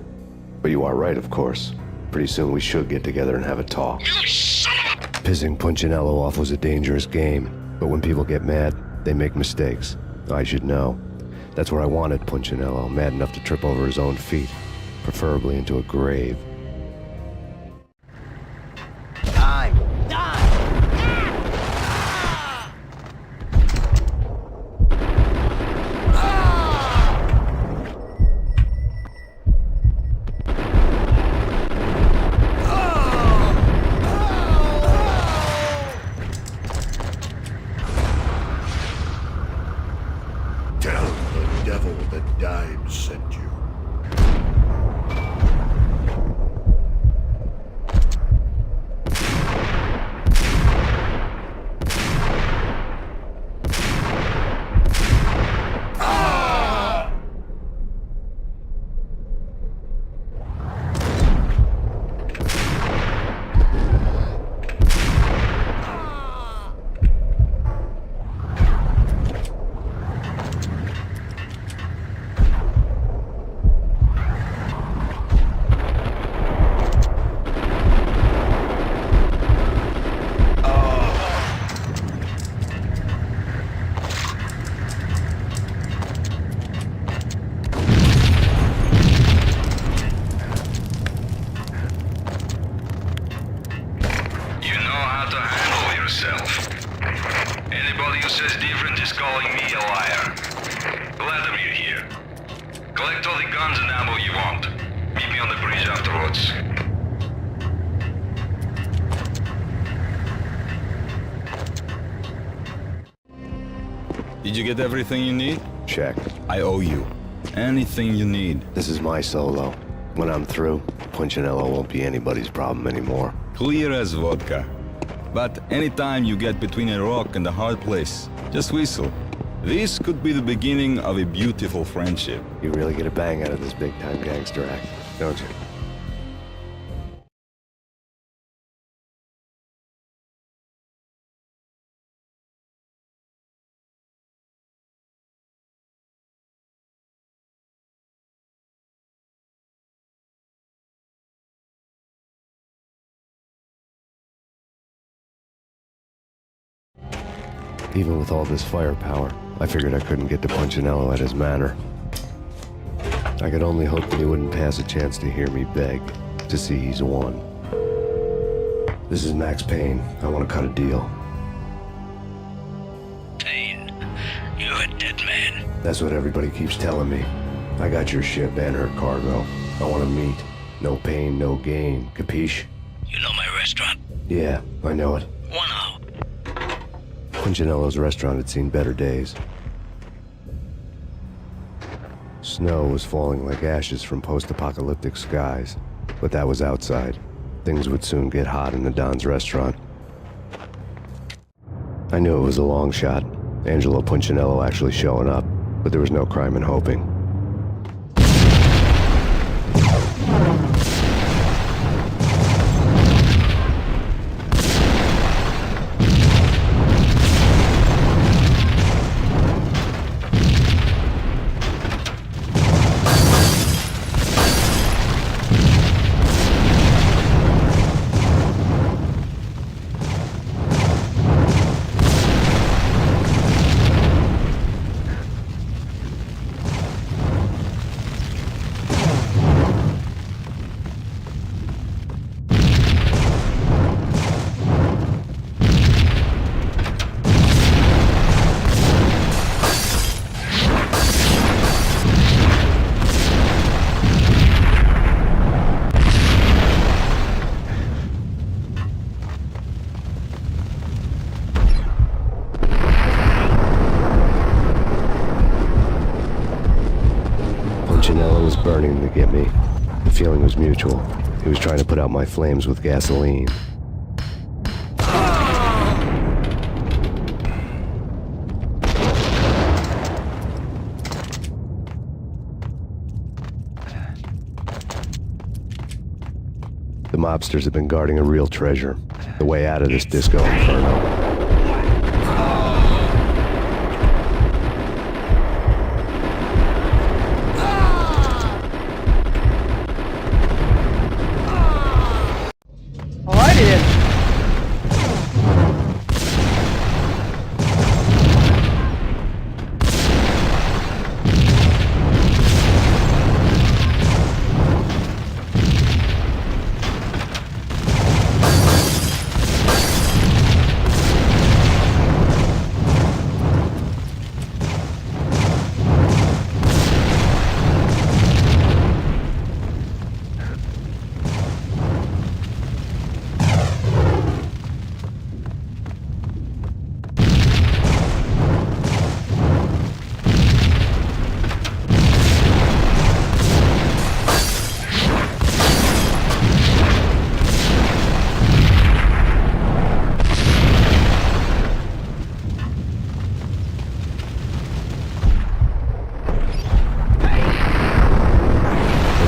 But you are right, of course. Pretty soon we should get together and have a talk. You son of a... Pissing Punchinello off was a dangerous game, but when people get mad, they make mistakes. I should know. That's where I wanted Punchinello, mad enough to trip over his own feet, preferably into a grave. Anybody who says different is calling me a liar. Glad to meet you here. Collect all the guns and ammo you want. Meet me on the bridge afterwards. Did you get everything you need? Check. I owe you. Anything you need. This is my solo. When I'm through, Punchinello won't be anybody's problem anymore. Clear as vodka. But anytime you get between a rock and a hard place, just whistle. This could be the beginning of a beautiful friendship. You really get a bang out of this big-time gangster act, don't you? Even with all this firepower, I figured I couldn't get to Punchinello at his manor. I could only hope that he wouldn't pass a chance to hear me beg, to see he's won. This is Max Payne. I want to cut a deal. Payne, you're a dead man. That's what everybody keeps telling me. I got your ship and her cargo. I want to meet. No pain, no gain. Capiche? You know my restaurant? Yeah, I know it. 1 hour. Punchinello's restaurant had seen better days. Snow was falling like ashes from post-apocalyptic skies, but that was outside. Things would soon get hot in the Don's restaurant. I knew it was a long shot, Angelo Punchinello actually showing up, but there was no crime in hoping. Punchinello was burning to get me. The feeling was mutual. He was trying to put out my flames with gasoline. The mobsters have been guarding a real treasure. The way out of this disco inferno.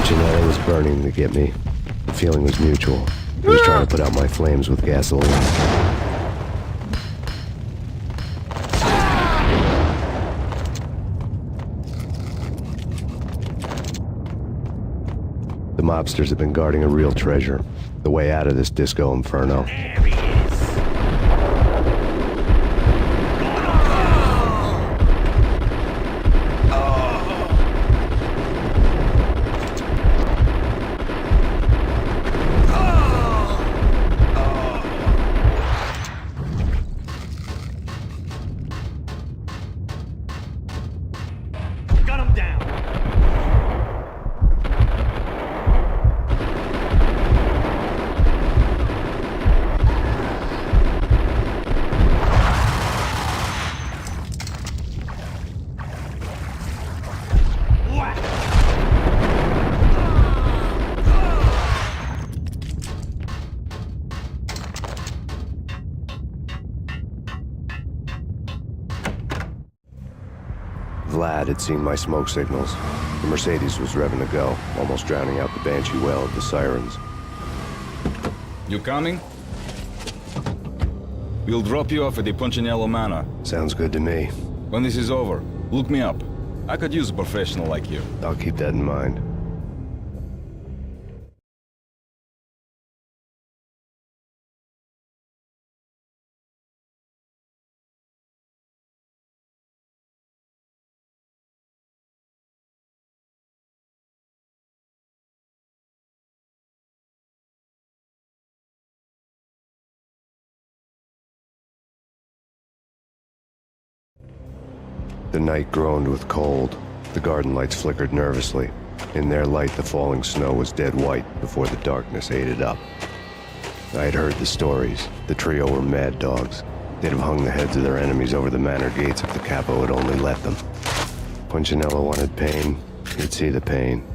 Punchinello was burning to get me. The feeling was mutual. He was trying to put out my flames with gasoline. The mobsters have been guarding a real treasure. The way out of this disco inferno. Gun him down. Vlad had seen my smoke signals. The Mercedes was revving to go, almost drowning out the banshee wail of the sirens. You coming? We'll drop you off at the Punchinello Manor. Sounds good to me. When this is over, look me up. I could use a professional like you. I'll keep that in mind. The night groaned with cold. The garden lights flickered nervously. In their light, the falling snow was dead white before the darkness ate it up. I had heard the stories. The trio were mad dogs. They'd have hung the heads of their enemies over the manor gates if the capo had only let them. Punchinello wanted pain. He'd see the pain.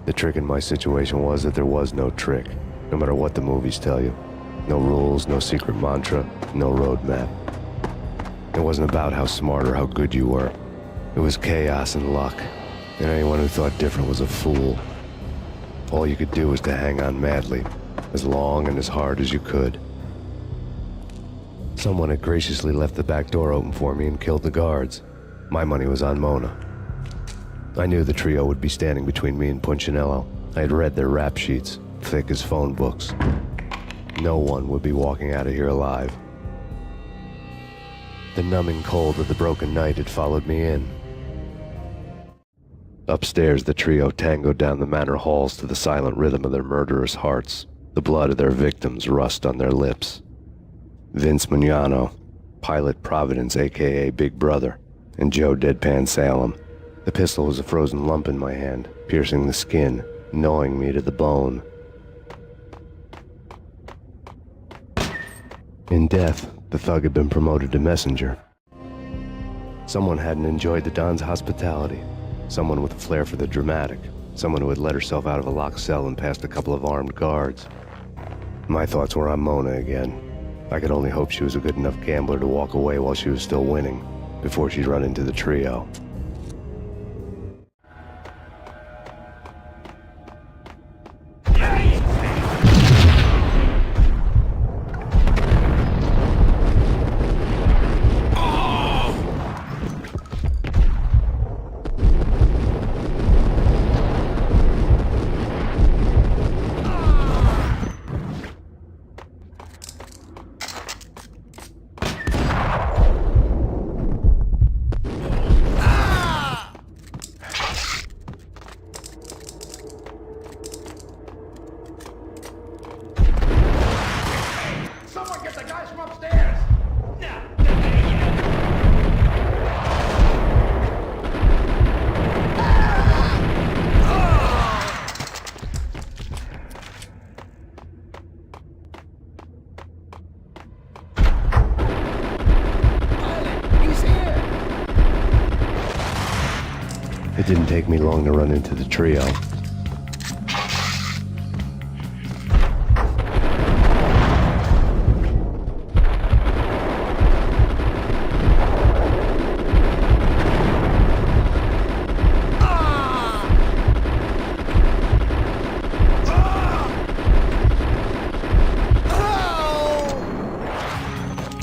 The trick in my situation was that there was no trick, no matter what the movies tell you. No rules, no secret mantra, no roadmap. It wasn't about how smart or how good you were. It was chaos and luck, and anyone who thought different was a fool. All you could do was to hang on madly, as long and as hard as you could. Someone had graciously left the back door open for me and killed the guards. My money was on Mona. I knew the trio would be standing between me and Punchinello. I had read their rap sheets, thick as phone books. No one would be walking out of here alive. The numbing cold of the broken night had followed me in. Upstairs, the trio tangoed down the manor halls to the silent rhythm of their murderous hearts. The blood of their victims rust on their lips. Vince Mignano, Pilot Providence, a.k.a. Big Brother, and Joe Deadpan Salem. The pistol was a frozen lump in my hand, piercing the skin, gnawing me to the bone. In death, the thug had been promoted to messenger. Someone hadn't enjoyed the Don's hospitality. Someone with a flair for the dramatic. Someone who had let herself out of a locked cell and past a couple of armed guards. My thoughts were on Mona again. I could only hope she was a good enough gambler to walk away while she was still winning, before she'd run into the trio. It didn't take me long to run into the trio.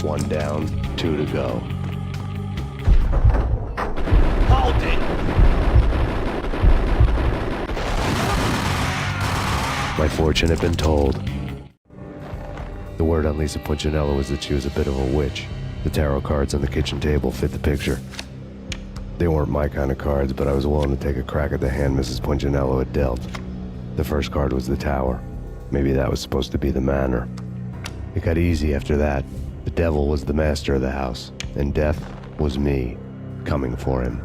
One down, two to go. Hold it! My fortune had been told. The word on Lisa Punchinello was that she was a bit of a witch. The tarot cards on the kitchen table fit the picture. They weren't my kind of cards, but I was willing to take a crack at the hand Mrs. Punchinello had dealt. The first card was the tower. Maybe that was supposed to be the manor. It got easy after that. The devil was the master of the house, and death was me, coming for him.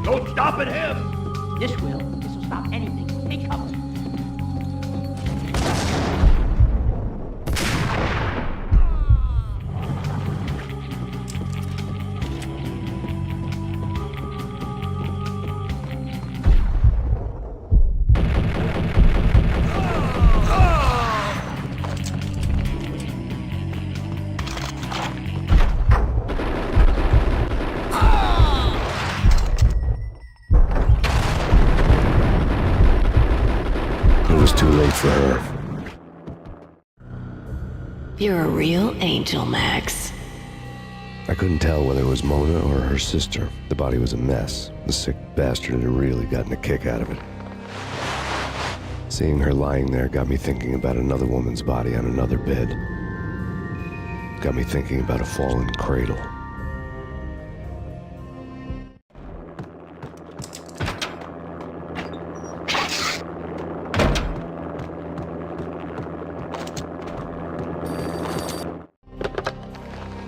No stopping him! This will. This will stop anything. Take cover. It was too late for her. You're a real angel, Max. I couldn't tell whether it was Mona or her sister. The body was a mess. The sick bastard had really gotten a kick out of it. Seeing her lying there got me thinking about another woman's body on another bed. Got me thinking about a fallen cradle.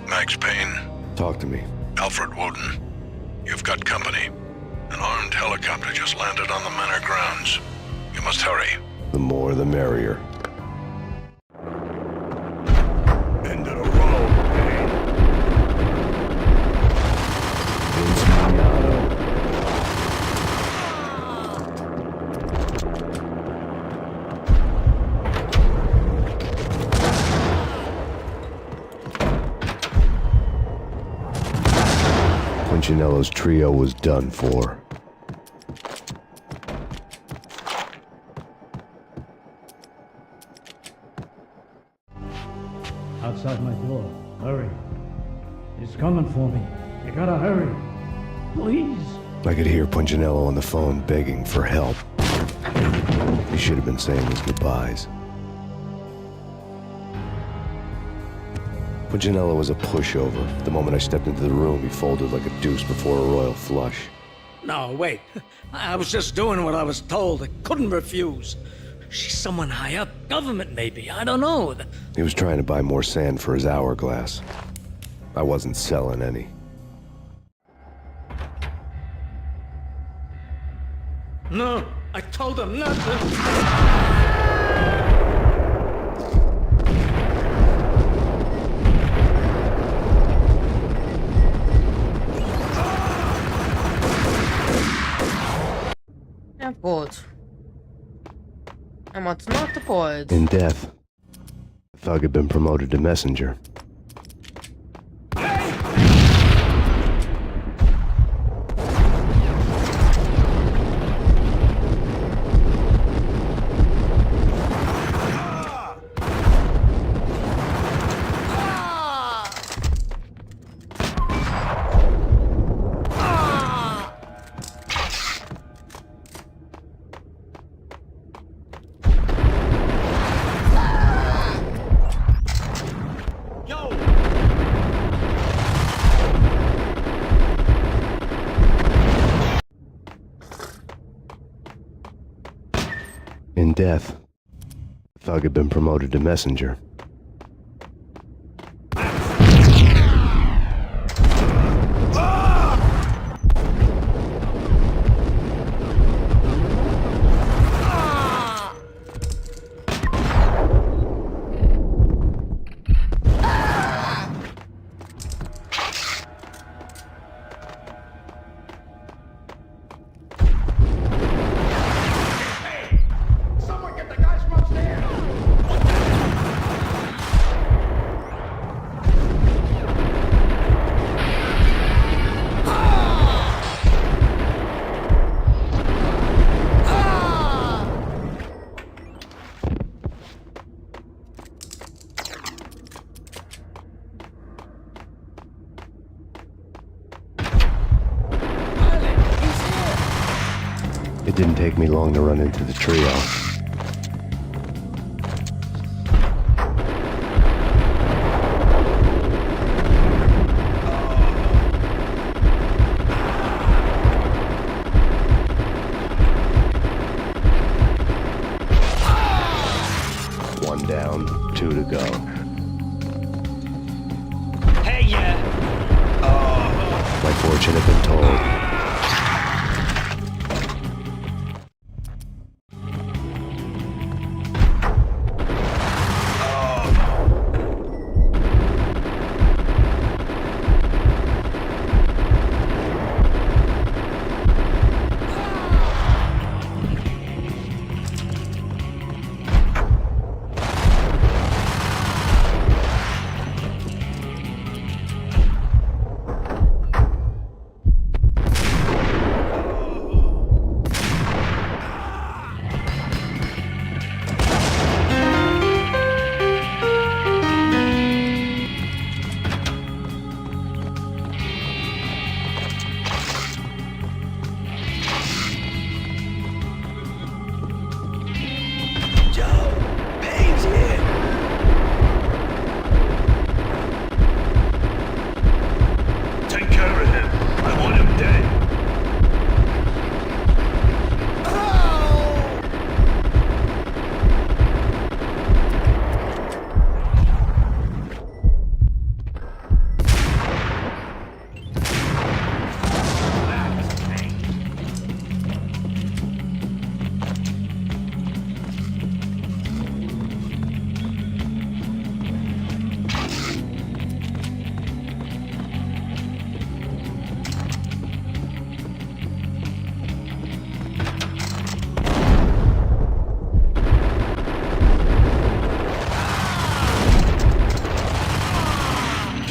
Max Payne, Talk to me. Alfred Woden. You've got company. An armed helicopter just landed on the manor grounds. You must hurry. The more the merrier. End of the road, Payne. Punchinello's trio was done for. Outside my door. Hurry. He's coming for me. You gotta hurry. Please. I could hear Punchinello on the phone begging for help. He should have been saying his goodbyes. Punchinello was a pushover. The moment I stepped into the room, he folded like a deuce before a royal flush. No, wait. I was just doing what I was told. I couldn't refuse. She's someone high up. Government, maybe. I don't know. He was trying to buy more sand for his hourglass. I wasn't selling any. No, I told him nothing. Pode. It's not the point. In death, the thug had been promoted to messenger. In death, the thug had been promoted to messenger. It didn't take me long to run into the trio. One down, two to go. Hey, yeah. My fortune had been told.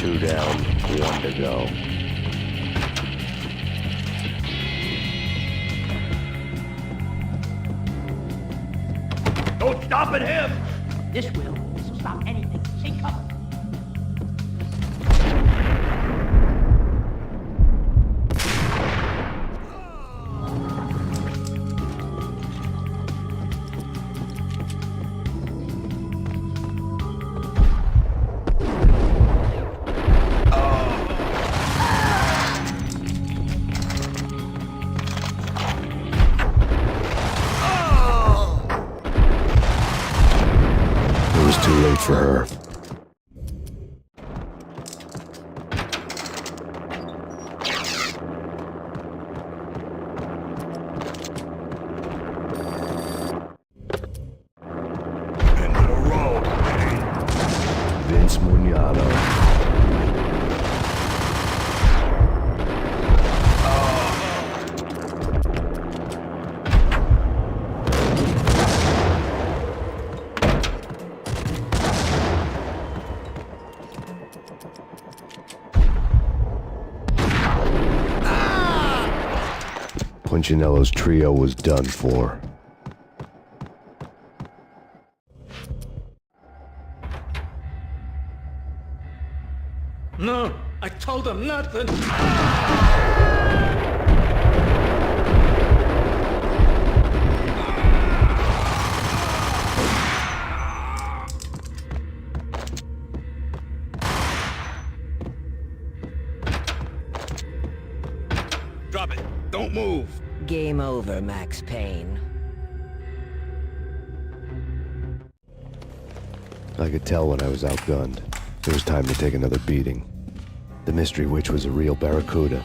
2 down, 1 to go. Don't stop at him! This will stop anything. Take cover. It was too late for her. Vince Mugnano. Punchinello's trio was done for. No, I told him nothing. Drop it. Don't move. Game over, Max Payne. I could tell when I was outgunned. It was time to take another beating. The mystery witch was a real barracuda.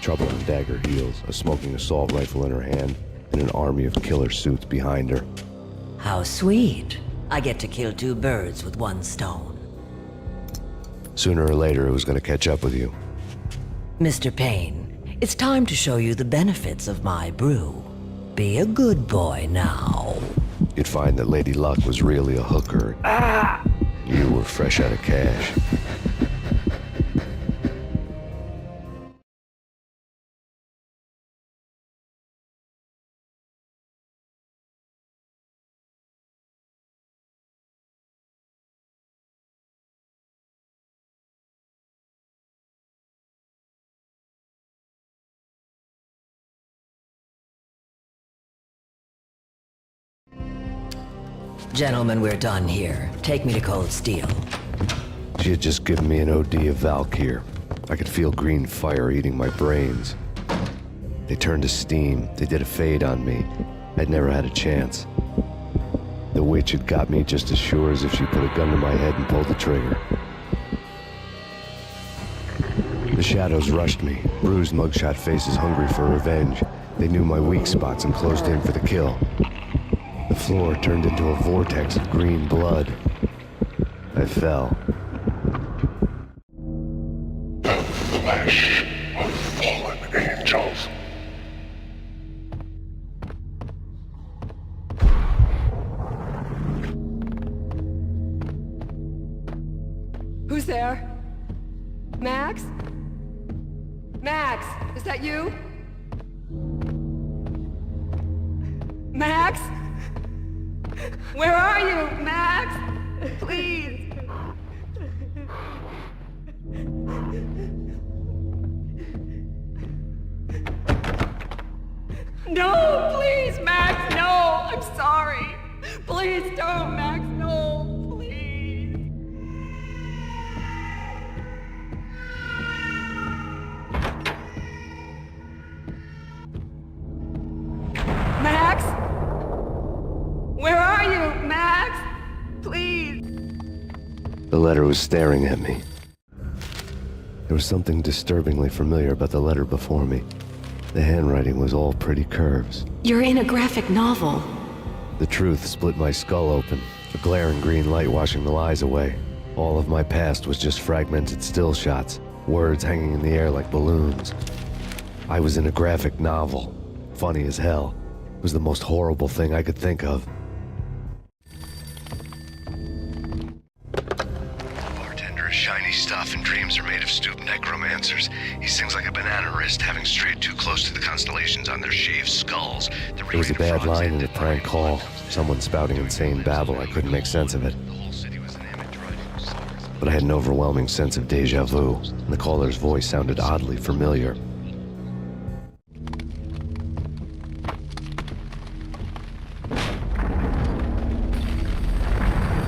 Trouble on dagger heels, a smoking assault rifle in her hand, and an army of killer suits behind her. How sweet. I get to kill 2 birds with 1 stone. Sooner or later, it was going to catch up with you. Mr. Payne, it's time to show you the benefits of my brew. Be a good boy now. You'd find that Lady Luck was really a hooker. You were fresh out of cash. Gentlemen, we're done here. Take me to Cold Steel. She had just given me an OD of Valkyr. I could feel green fire eating my brains. They turned to steam. They did a fade on me. I'd never had a chance. The witch had got me just as sure as if she put a gun to my head and pulled the trigger. The shadows rushed me, bruised mugshot faces hungry for revenge. They knew my weak spots and closed in for the kill. The floor turned into a vortex of green blood. I fell. The flesh of fallen angels. Who's there? Max? Max, is that you? Max? Where are you, Max? Please. No, please, Max, no. I'm sorry. Please don't, Max, no. Please. Max? Where are you, Max? Please. The letter was staring at me. There was something disturbingly familiar about the letter before me. The handwriting was all pretty curves. You're in a graphic novel. The truth split my skull open, a glaring green light washing the lies away. All of my past was just fragmented still shots, words hanging in the air like balloons. I was in a graphic novel. Funny as hell. It was the most horrible thing I could think of. Bartender is shiny stuff. Often dreams are made of stooped necromancers. He sings like a banana wrist, having strayed too close to the constellations on their shaved skulls. It was a bad line in a prank call. Someone spouting insane babble. I couldn't make sense of it. But I had an overwhelming sense of deja vu, and the caller's voice sounded oddly familiar.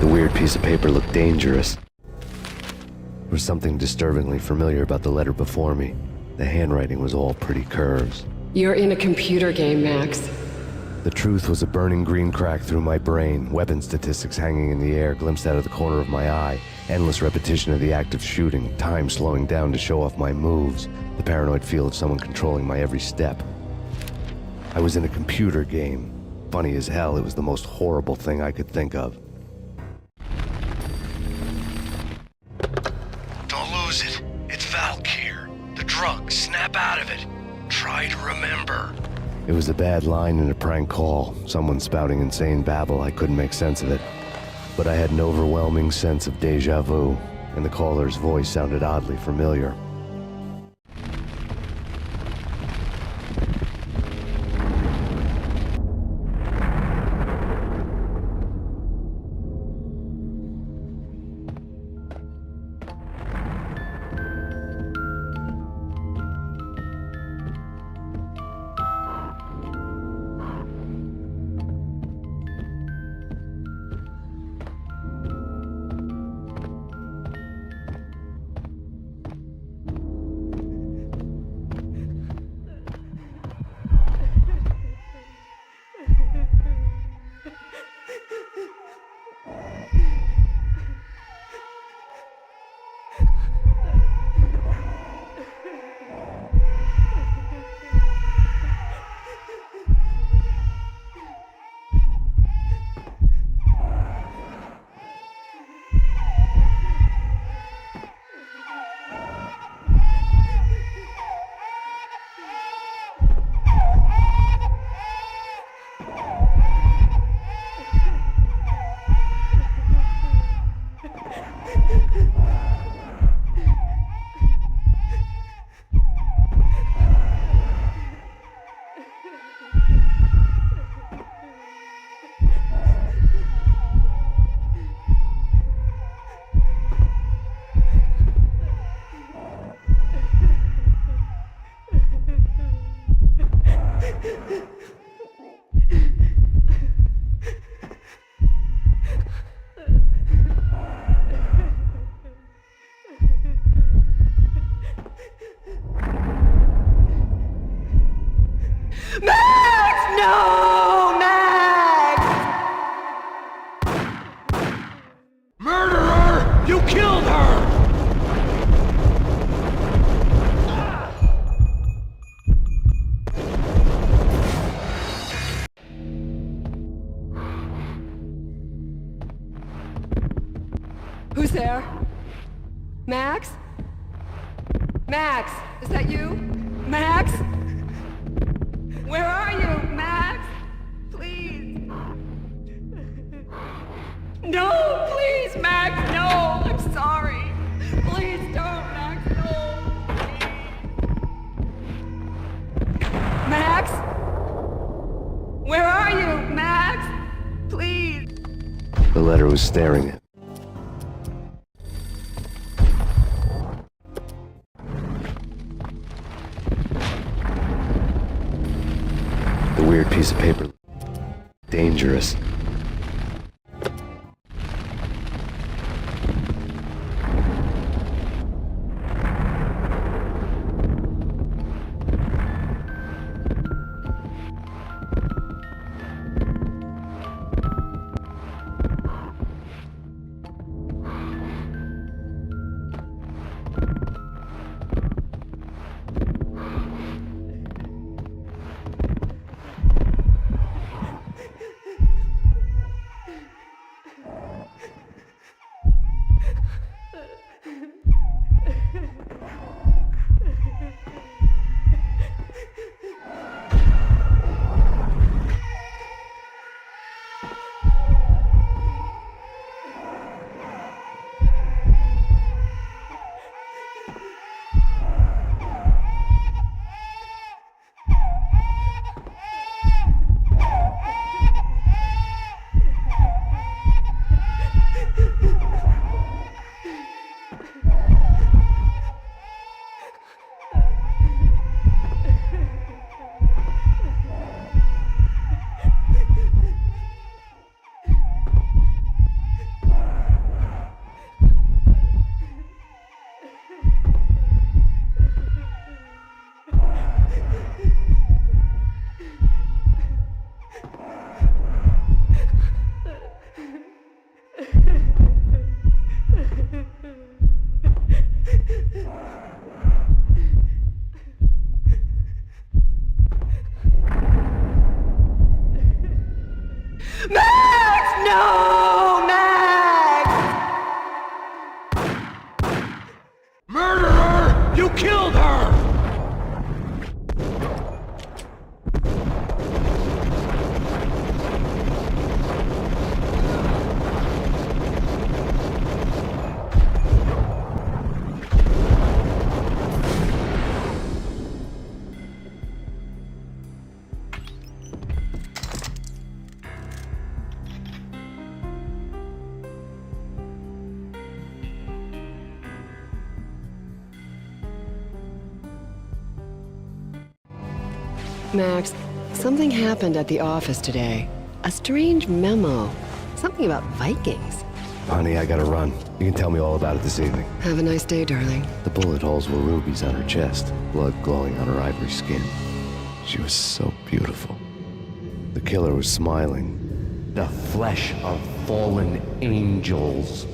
The weird piece of paper looked dangerous. There was something disturbingly familiar about the letter before me. The handwriting was all pretty curves. You're in a computer game, Max. The truth was a burning green crack through my brain, weapon statistics hanging in the air, glimpsed out of the corner of my eye, endless repetition of the act of shooting, time slowing down to show off my moves, the paranoid feel of someone controlling my every step. I was in a computer game. Funny as hell, it was the most horrible thing I could think of. Don't lose it. It's Valkyr. The drug. Snap out of it. Try to remember. It was a bad line in a prank call, someone spouting insane babble. I couldn't make sense of it. But I had an overwhelming sense of deja vu, and the caller's voice sounded oddly familiar. Max! No! Max! Murderer! You killed her! Who's there? Max? Max, is that you? Max? Where are you, Max? Please. No, please, Max, no! I'm sorry. Please don't, Max, no. Max? Where are you, Max? Please. The letter was staring at me. The weird piece of paper. Dangerous. killed her! Max, something happened at the office today. A strange memo. Something about Vikings. Honey, I gotta run. You can tell me all about it this evening. Have a nice day, darling. The bullet holes were rubies on her chest, blood glowing on her ivory skin. She was so beautiful. The killer was smiling. The flesh of fallen angels.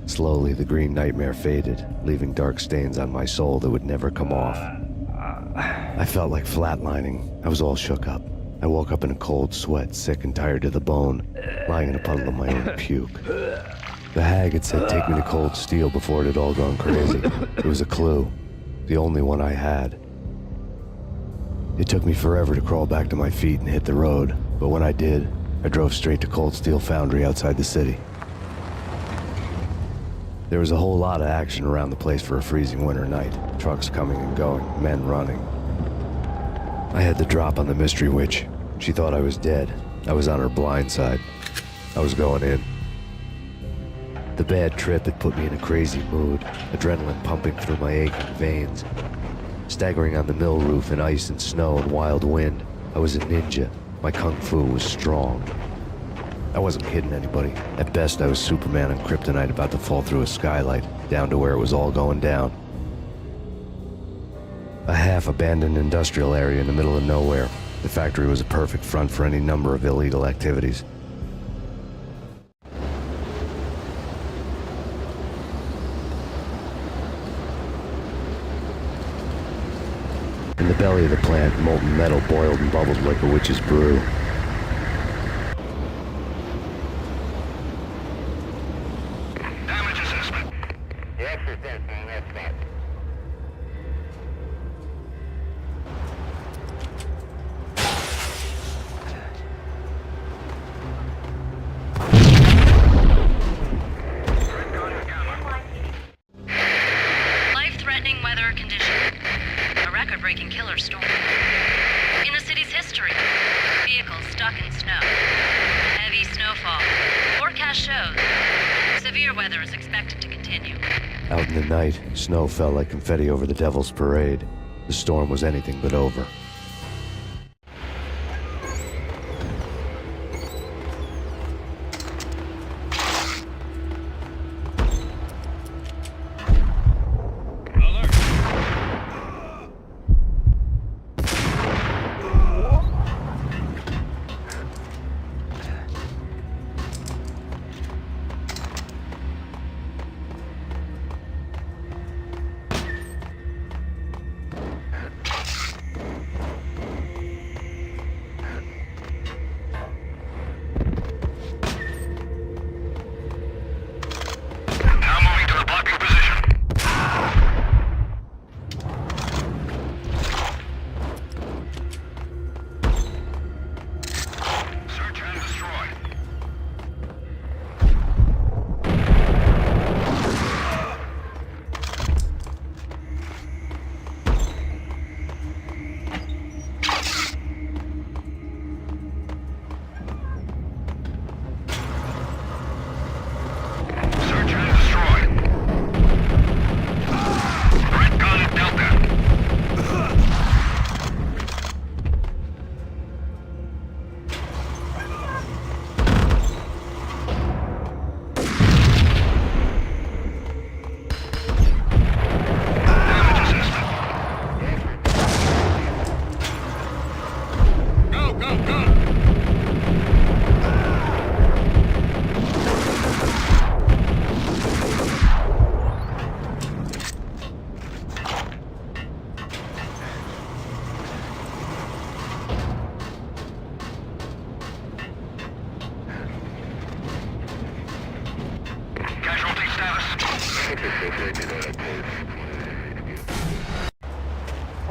Slowly, the green nightmare faded, leaving dark stains on my soul that would never come off. I felt like flatlining. I was all shook up. I woke up in a cold sweat, sick and tired to the bone, lying in a puddle of my own puke. The hag had said take me to Cold Steel before it had all gone crazy. It was a clue, the only one I had. It took me forever to crawl back to my feet and hit the road, but when I did, I drove straight to Cold Steel Foundry outside the city. There was a whole lot of action around the place for a freezing winter night. Trucks coming and going, men running. I had the drop on the mystery witch. She thought I was dead. I was on her blind side. I was going in. The bad trip had put me in a crazy mood, adrenaline pumping through my aching veins. Staggering on the mill roof in ice and snow and wild wind, I was a ninja. My kung fu was strong. I wasn't kidding anybody. At best, I was Superman on kryptonite about to fall through a skylight, down to where it was all going down. A half-abandoned industrial area in the middle of nowhere. The factory was a perfect front for any number of illegal activities. In the belly of the plant, molten metal boiled and bubbled like a witch's brew. Life-threatening weather conditions. A record-breaking killer storm. In the city's history, vehicles stuck in snow. Heavy snowfall. Forecast shows severe weather is expected to continue. Out in the night, snow fell like confetti over the Devil's Parade. The storm was anything but over.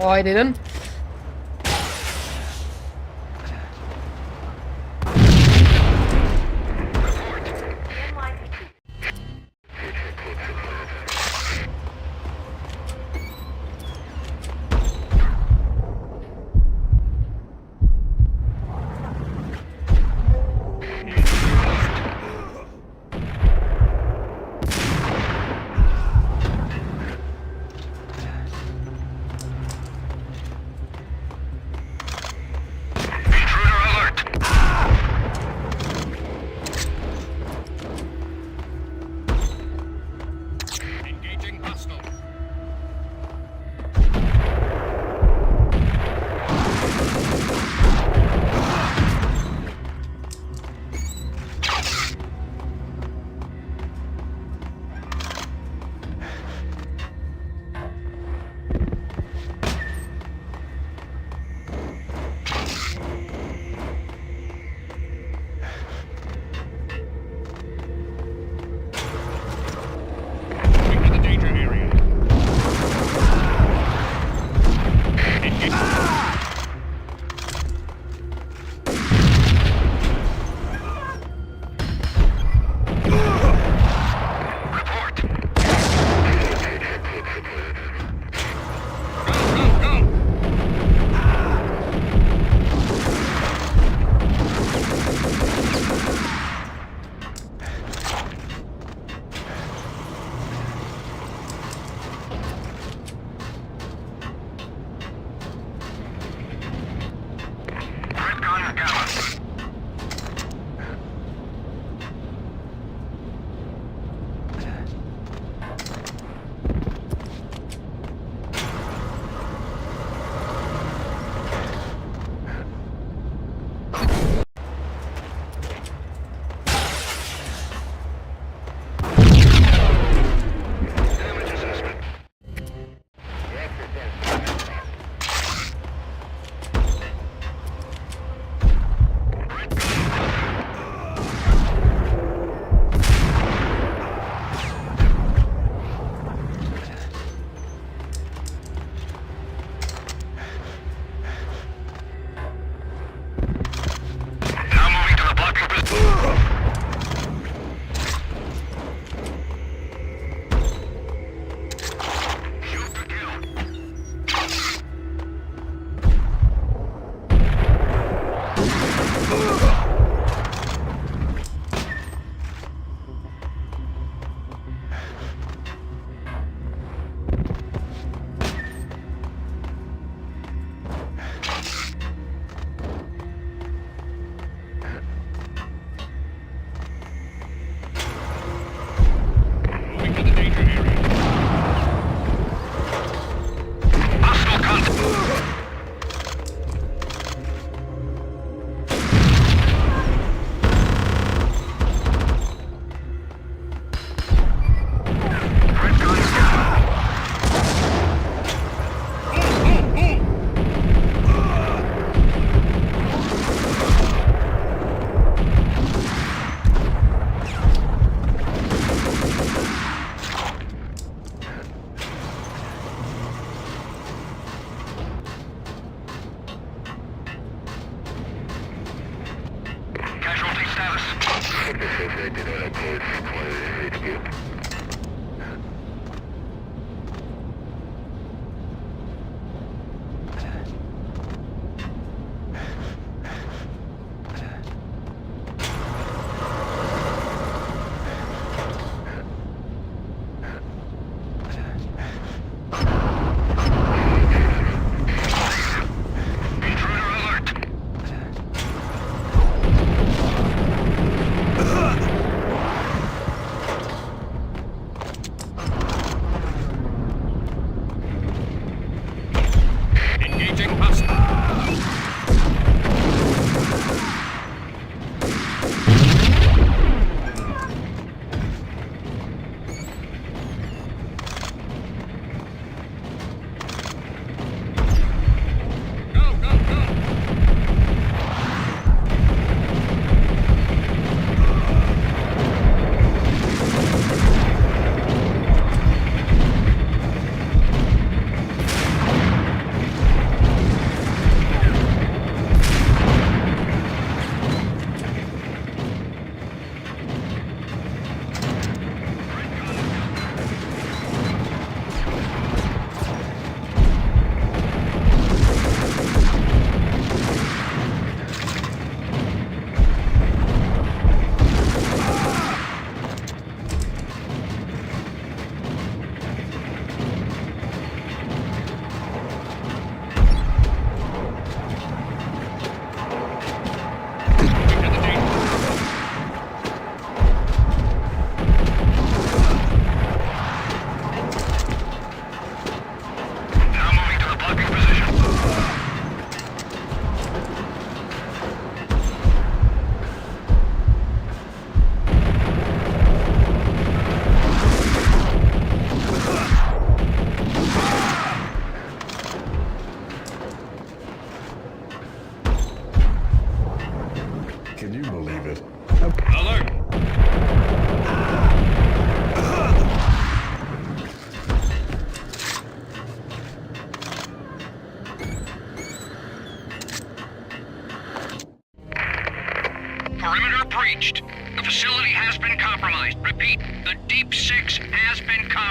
Oh, I didn't.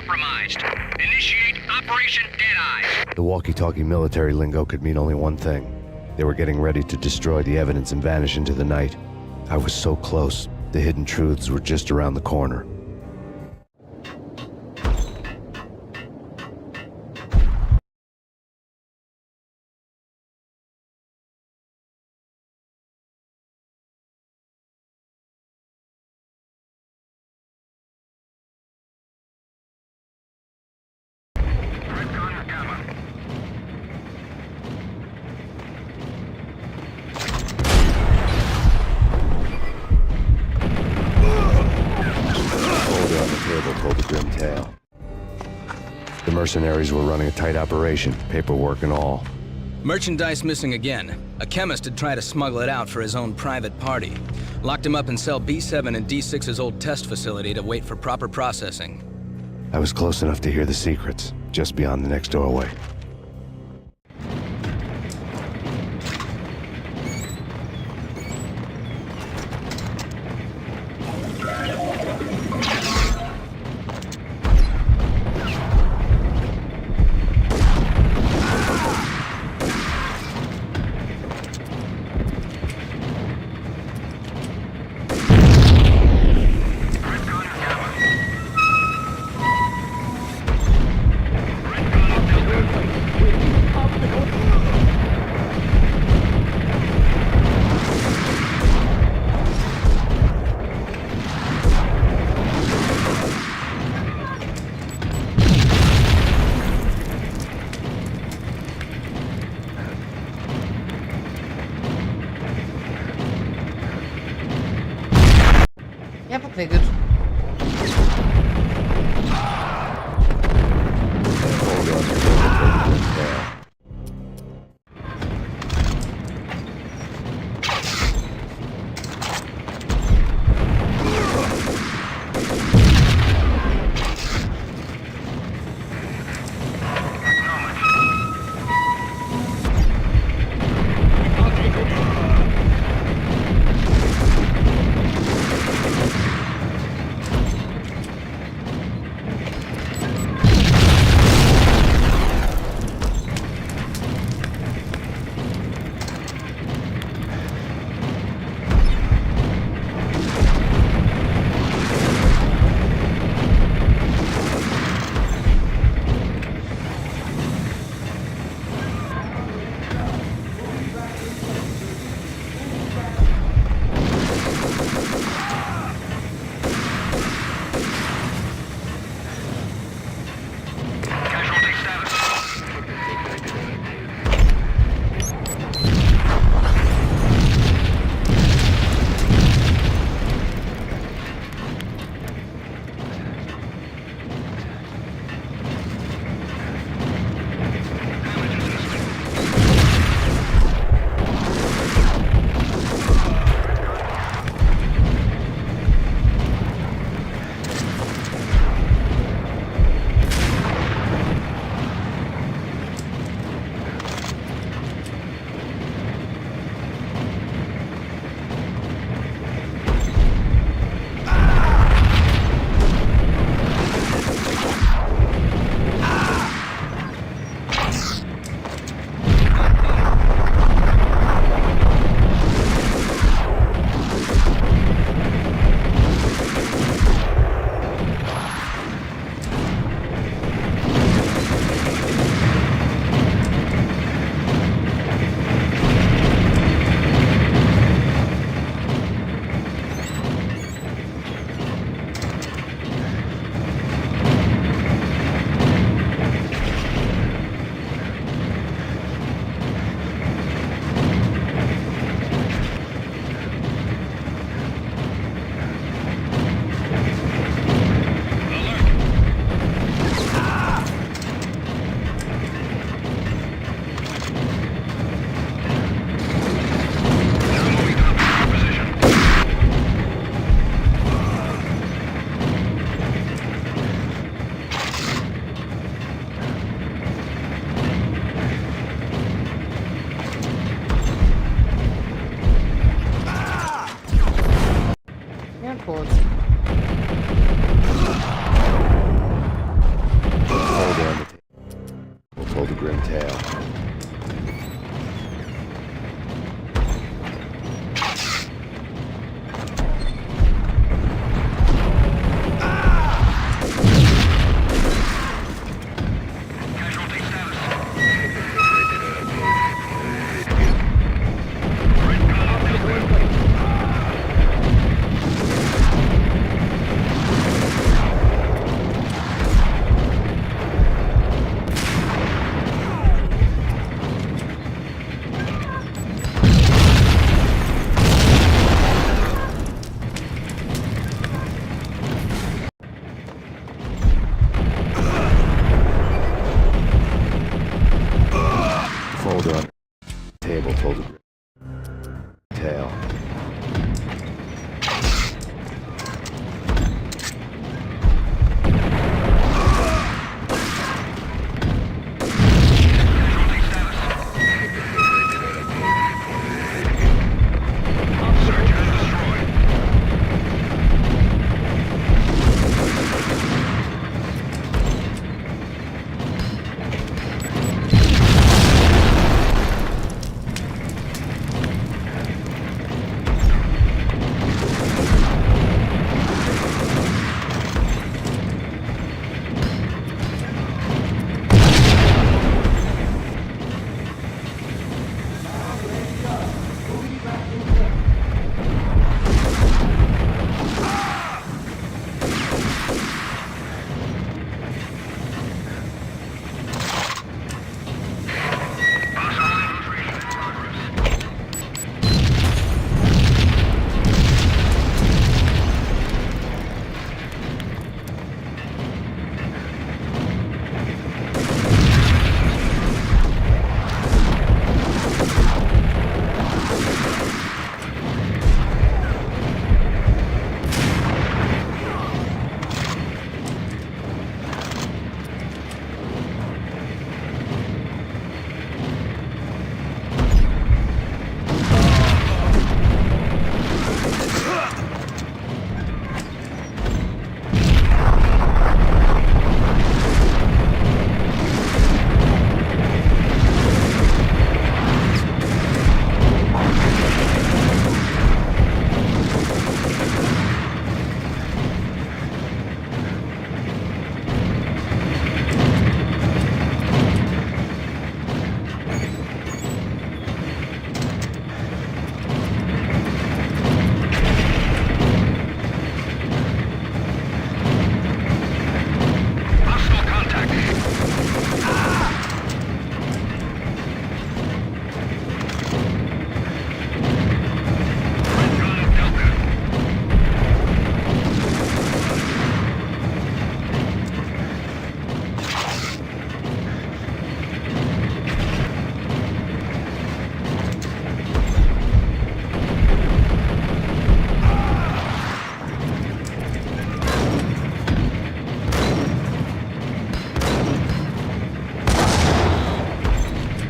compromised. Initiate Operation Deadeye. The walkie-talkie military lingo could mean only one thing. They were getting ready to destroy the evidence and vanish into the night. I was so close. The hidden truths were just around the corner. Told a grim tale. The mercenaries were running a tight operation, paperwork and all. Merchandise missing again. A chemist had tried to smuggle it out for his own private party. Locked him up in cell B7 in D6's old test facility to wait for proper processing. I was close enough to hear the secrets, just beyond the next doorway. told a grim tale. Folder on the table told a grim tale.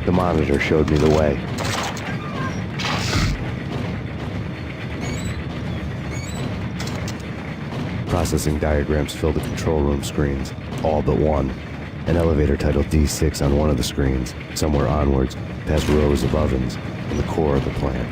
The monitor showed me the way. Processing diagrams filled the control room screens, all but one. An elevator titled D6 on one of the screens, somewhere onwards, past rows of ovens, in the core of the plant.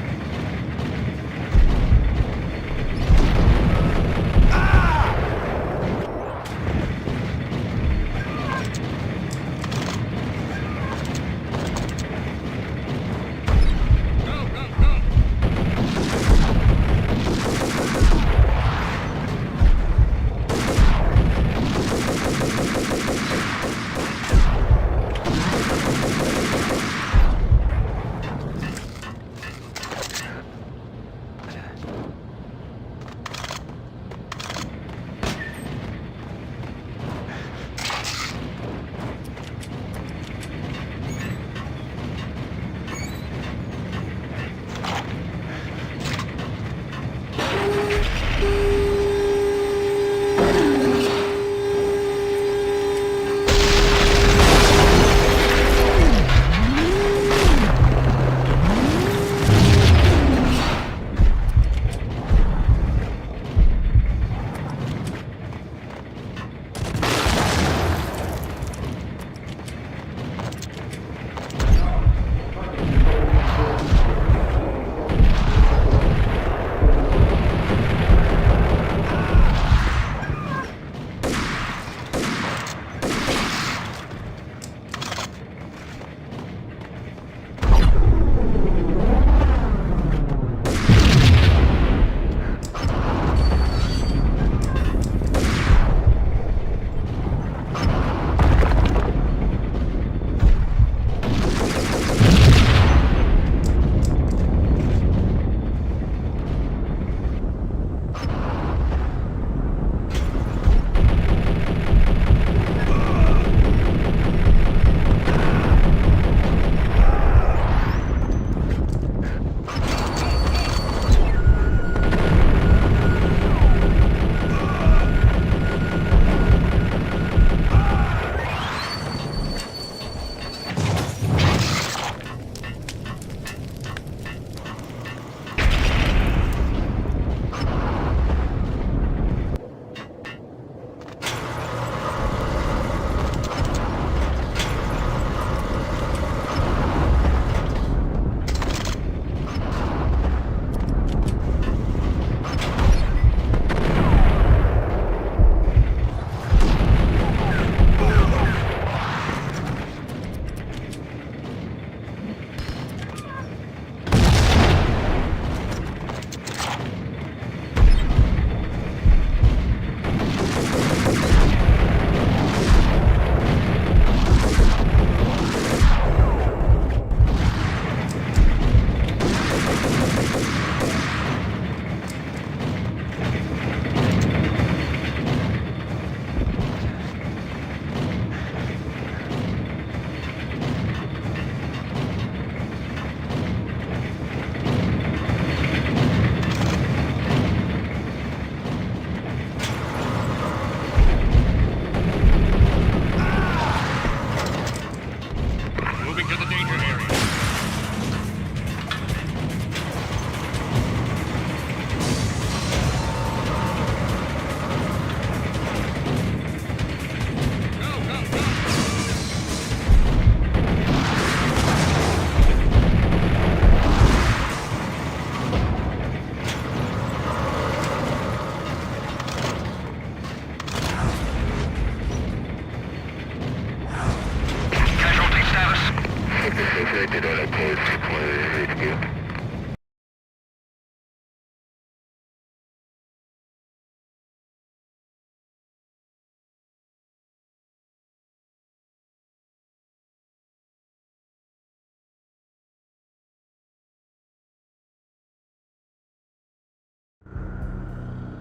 detected on approach to Planet HQ.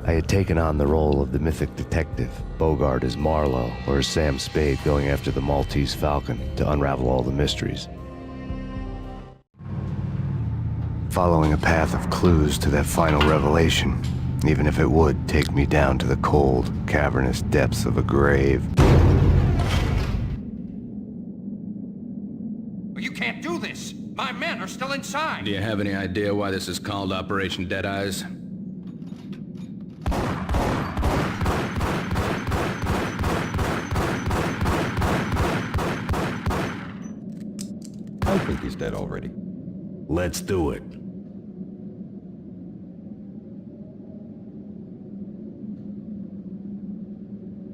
I had taken on the role of the mythic detective, Bogart as Marlowe, or as Sam Spade going after the Maltese Falcon to unravel all the mysteries. Following a path of clues to that final revelation, even if it would take me down to the cold, cavernous depths of a grave. You can't do this! My men are still inside! Do you have any idea why this is called Operation Deadeyes? I think he's dead already. Let's do it.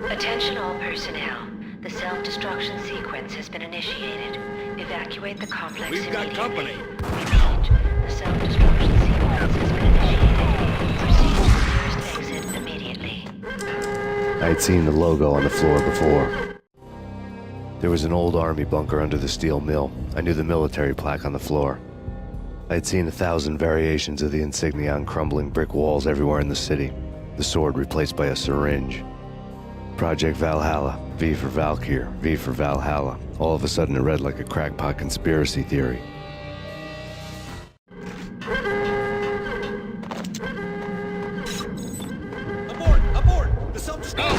Attention all personnel. The self-destruction sequence has been initiated. Evacuate the complex We've got immediately. company. The self-destruction sequence has been initiated. Proceed to the nearest exit immediately. I had seen the logo on the floor before. There was an old army bunker under the steel mill. I knew the military plaque on the floor. I had seen 1,000 variations of the insignia on crumbling brick walls everywhere in the city. The sword replaced by a syringe. Project Valhalla, V for Valkyr, V for Valhalla. All of a sudden it read like a crackpot conspiracy theory. Abort! Abort! The self-destruction...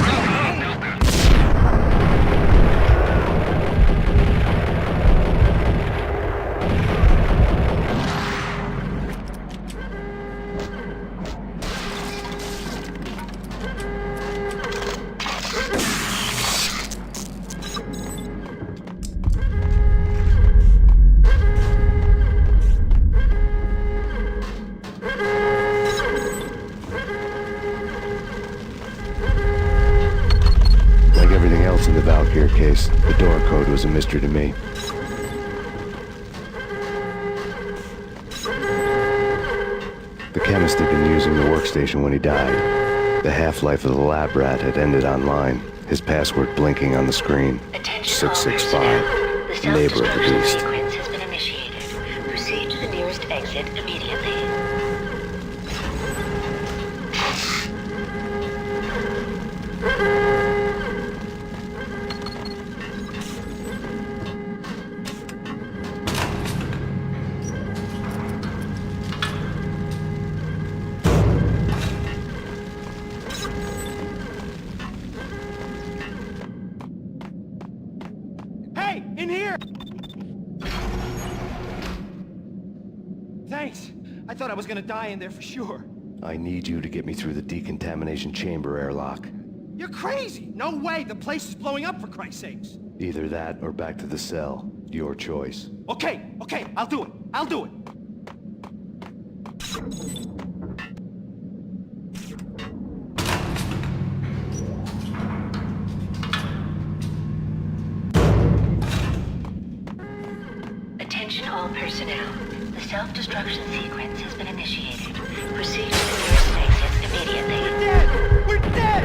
Like everything else in the Valkyr case, the door code was a mystery to me. The chemist had been using the workstation when he died. The half-life of the lab rat had ended online, his password blinking on the screen. 665, neighbor of the beast. Sequence has been initiated. Proceed to the nearest exit immediately. Hey! In here! Thanks. I thought I was gonna die in there for sure. I need you to get me through the decontamination chamber airlock. You're crazy! No way! The place is blowing up, for Christ's sakes! Either that or back to the cell. Your choice. Okay, I'll do it. I'll do it. Attention all personnel. The self-destruction sequence has been initiated. Proceed to the nearest exit immediately. We're dead! We're dead!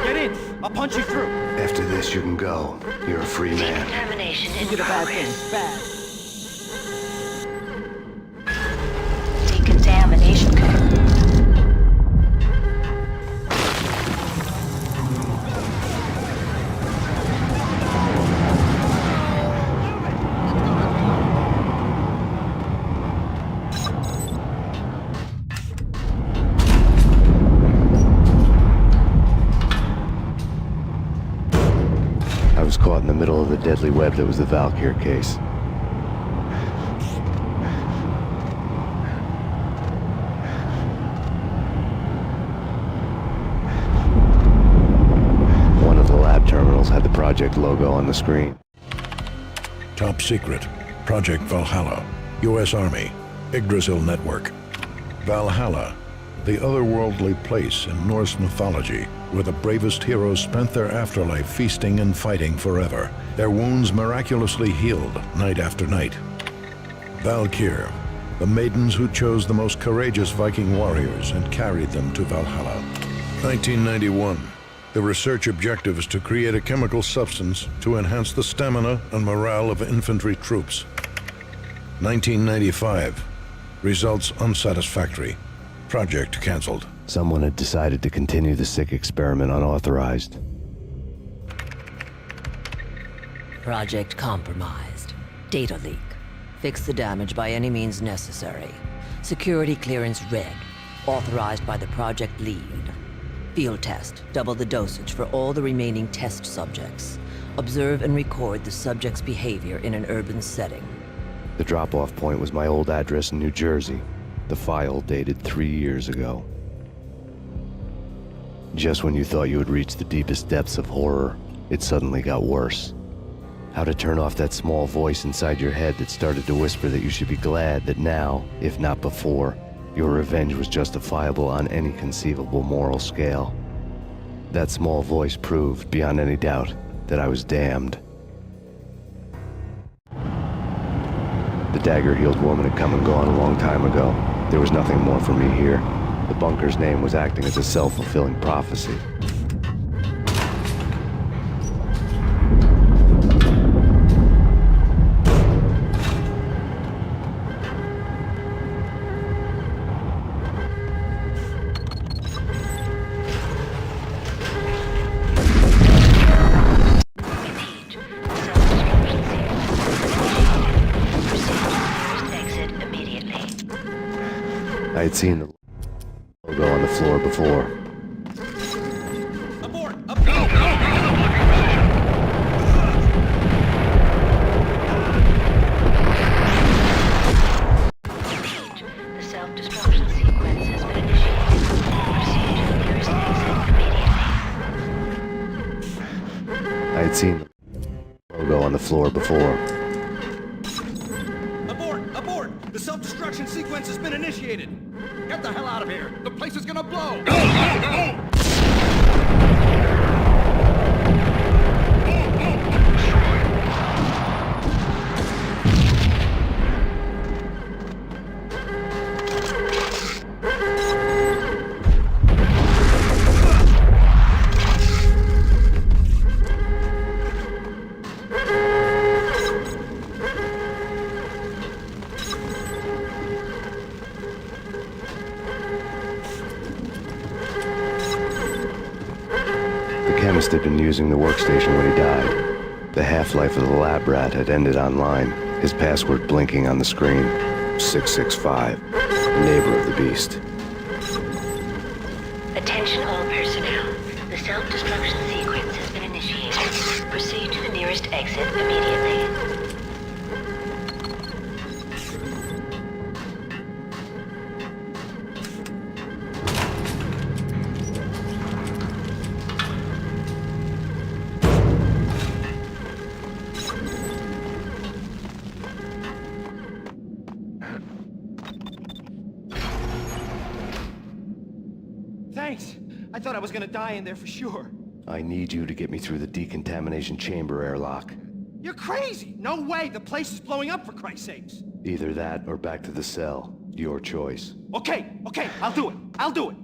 Get in! I'll punch you through! After this, you can go. You're a free man. Decontamination in You did a bad progress. thing. Bad. Decontamination code. I was caught in the middle of the deadly web that was the Valkyr case. One of the lab terminals had the project logo on the screen. Top secret. Project Valhalla. U.S. Army. Yggdrasil Network. Valhalla, the otherworldly place in Norse mythology where the bravest heroes spent their afterlife feasting and fighting forever, their wounds miraculously healed night after night. Valkyr, the maidens who chose the most courageous Viking warriors and carried them to Valhalla. 1991. The research objective is to create a chemical substance to enhance the stamina and morale of infantry troops. 1995. Results unsatisfactory. Project cancelled. Someone had decided to continue the sick experiment unauthorized. Project compromised. Data leak. Fix the damage by any means necessary. Security clearance red. Authorized by the project lead. Field test. Double the dosage for all the remaining test subjects. Observe and record the subject's behavior in an urban setting. The drop-off point was my old address in New Jersey. The file dated 3 years ago. Just when you thought you had reached the deepest depths of horror, it suddenly got worse. How to turn off that small voice inside your head that started to whisper that you should be glad that now, if not before, your revenge was justifiable on any conceivable moral scale. That small voice proved, beyond any doubt, that I was damned. The dagger-heeled woman had come and gone a long time ago. There was nothing more for me here. The bunker's name was acting as a self-fulfilling prophecy. I had seen the logo on the floor before. Abort! The self-destruction sequence has been initiated. Proceed to the nearest exit immediately. I had seen the logo on the floor before. Abort! The self-destruction sequence has been initiated! Get the hell out of here! The place is gonna blow! The chemist had been using the workstation when he died. The half-life of the lab rat had ended online, his password blinking on the screen. 665, neighbor of the beast. Attention all personnel. The self-destruction sequence has been initiated. Proceed to the nearest exit immediately. Thanks! I thought I was gonna die in there for sure. I need you to get me through the decontamination chamber airlock. You're crazy! No way! The place is blowing up, for Christ's sakes! Either that or back to the cell. Your choice. Okay, I'll do it!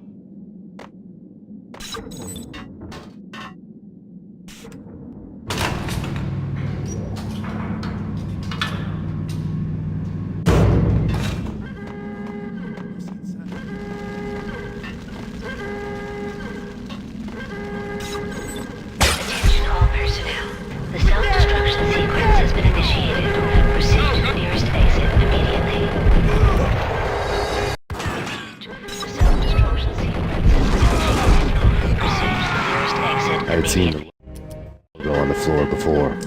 Attention all personnel. The self-destruction sequence has been initiated. Proceed to the nearest exit immediately. The self-destruction sequence has been initiated. Proceed to the nearest exit I had seen the logo on the floor before.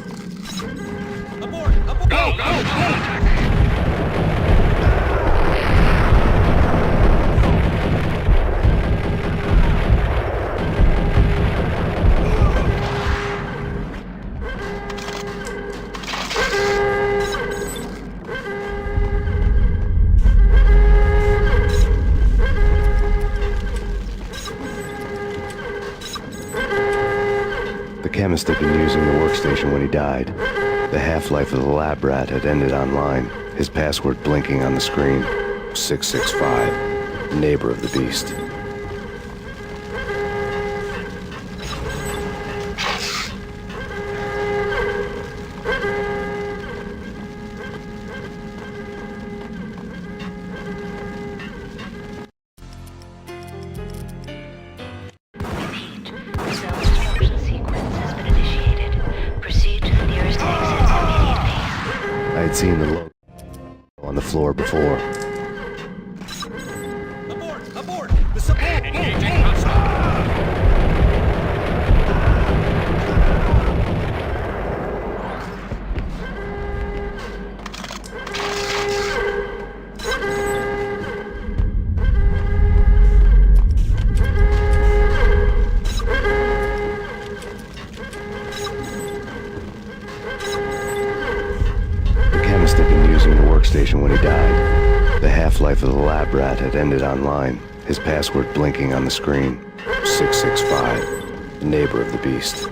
chemist had been using the workstation when he died. The half-life of the lab rat had ended online, his password blinking on the screen. 665, neighbor of the beast. Self-destruction sequence has been initiated. Proceed to the nearest exits immediately. I had seen the logo on the floor before. Abort! The support! Engaging Workstation when he died. The half-life of the lab rat had ended online, his password blinking on the screen. 665, neighbor of the beast.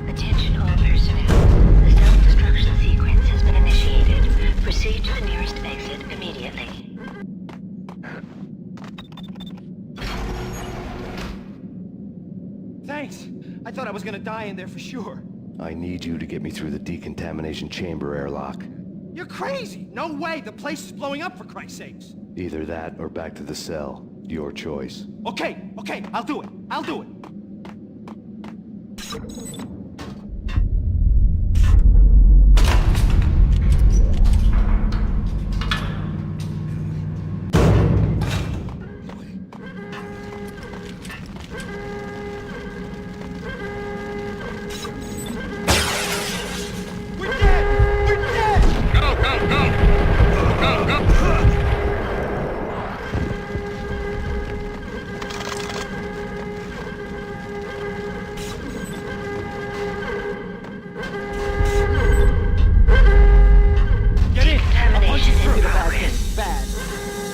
Attention all personnel. The self-destruction sequence has been initiated. Proceed to the nearest exit immediately. Thanks. I thought I was gonna die in there for sure. I need you to get me through the decontamination chamber airlock. You're crazy! No way! The place is blowing up, for Christ's sakes! Either that or back to the cell. Your choice. Okay, I'll do it. I'll do it.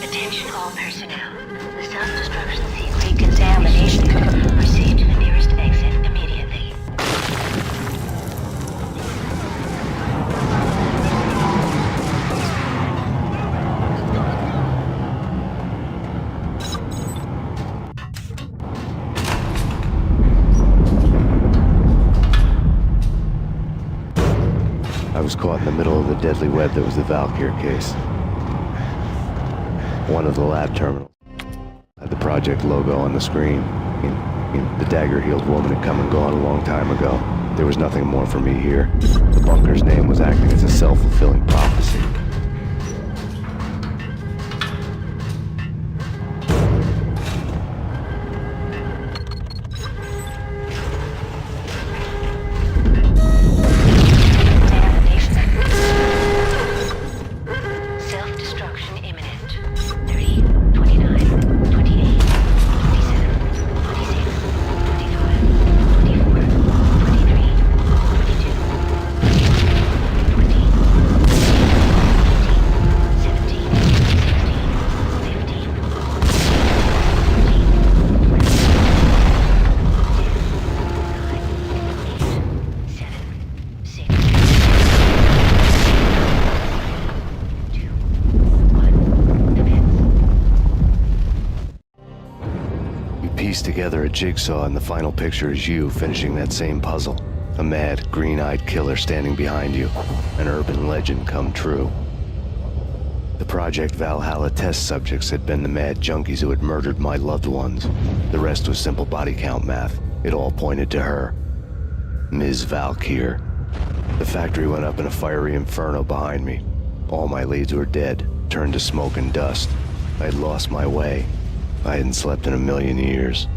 Attention all personnel. The self-destruction sequence decontamination. Proceed to the nearest exit immediately. I was caught in the middle of the deadly web that was the Valkyr case. One of the lab terminals had the project logo on the screen. The dagger-heeled woman had come and gone a long time ago. There was nothing more for me here. The bunker's name was acting as a self-fulfilling prophecy. Self-destruction imminent. 30, 29, 28, 27, 26, 25, 24, 23, 22, 20, 17, 16, 15, Piece together a jigsaw, and the final picture is you finishing that same puzzle. A mad, green-eyed killer standing behind you. An urban legend come true. The Project Valhalla test subjects had been the mad junkies who had murdered my loved ones. The rest was simple body count math. It all pointed to her. Ms. Valkyr. The factory went up in a fiery inferno behind me. All my leads were dead, turned to smoke and dust. I had lost my way. I hadn't slept in a million years.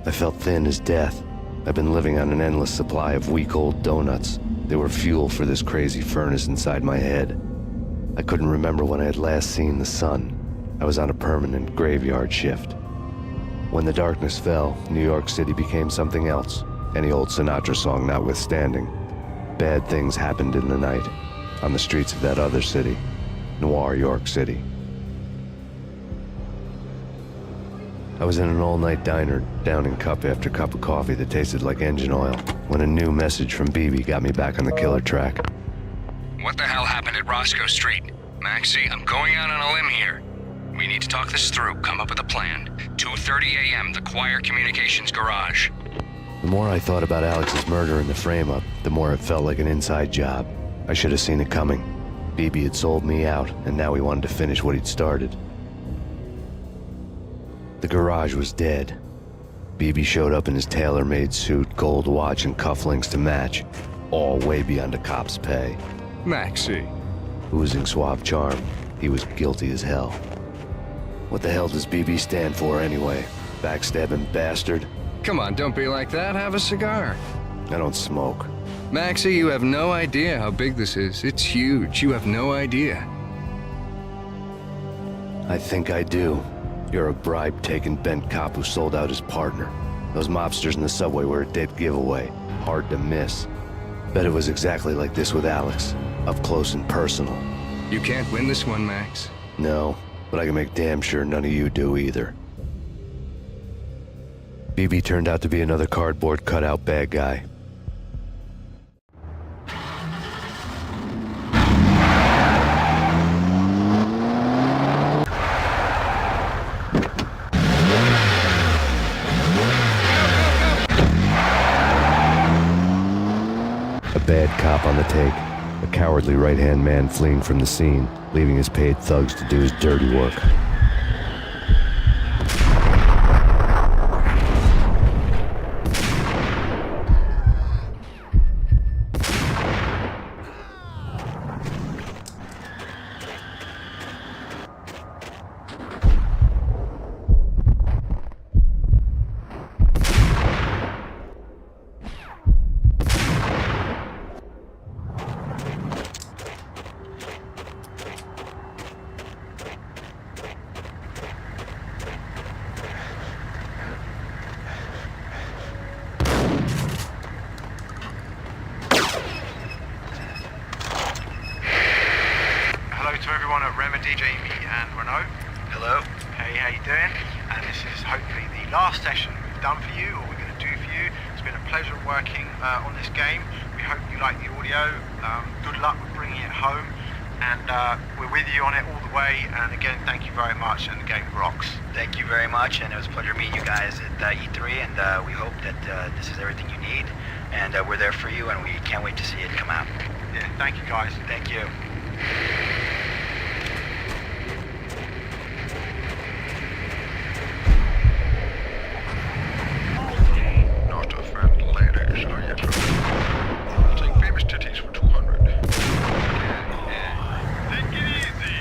I felt thin as death. I've been living on an endless supply of week-old donuts. They were fuel for this crazy furnace inside my head. I couldn't remember when I had last seen the sun. I was on a permanent graveyard shift. When the darkness fell, New York City became something else, any old Sinatra song notwithstanding. Bad things happened in the night, on the streets of that other city, Noir York City. I was in an all-night diner, downing cup after cup of coffee that tasted like engine oil, when a new message from BB got me back on the killer track. What the hell happened at Roscoe Street? Maxie, I'm going out on a limb here. We need to talk this through, come up with a plan. 2:30 a.m., the Choir Communications Garage. The more I thought about Alex's murder and the frame-up, the more it felt like an inside job. I should have seen it coming. BB had sold me out, and now he wanted to finish what he'd started. The garage was dead. BB showed up in his tailor-made suit, gold watch, and cufflinks to match, all way beyond a cop's pay. Maxie. Oozing suave charm, he was guilty as hell. What the hell does BB stand for anyway? Backstabbing bastard? Come on, don't be like that. Have a cigar. I don't smoke. Maxie, you have no idea how big this is. It's huge. You have no idea. I think I do. You're a bribe-taking bent cop who sold out his partner. Those mobsters in the subway were a dead giveaway. Hard to miss. Bet it was exactly like this with Alex. Up close and personal. You can't win this one, Max. No, but I can make damn sure none of you do either. BB turned out to be another cardboard cutout bad guy. A bad cop on the take, a cowardly right-hand man fleeing from the scene, leaving his paid thugs to do his dirty work. to everyone at Remedy, Jamie and Renault. Hello. Hey, how you doing? And this is hopefully the last session we've done for you, or we're going to do for you. It's been a pleasure working on this game. We hope you like the audio. Good luck with bringing it home. And we're with you on it all the way. And again, thank you very much, and the game rocks. Thank you very much, and it was a pleasure meeting you guys at E3, and we hope that this is everything you need, and we're there for you, and we can't wait to see it come out. Yeah, thank you guys. Thank you. Not a friend, ladies, are you? I'll take famous titties for 200. Take it easy.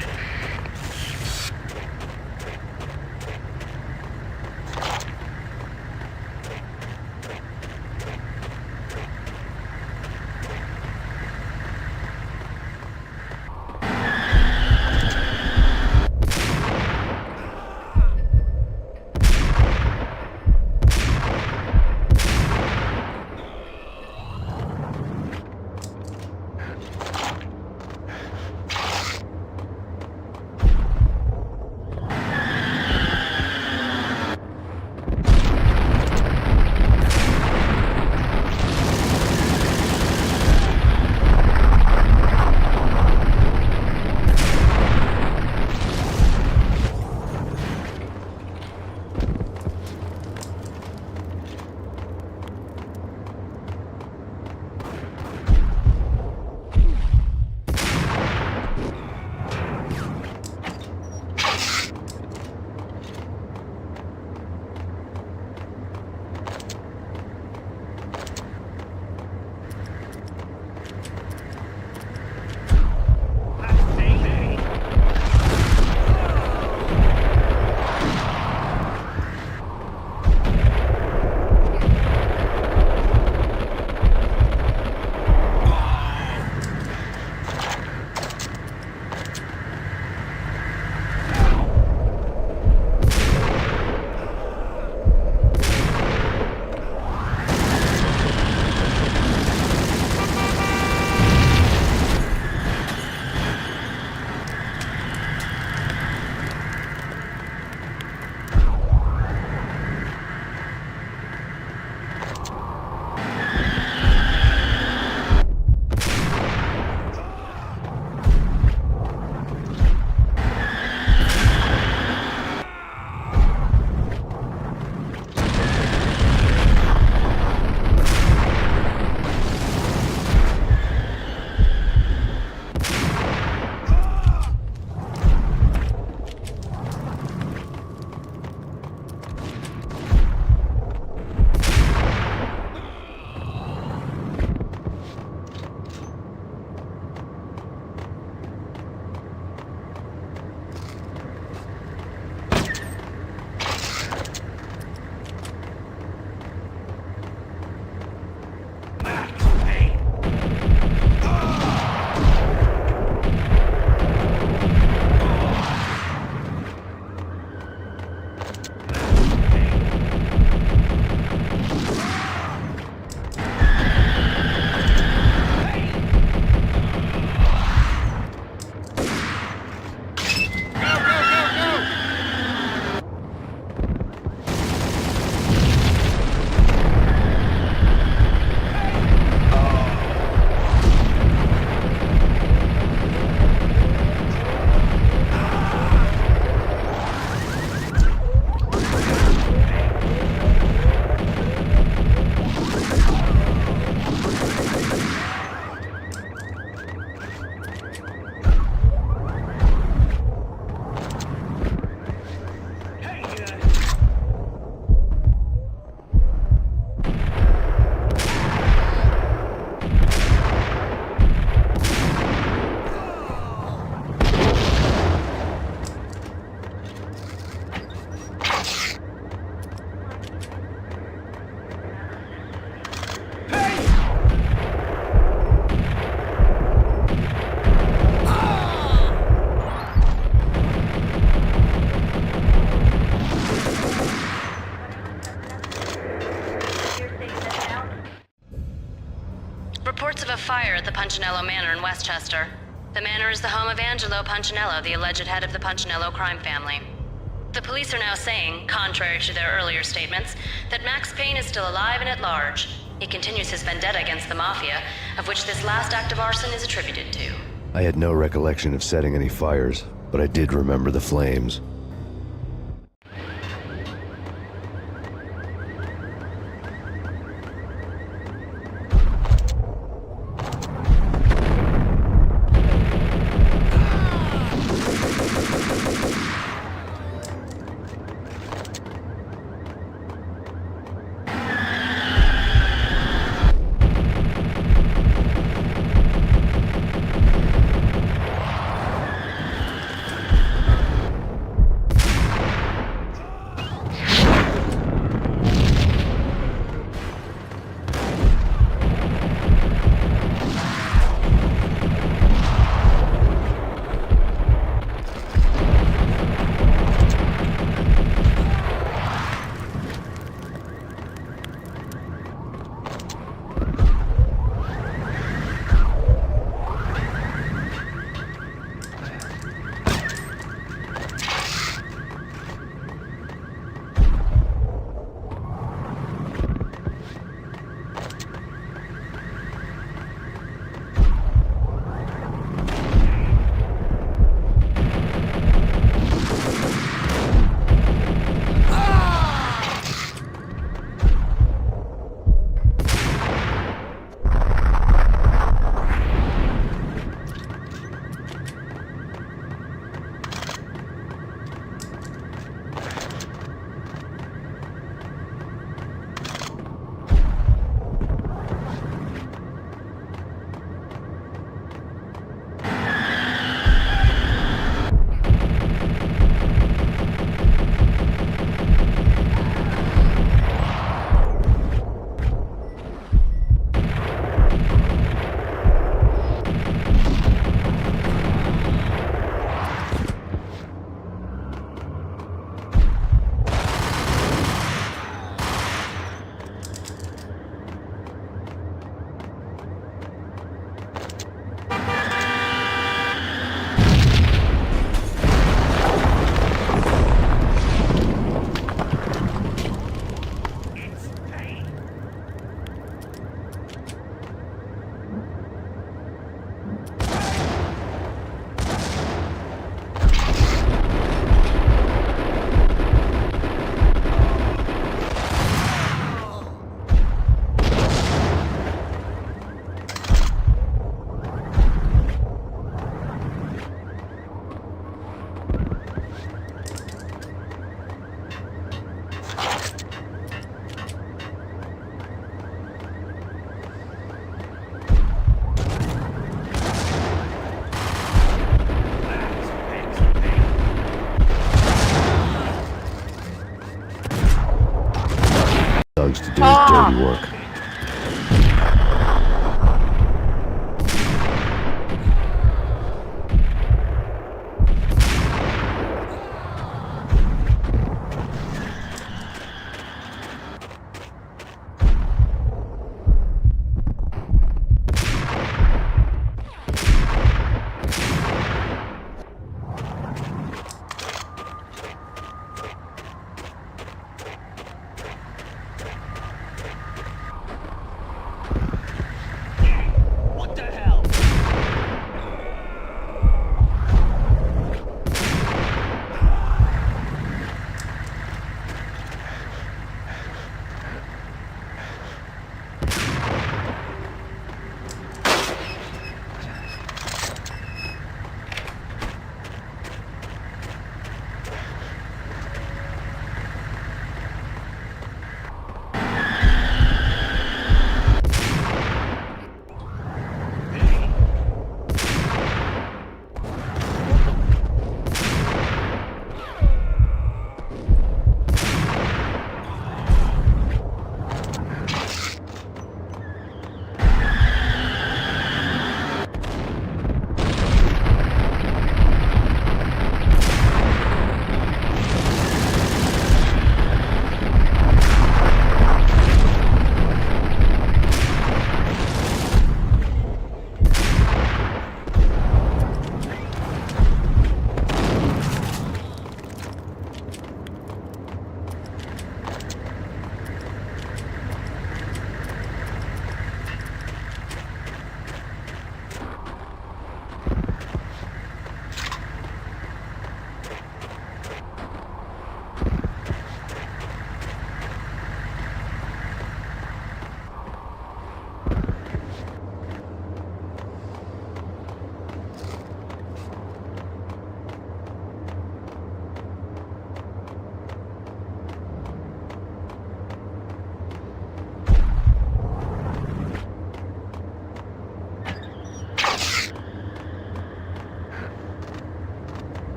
at the Punchinello Manor in Westchester. The manor is the home of Angelo Punchinello, the alleged head of the Punchinello crime family. The police are now saying, contrary to their earlier statements, that Max Payne is still alive and at large. He continues his vendetta against the Mafia, of which this last act of arson is attributed to. I had no recollection of setting any fires, but I did remember the flames. Thugs to do his dirty work.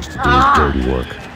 thugs to do his dirty work.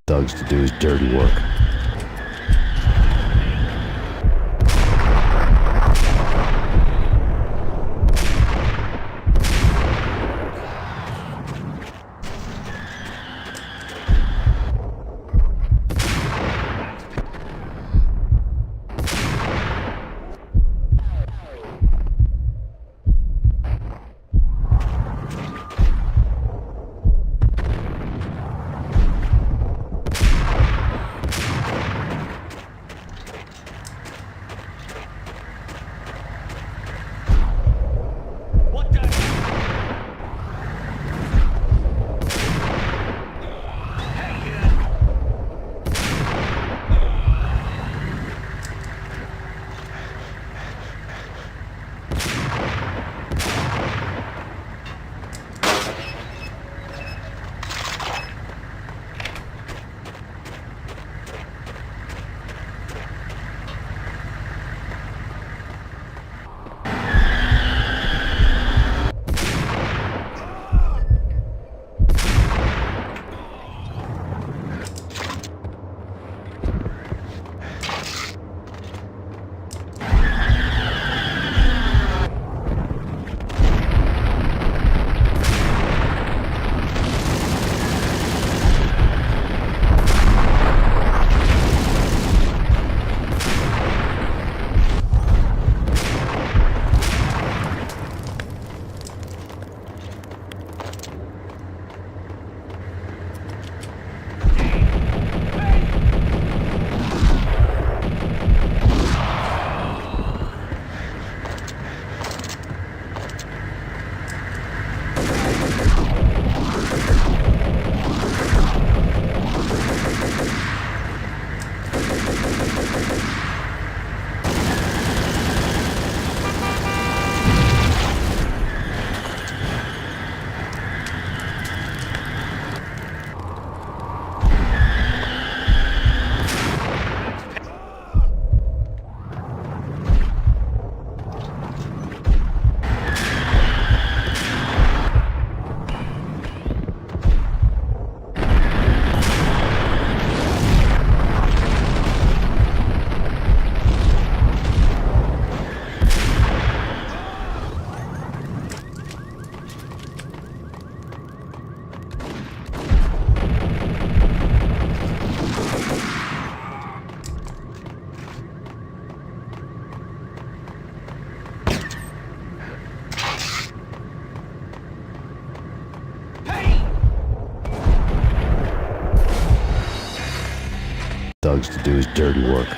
Thugs to do his dirty work. thugs to do his dirty work.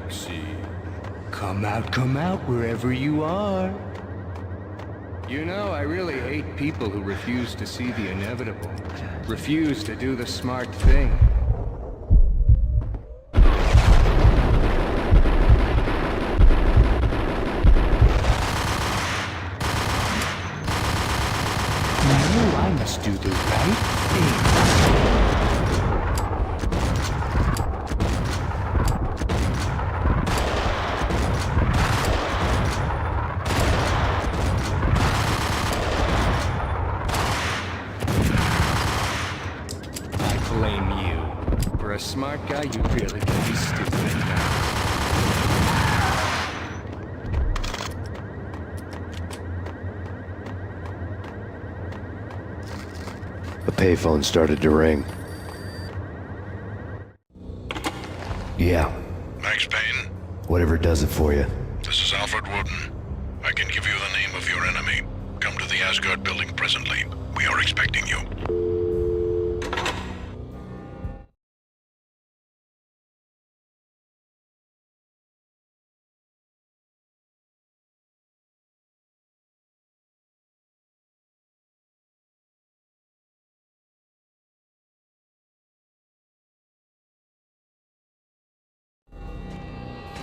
Maxie. Come out, wherever you are. You know, I really hate people who refuse to see the inevitable. Refuse to do the smart thing. No, I must do the right thing. Blame you. For a smart guy, you really can be stupid. A payphone started to ring. Yeah. Max Payne? Whatever does it for you. This is Alfred Woden. I can give you the name of your enemy. Come to the Asgard building presently. We are expecting you.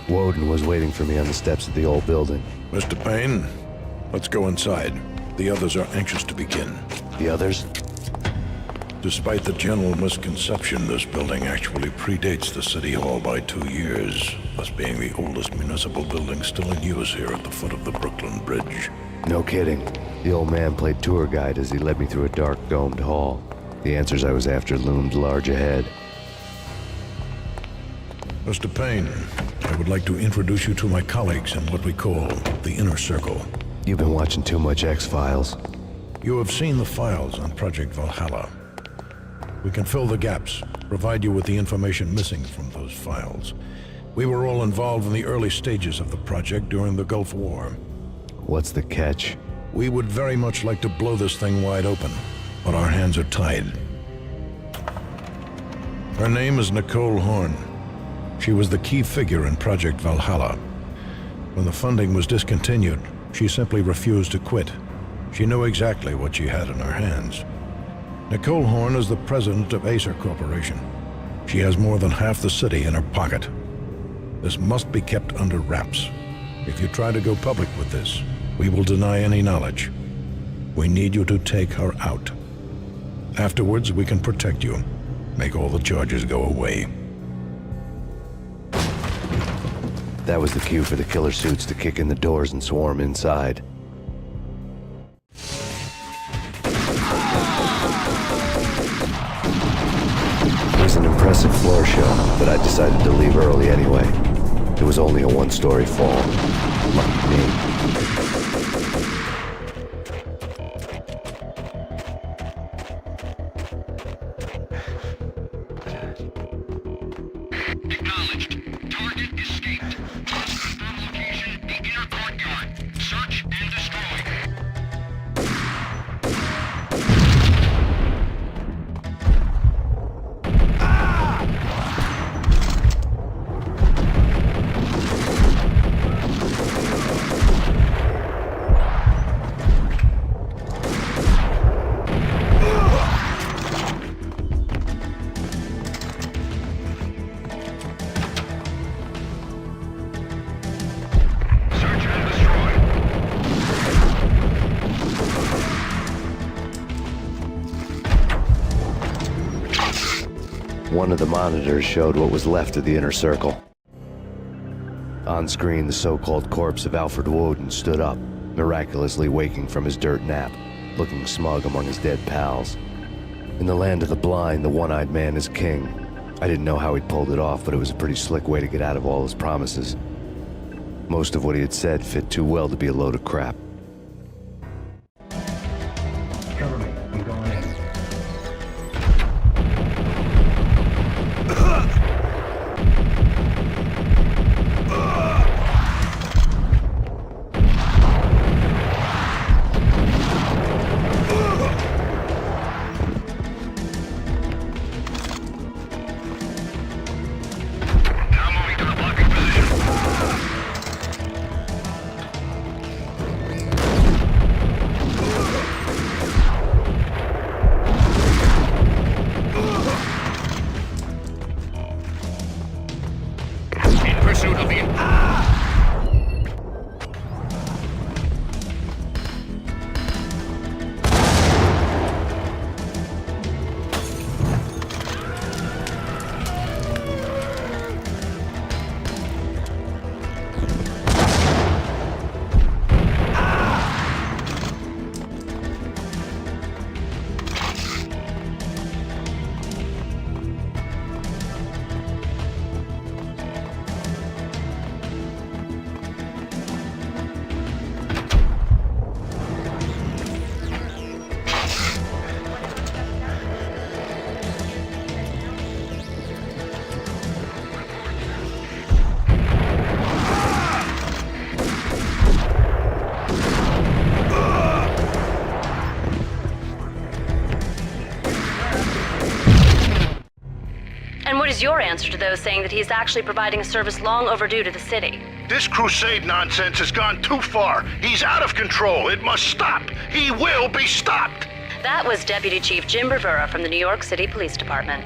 Woden was waiting for me on the steps of the old building. Mr. Payne, let's go inside. The others are anxious to begin. The others? Despite the general misconception, this building actually predates the City Hall by 2 years, thus being the oldest municipal building still in use here at the foot of the Brooklyn Bridge. No kidding. The old man played tour guide as he led me through a dark domed hall. The answers I was after loomed large ahead. Mr. Payne, I would like to introduce you to my colleagues in what we call the Inner Circle. You've been watching too much X-Files. You have seen the files on Project Valhalla. We can fill the gaps, provide you with the information missing from those files. We were all involved in the early stages of the project during the Gulf War. What's the catch? We would very much like to blow this thing wide open, but our hands are tied. Her name is Nicole Horn. She was the key figure in Project Valhalla. When the funding was discontinued, she simply refused to quit. She knew exactly what she had in her hands. Nicole Horn is the president of Acer Corporation. She has more than half the city in her pocket. This must be kept under wraps. If you try to go public with this, we will deny any knowledge. We need you to take her out. Afterwards, we can protect you. Make all the charges go away. That was the cue for the killer suits to kick in the doors and swarm inside. It was an impressive floor show, but I decided to leave early anyway. It was only a one-story fall. Lucky me. One of the monitors showed what was left of the Inner Circle. On screen, the so-called corpse of Alfred Woden stood up, miraculously waking from his dirt nap, looking smug among his dead pals. In the land of the blind, the one-eyed man is king. I didn't know how he'd pulled it off, but it was a pretty slick way to get out of all his promises. Most of what he had said fit too well to be a load of crap. Cover me. I'm going in. Now moving to the blocking position. is your answer to those saying that he is actually providing a service long overdue to the city? This crusade nonsense has gone too far. He's out of control. It must stop. He will be stopped. That was Deputy Chief Jim Rivera from the New York City Police Department.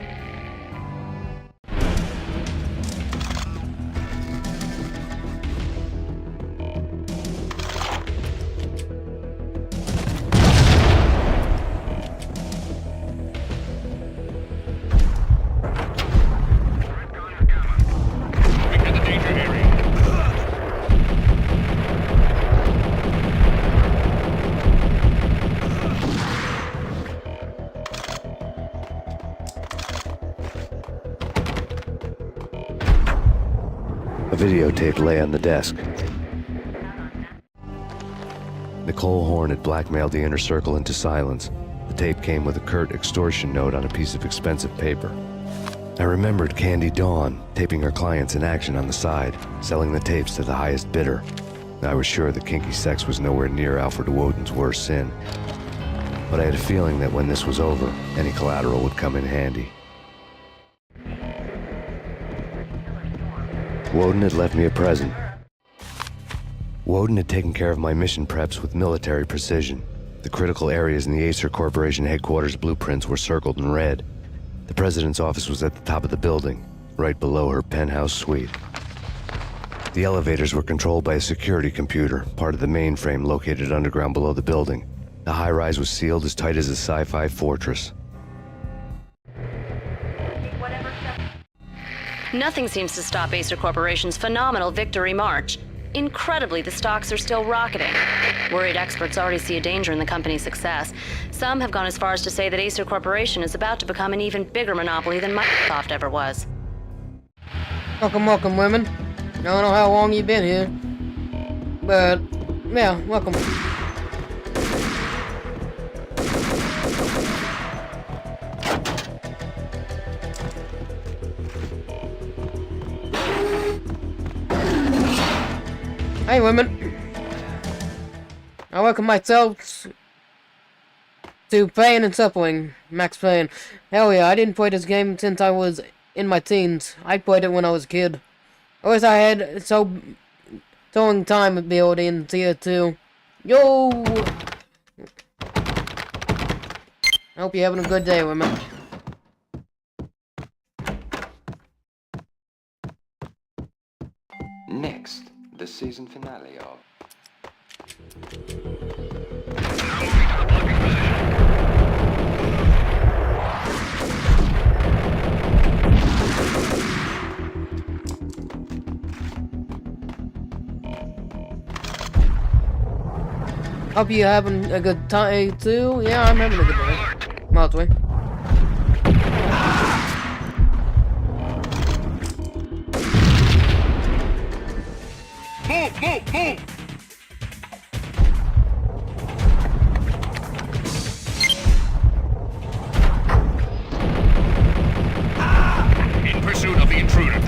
A videotape lay on the desk. Nicole Horn had blackmailed the inner circle into silence. The tape came with a curt extortion note on a piece of expensive paper. I remembered Candy Dawn taping her clients in action on the side, selling the tapes to the highest bidder. I was sure that kinky sex was nowhere near Alfred Woden's worst sin. But I had a feeling that when this was over, any collateral would come in handy. Woden had left me a present. Woden had taken care of my mission preps with military precision. The critical areas in the Acer Corporation headquarters blueprints were circled in red. The president's office was at the top of the building, right below her penthouse suite. The elevators were controlled by a security computer, part of the mainframe located underground below the building. The high-rise was sealed as tight as a sci-fi fortress. Nothing seems to stop Acer Corporation's phenomenal victory march. Incredibly, the stocks are still rocketing. Worried experts already see a danger in the company's success. Some have gone as far as to say that Acer Corporation is about to become an even bigger monopoly than Microsoft ever was. Welcome, welcome, women. I don't know how long you've been here, but yeah, welcome. Hey, women. I welcome myself to Payne and Suppling, Max Payne. Hell yeah, I didn't play this game since I was in my teens. I played it when I was a kid. I wish I had towing time ability in tier 2. Yo! I hope you're having a good day, women. Next, the season finale of... Hope you're having a good time too. Yeah, I'm having a good day. Mostly. Move, move, move! In pursuit of the intruder.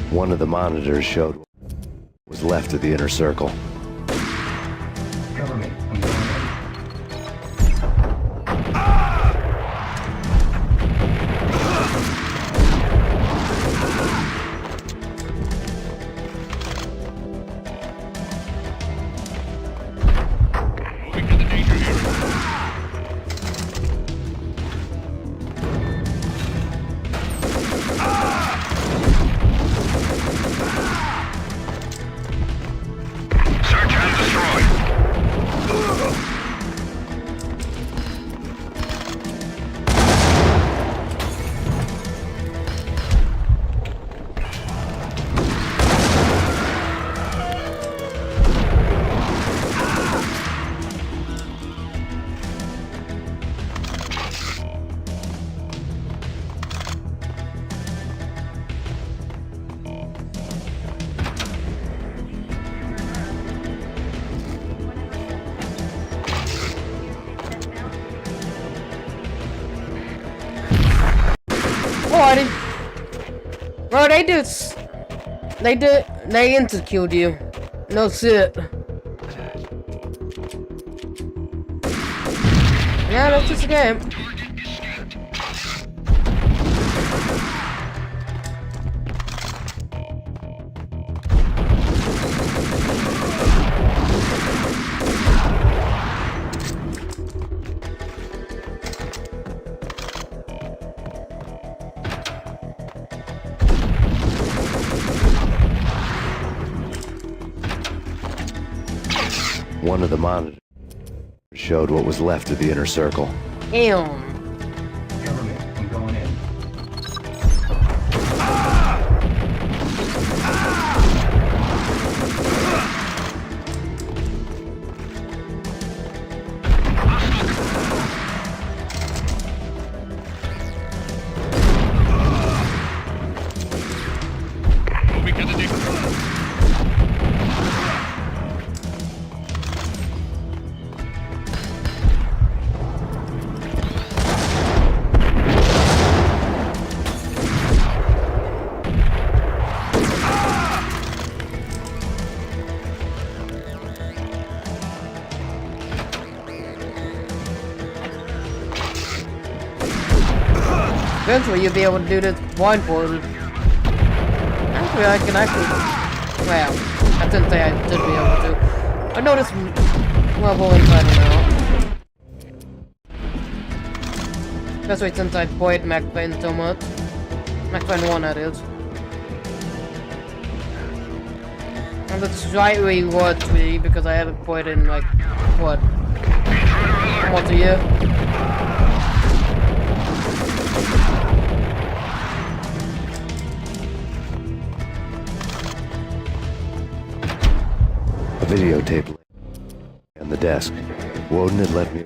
One of the monitors showed what was left of the inner circle. Cover me. I'm going in. Oh, they did. They interviewed you. No shit. Yeah, that's just a game. One of the monitors showed what was left of the inner circle. Damn. Cover me. I'm going in. Eventually you'll be able to do this blindfolded. Actually, I can actually... Well, I didn't say I should be able to. I know this level inside and out. Especially since I played Max Payne so much. Max Payne 1, that is. And it's slightly rusty because I haven't played in like, what? Almost a year. A videotape lay on the desk. Woden had left me.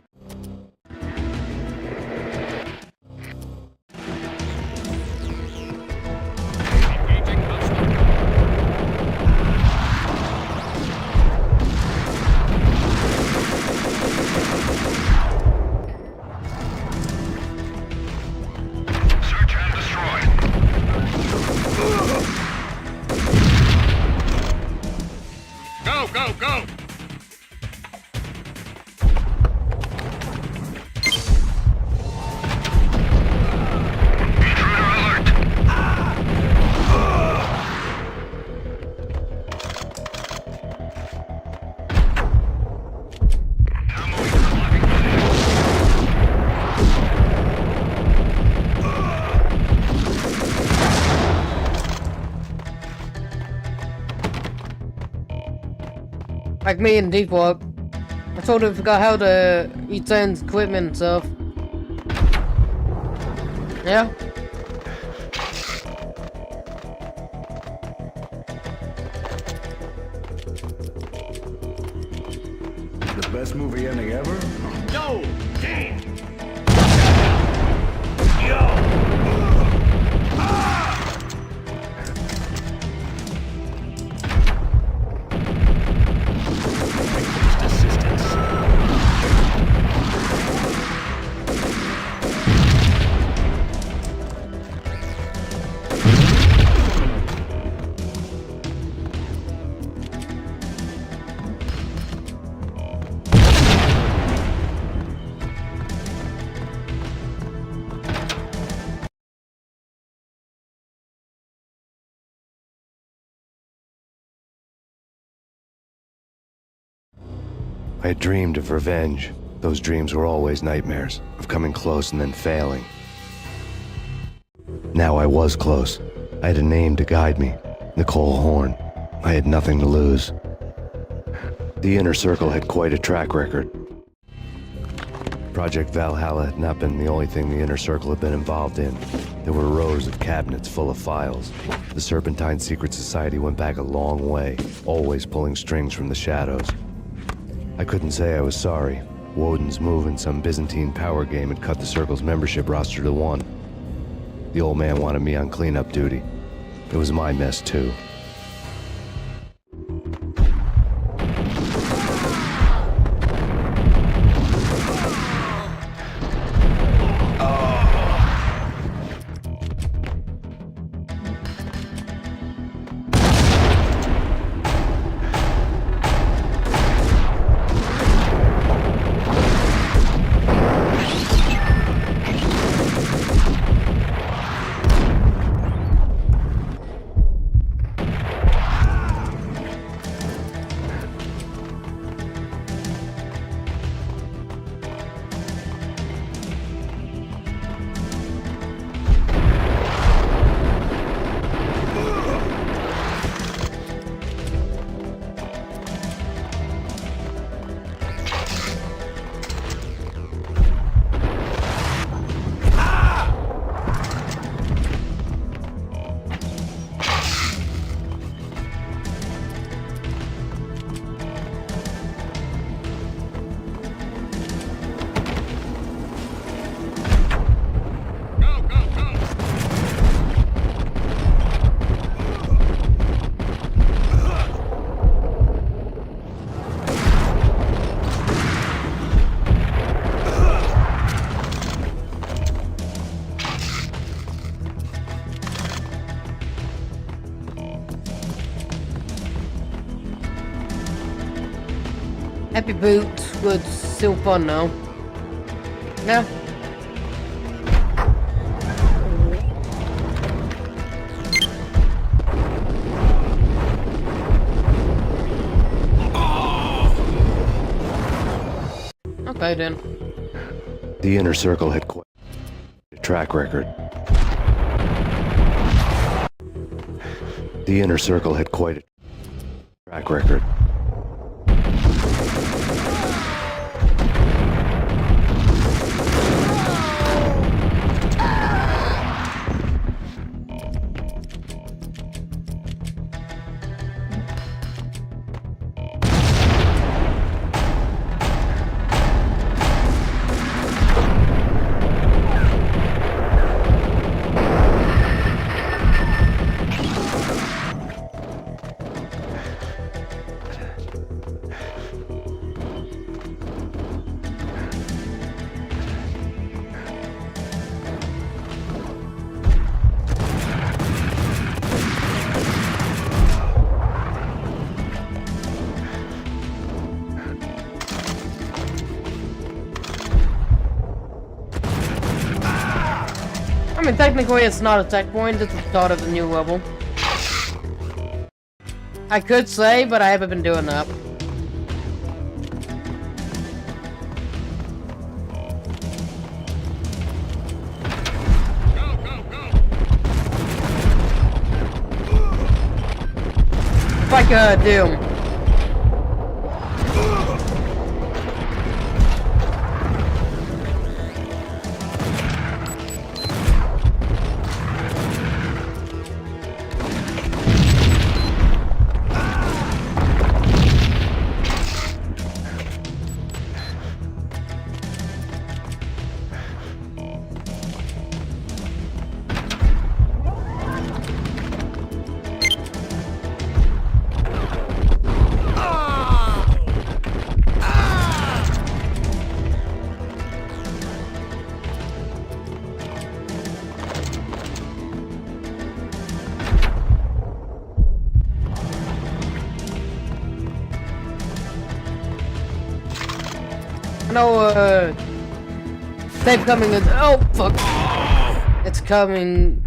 Search and destroy. Go, go, go! Like me in Deep Walk. I totally forgot how to return equipment and stuff. Yeah? The best movie ending ever? Yo! Damn! Yo! I had dreamed of revenge. Those dreams were always nightmares, of coming close and then failing. Now I was close. I had a name to guide me, Nicole Horn. I had nothing to lose. The Inner Circle had quite a track record. Project Valhalla had not been the only thing the Inner Circle had been involved in. There were rows of cabinets full of files. The Serpentine Secret Society went back a long way, always pulling strings from the shadows. I couldn't say I was sorry. Woden's move in some Byzantine power game had cut the Circle's membership roster to 1. The old man wanted me on cleanup duty. It was my mess, too. Happy boot, but still fun though. Yeah. Okay then. The Inner Circle had quite a track record. The Inner Circle had quite a track record. I mean, technically it's not a checkpoint, it's the start of the new level. I could say, but I haven't been doing that. Fuck Doom. I know, they're coming in. Oh, fuck. It's coming.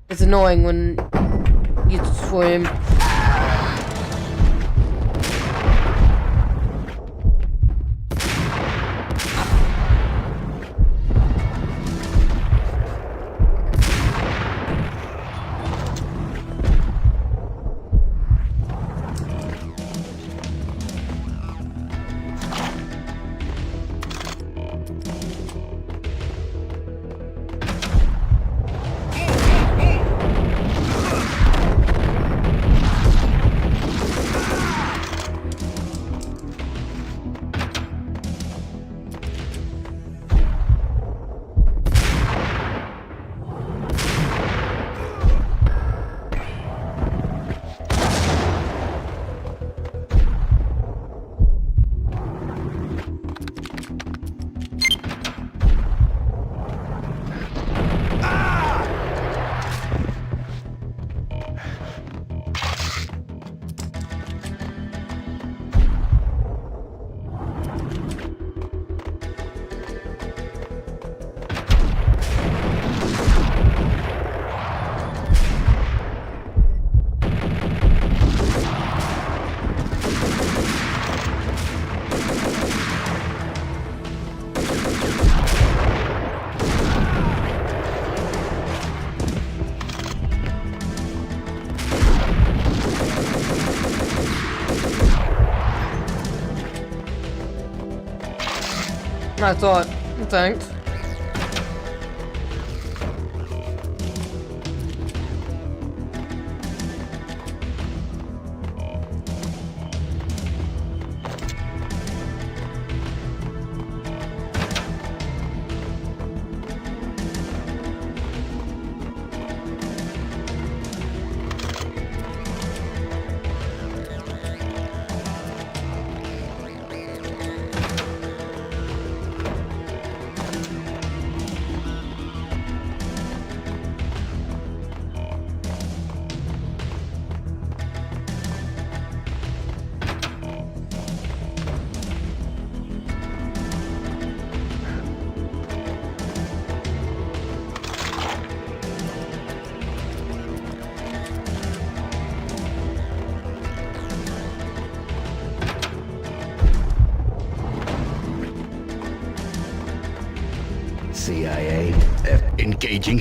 It's annoying when you swim. I thought, thanks. CIA, engaging.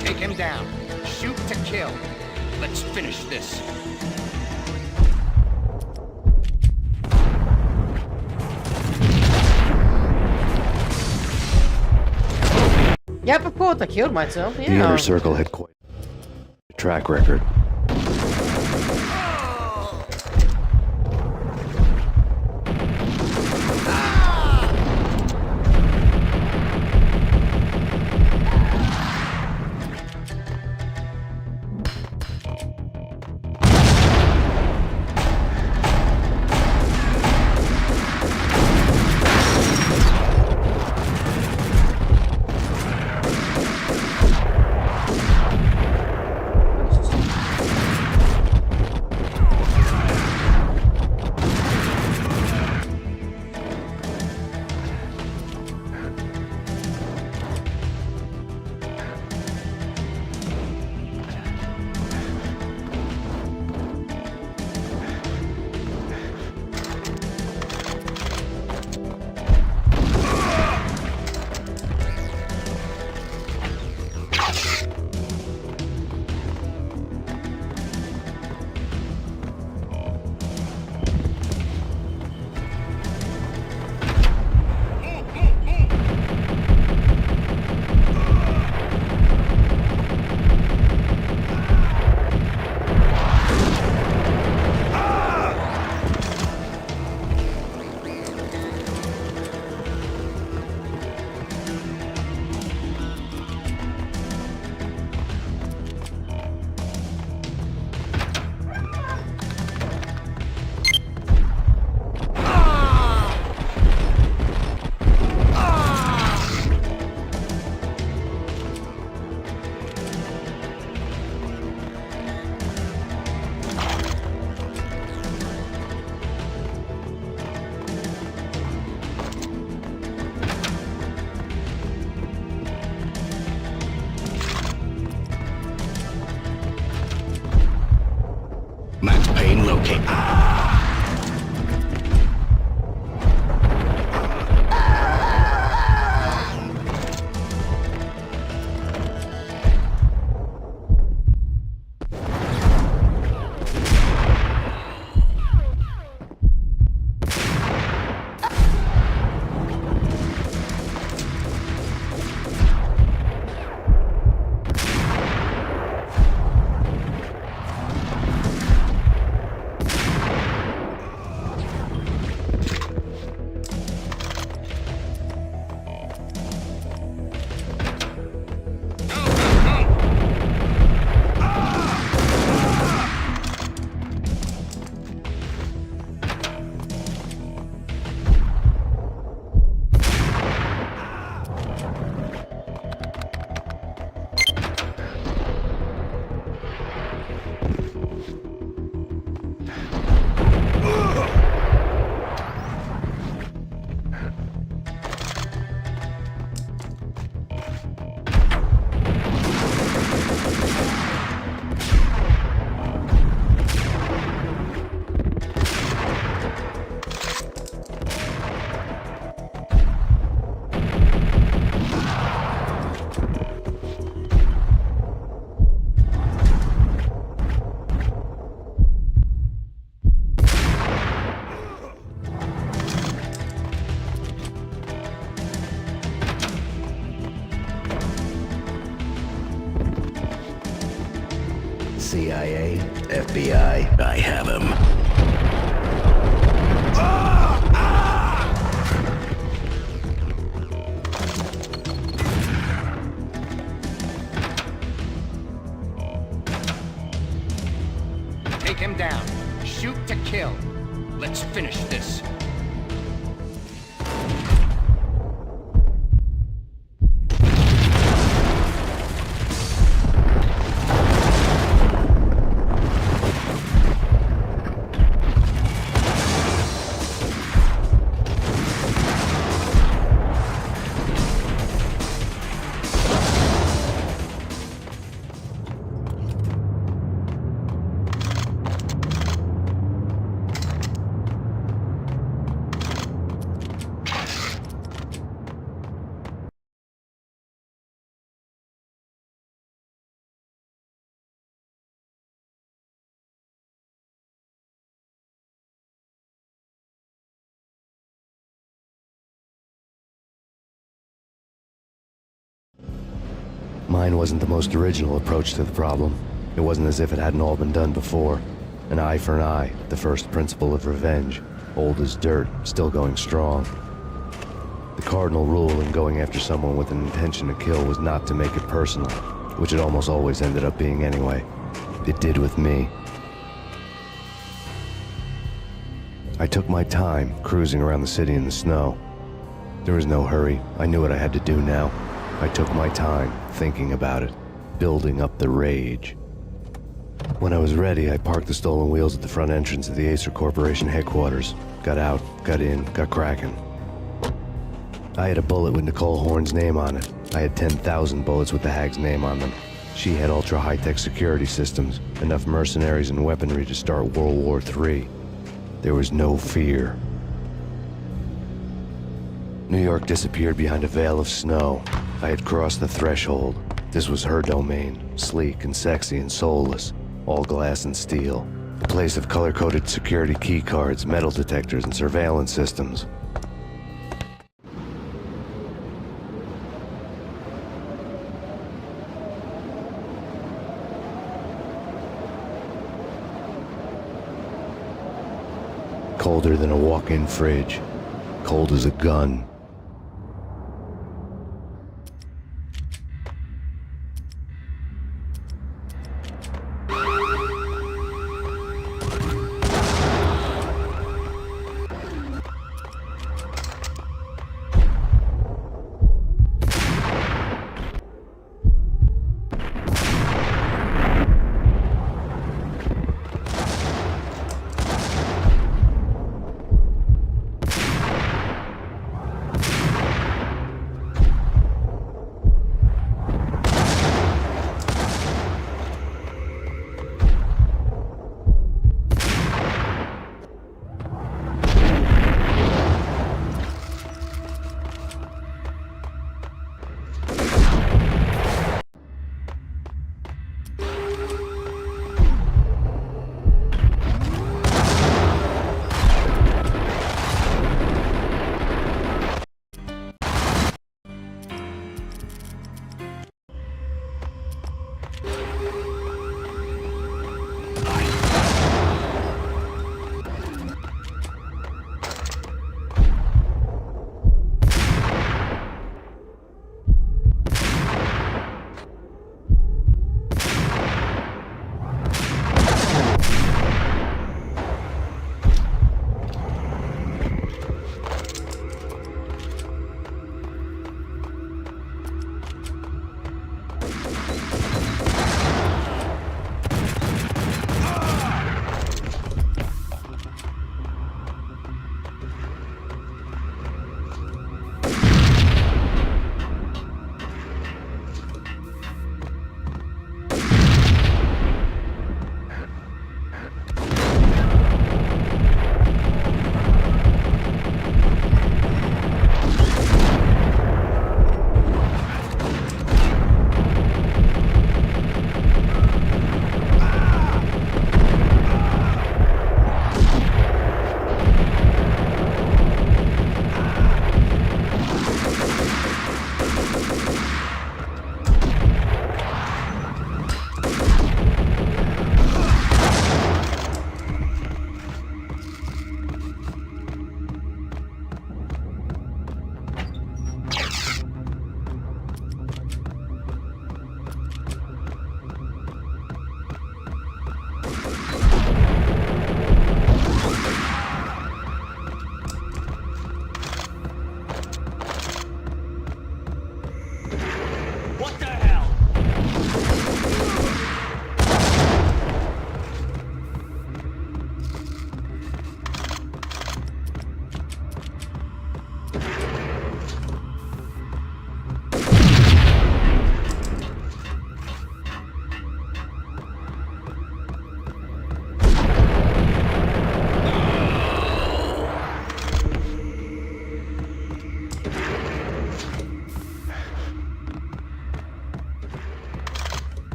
Take him down. Shoot to kill. Let's finish this. Yep, of course I killed myself. The Yeah. Inner Circle had quite a track record. Max Payne locate. CIA, FBI, I have him. Take him down. Shoot to kill. Let's finish this. Mine wasn't the most original approach to the problem. It wasn't as if it hadn't all been done before. An eye for an eye, the first principle of revenge. Old as dirt, still going strong. The cardinal rule in going after someone with an intention to kill was not to make it personal, which it almost always ended up being anyway. It did with me. I took my time, cruising around the city in the snow. There was no hurry. I knew what I had to do now. I took my time, thinking about it, building up the rage. When I was ready, I parked the stolen wheels at the front entrance of the Acer Corporation headquarters. Got out, got in, got cracking. I had a bullet with Nicole Horn's name on it. I had 10,000 bullets with the Hag's name on them. She had ultra-high-tech security systems, enough mercenaries and weaponry to start World War III. There was no fear. New York disappeared behind a veil of snow. I had crossed the threshold. This was her domain, sleek and sexy and soulless, all glass and steel. A place of color-coded security key cards, metal detectors, and surveillance systems. Colder than a walk-in fridge. Cold as a gun.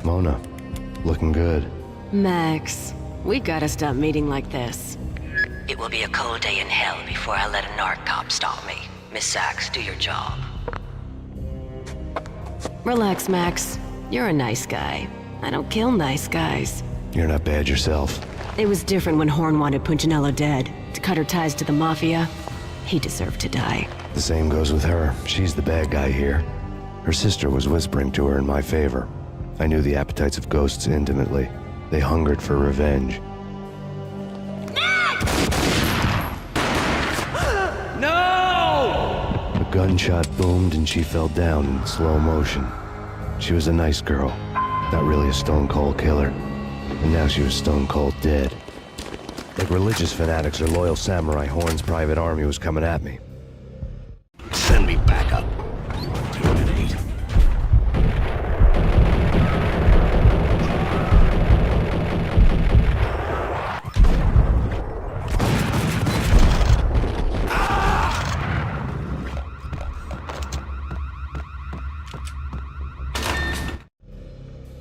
Mona, looking good. Max, we gotta stop meeting like this. It will be a cold day in hell before I let a narc cop stop me. Miss Sachs, do your job. Relax, Max. You're a nice guy. I don't kill nice guys. You're not bad yourself. It was different when Horn wanted Punchinello dead. To cut her ties to the Mafia, he deserved to die. The same goes with her. She's the bad guy here. Her sister was whispering to her in my favor. I knew the appetites of ghosts intimately. They hungered for revenge. No! A gunshot boomed and she fell down in slow motion. She was a nice girl, not really a stone-cold killer. And now she was stone-cold dead. Like religious fanatics or loyal samurai, Horn's private army was coming at me. Send me back up.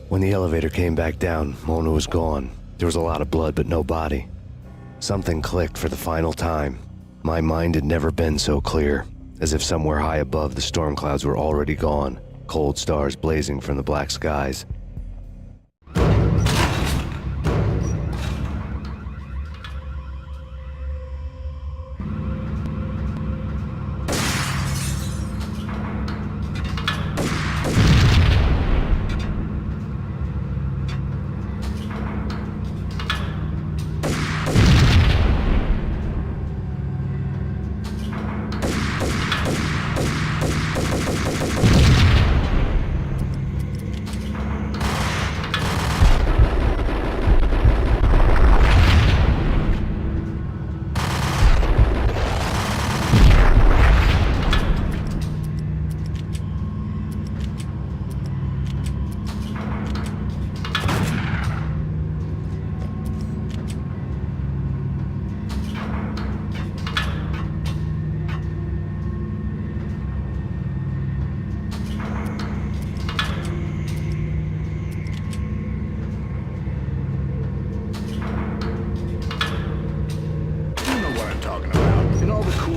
When the elevator came back down, Mona was gone. There was a lot of blood, but no body. Something clicked for the final time. My mind had never been so clear, as if somewhere high above the storm clouds were already gone, cold stars blazing from the black skies.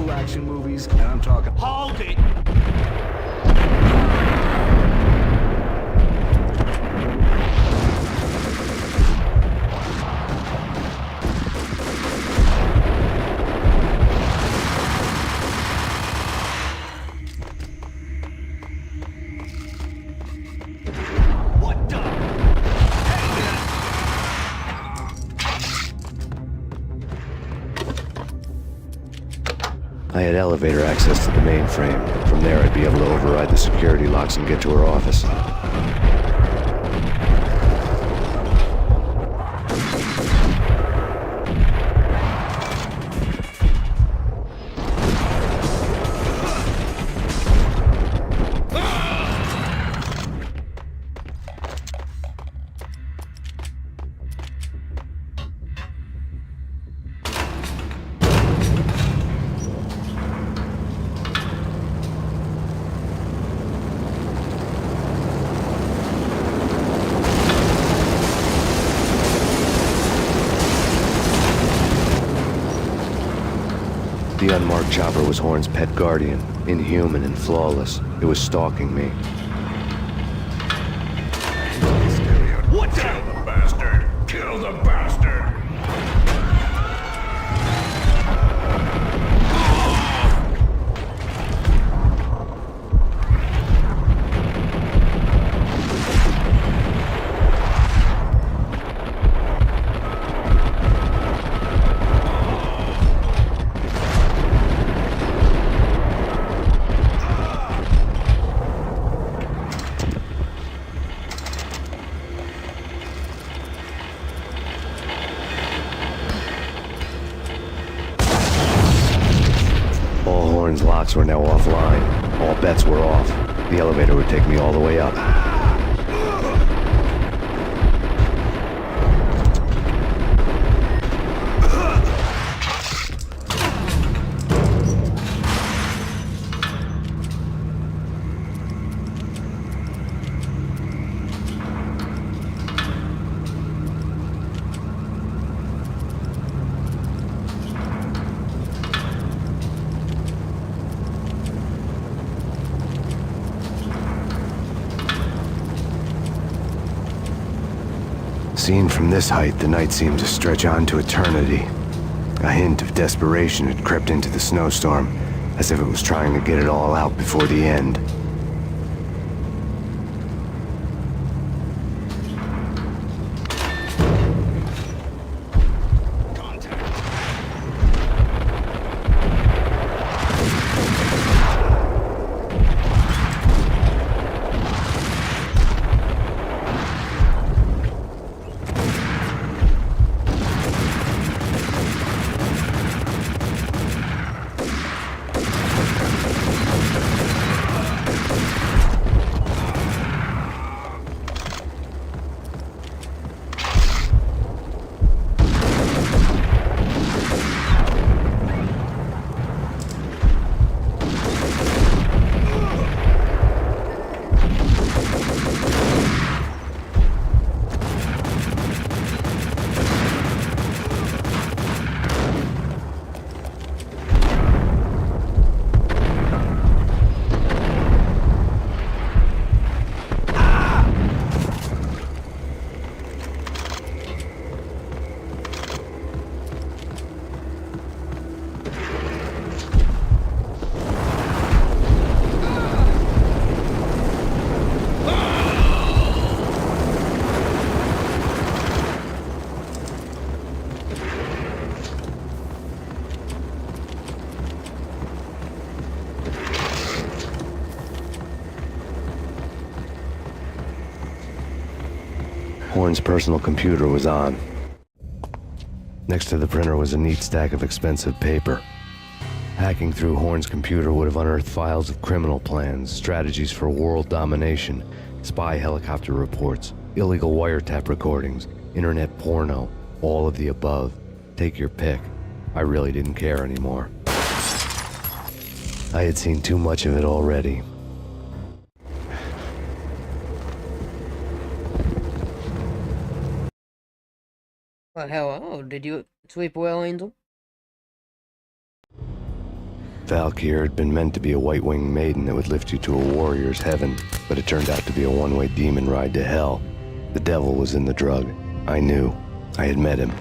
Action movies, and I'm talking. Hold it! I had elevator access to the mainframe. From there, I'd be able to override the security locks and get to her office. The unmarked chopper was Horn's pet guardian, inhuman and flawless. It was stalking me. What the? Kill the bastard! Kill the bastard! Locks were now offline. All bets were off. The elevator would take me all the way up. Seen from this height, the night seemed to stretch on to eternity. A hint of desperation had crept into the snowstorm, as if it was trying to get it all out before the end. Horn's personal computer was on. Next to the printer was a neat stack of expensive paper. Hacking through Horn's computer would have unearthed files of criminal plans, strategies for world domination, spy helicopter reports, illegal wiretap recordings, internet porno, all of the above. Take your pick. I really didn't care anymore. I had seen too much of it already. Well, hello. Did you sleep well, Angel? Valkyr had been meant to be a white-winged maiden that would lift you to a warrior's heaven, but it turned out to be a one-way demon ride to hell. The devil was in the drug. I knew. I had met him.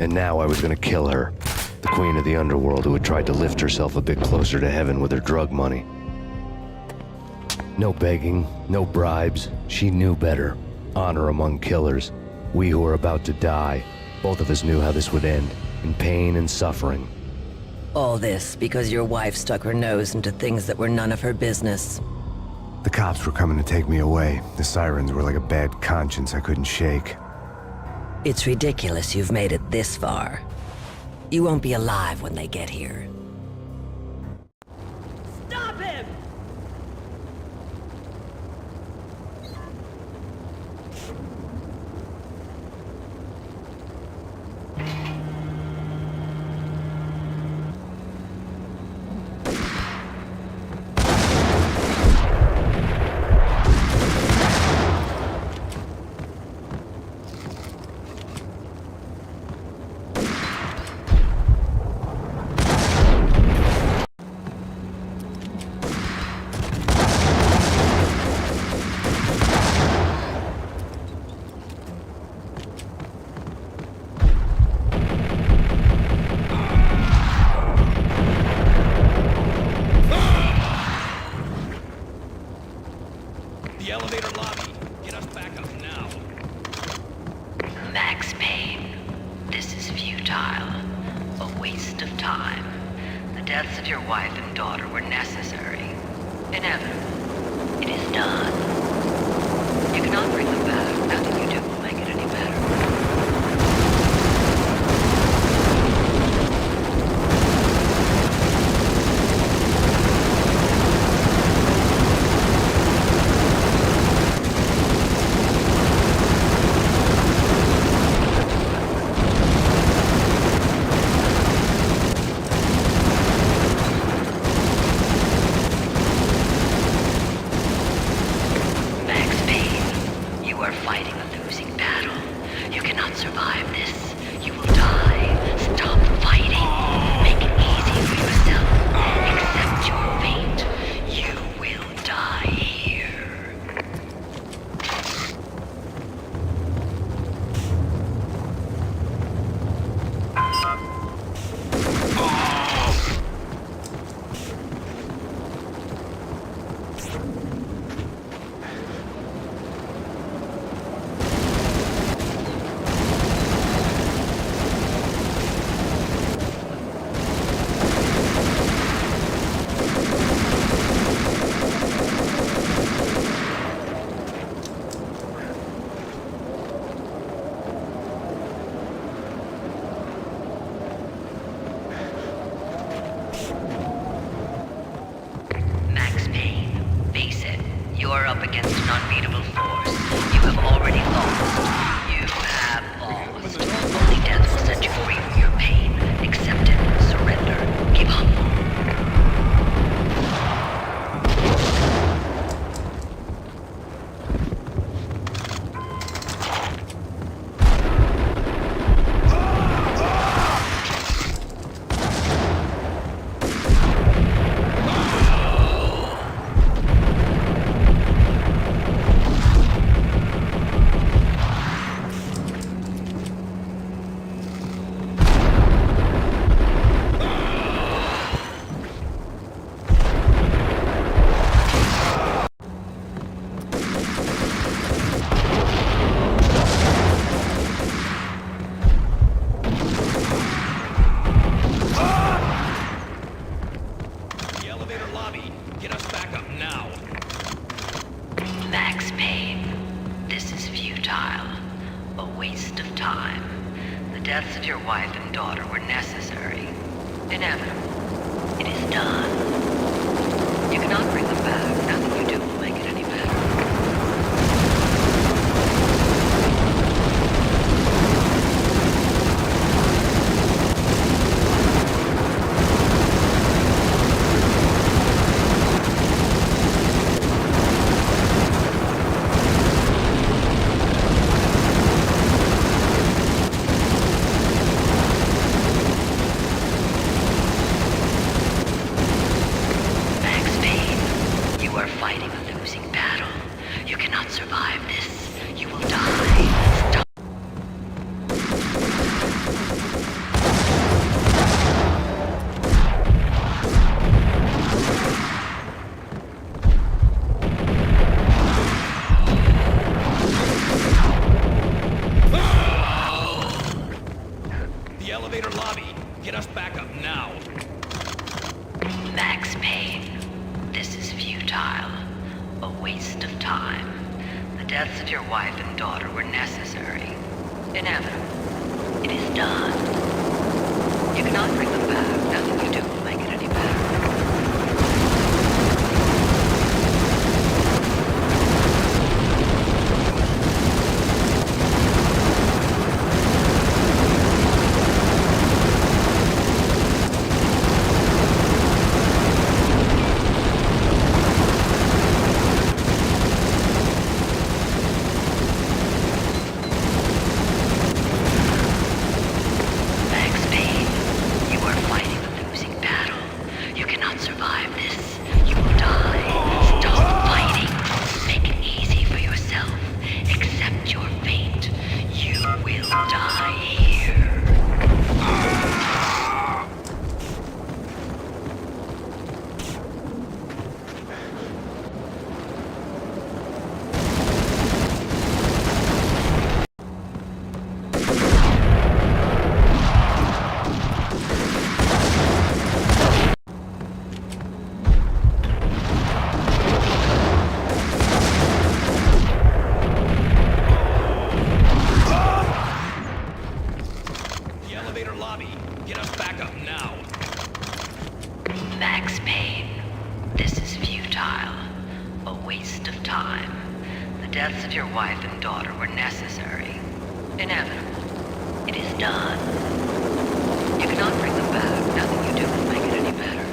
And now I was gonna kill her, the queen of the underworld who had tried to lift herself a bit closer to heaven with her drug money. No begging, no bribes. She knew better. Honor among killers. We who were about to die. Both of us knew how this would end, in pain and suffering. All this because your wife stuck her nose into things that were none of her business. The cops were coming to take me away. The sirens were like a bad conscience I couldn't shake. It's ridiculous you've made it this far. You won't be alive when they get here. Stop him! The elevator lobby. Get us back up now. Max Payne, this is futile. A waste of time. The deaths of your wife and daughter were necessary. Inevitable. It is done. You cannot bring them back. Nothing you do will make it any better. Max Payne, face it. You are up against an unbeatable force. You have already lost. You have lost. Only death will set you free from your pain. Accept it. Surrender. Give up. Max Payne, this is futile. A waste of time. The deaths of your wife and daughter were necessary. Inevitable. It is done. You cannot bring them back. Nothing you do will make it any better. Max Payne, this is futile. A waste of time. The deaths of your wife and daughter were necessary. Inevitable. It is done. You cannot bring them back. Nothing you do will make it any better. Max Payne, this is futile. A waste of time. The deaths of your wife and daughter were necessary. Inevitable. It is done. You cannot bring them back. Nothing you do will make it any better.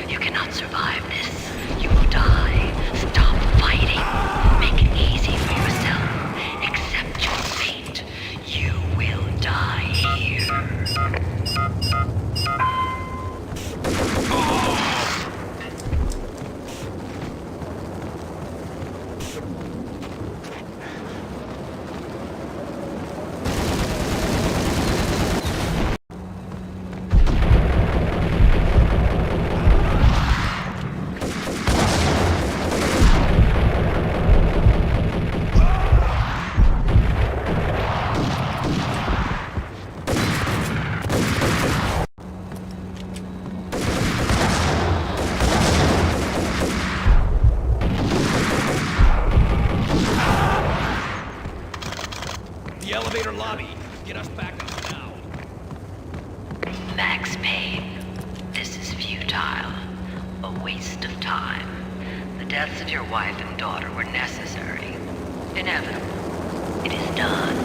You deaths of your wife and daughter were necessary. Inevitable. It is done.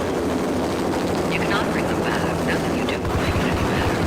You cannot bring them back. Nothing you do will make it any better.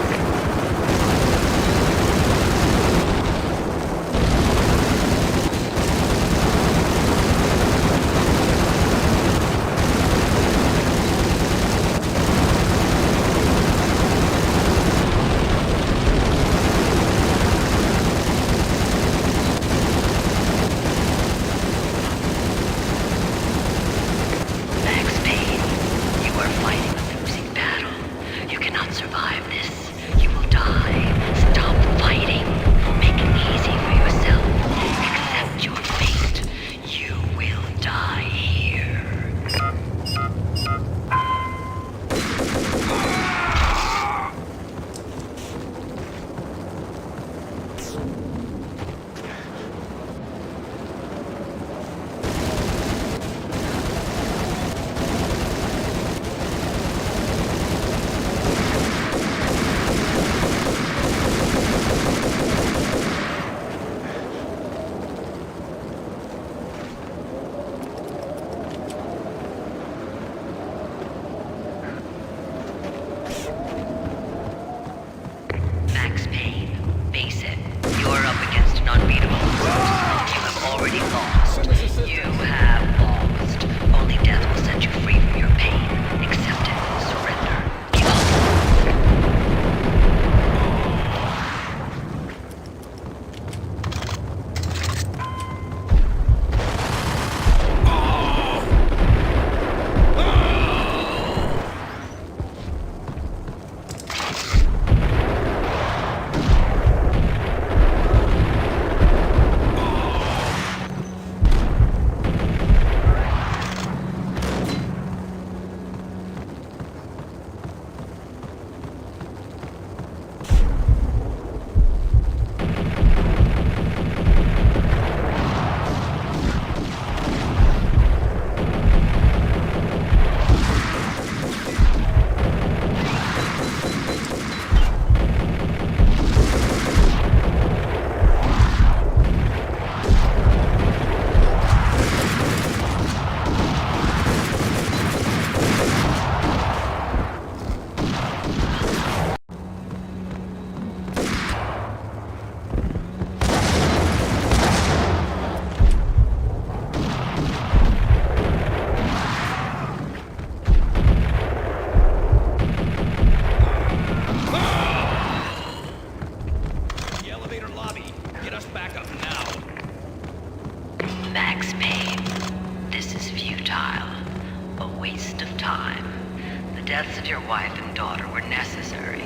deaths of your wife and daughter were necessary.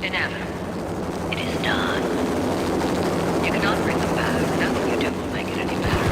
Inevitable. It is done. You cannot bring them back. Nothing you do will make it any better.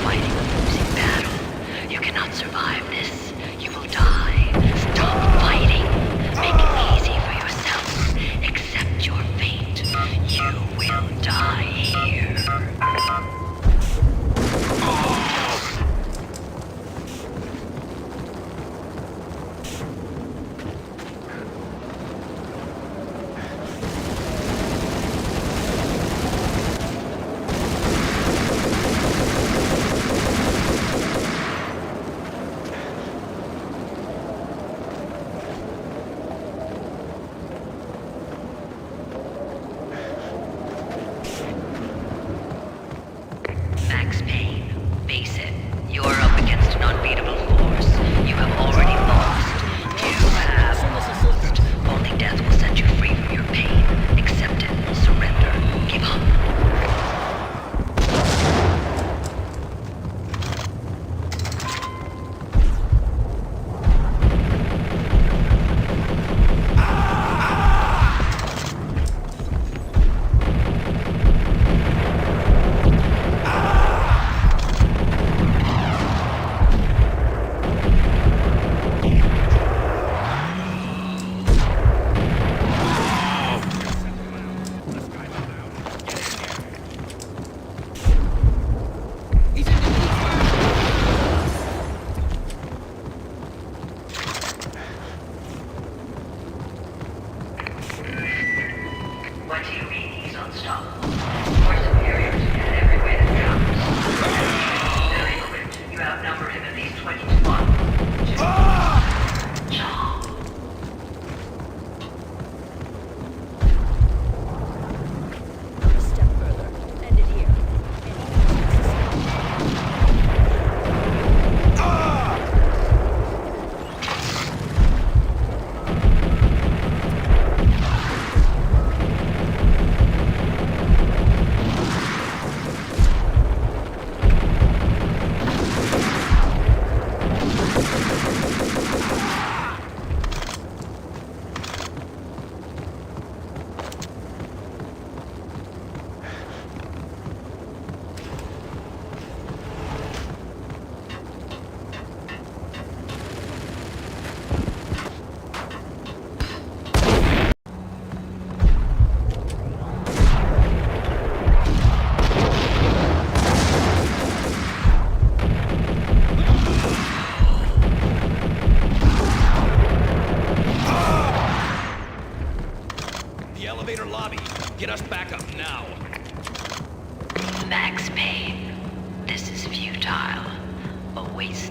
Fighting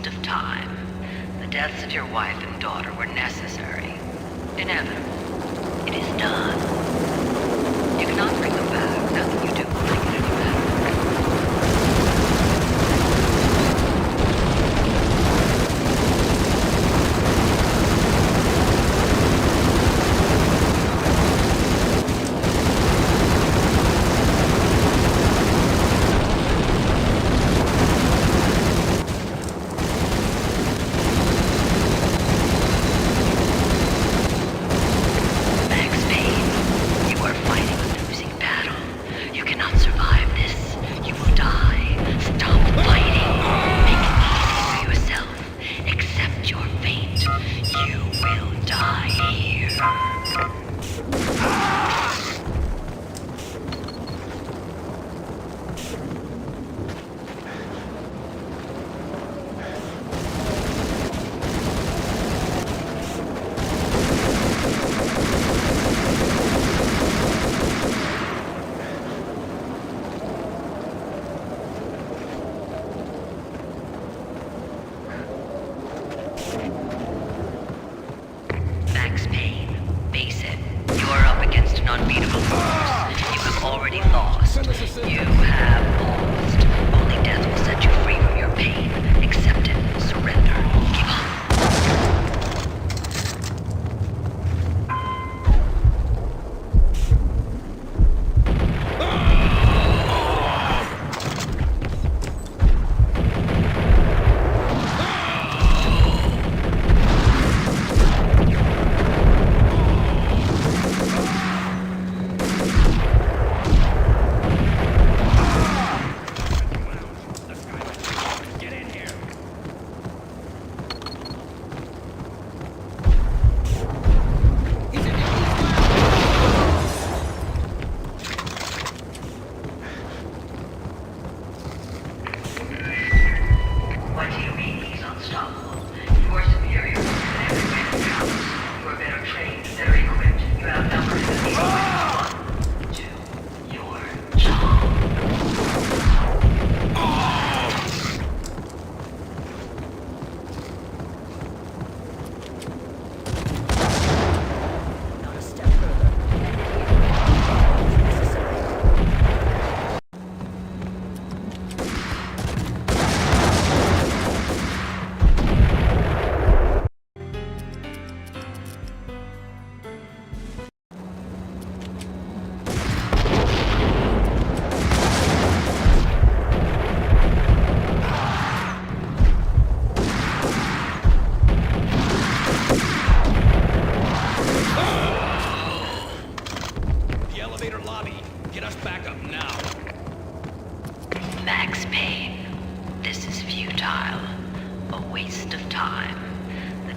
of time. The deaths of your wife and daughter were necessary. Inevitable. It is done. You cannot bring them back. Nothing you do will make it any better.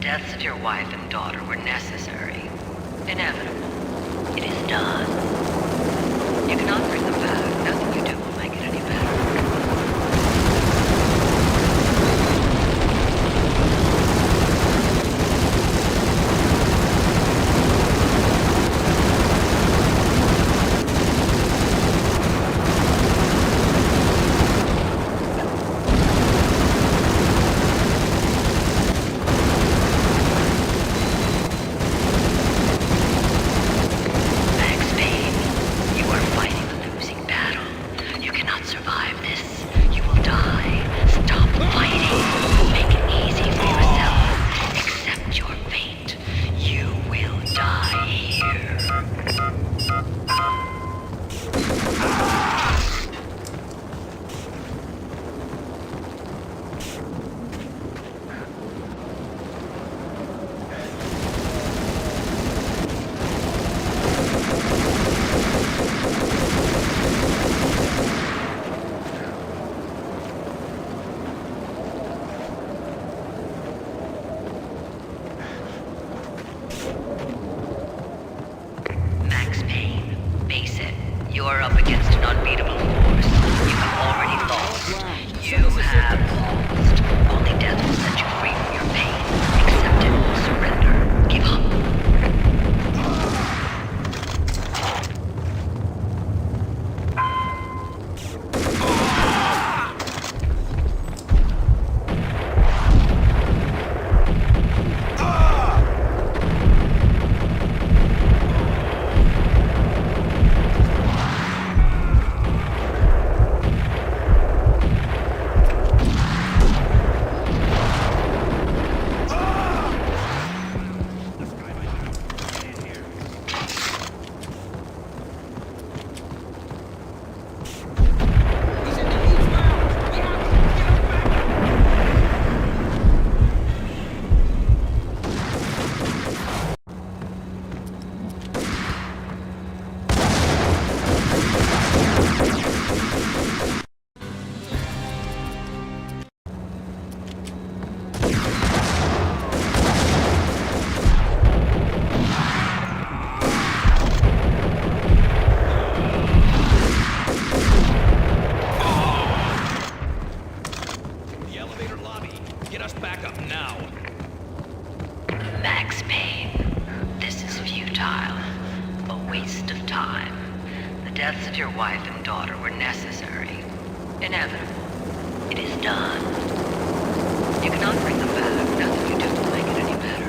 deaths of your wife and daughter were necessary, inevitable. It is done. You cannot bring them back. Nothing you do will make it any better. backup now. Max Payne, this is futile. A waste of time. The deaths of your wife and daughter were necessary. Inevitable. It is done. You cannot bring them back. Nothing you do will make it any better.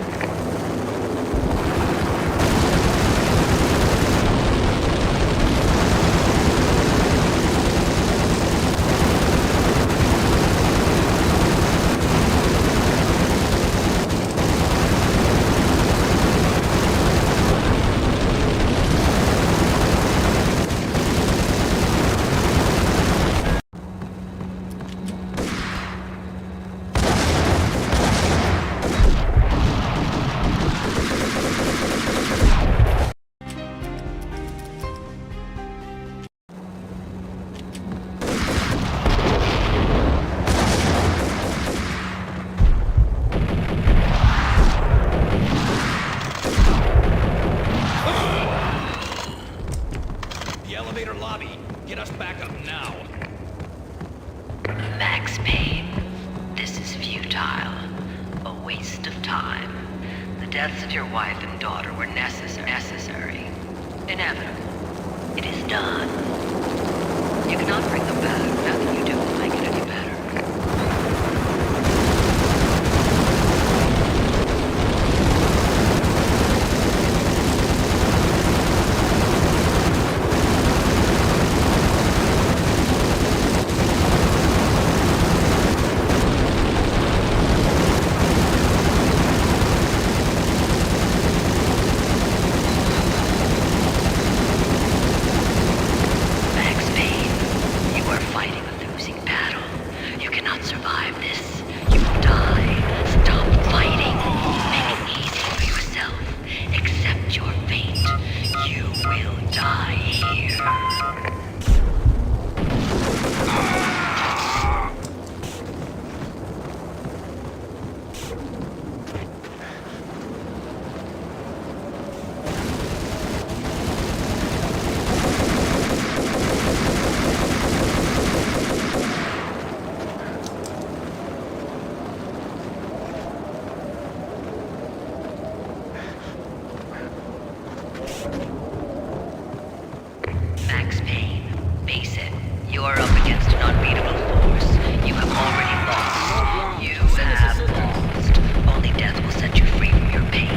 The elevator lobby. Get us back up now. Max Payne, this is futile. A waste of time. The deaths of your wife and daughter were necessary. Inevitable. It is done. You cannot bring them back. Nothing you do will make it any better. Max Payne, you are fighting a losing battle. You cannot survive this. You will die. Stop fighting. Make it easy for yourself. Accept your fate. You will die here. Max Payne, face it. You are up against an unbeatable force. You have already lost. You have lost. Only death will set you free from your pain.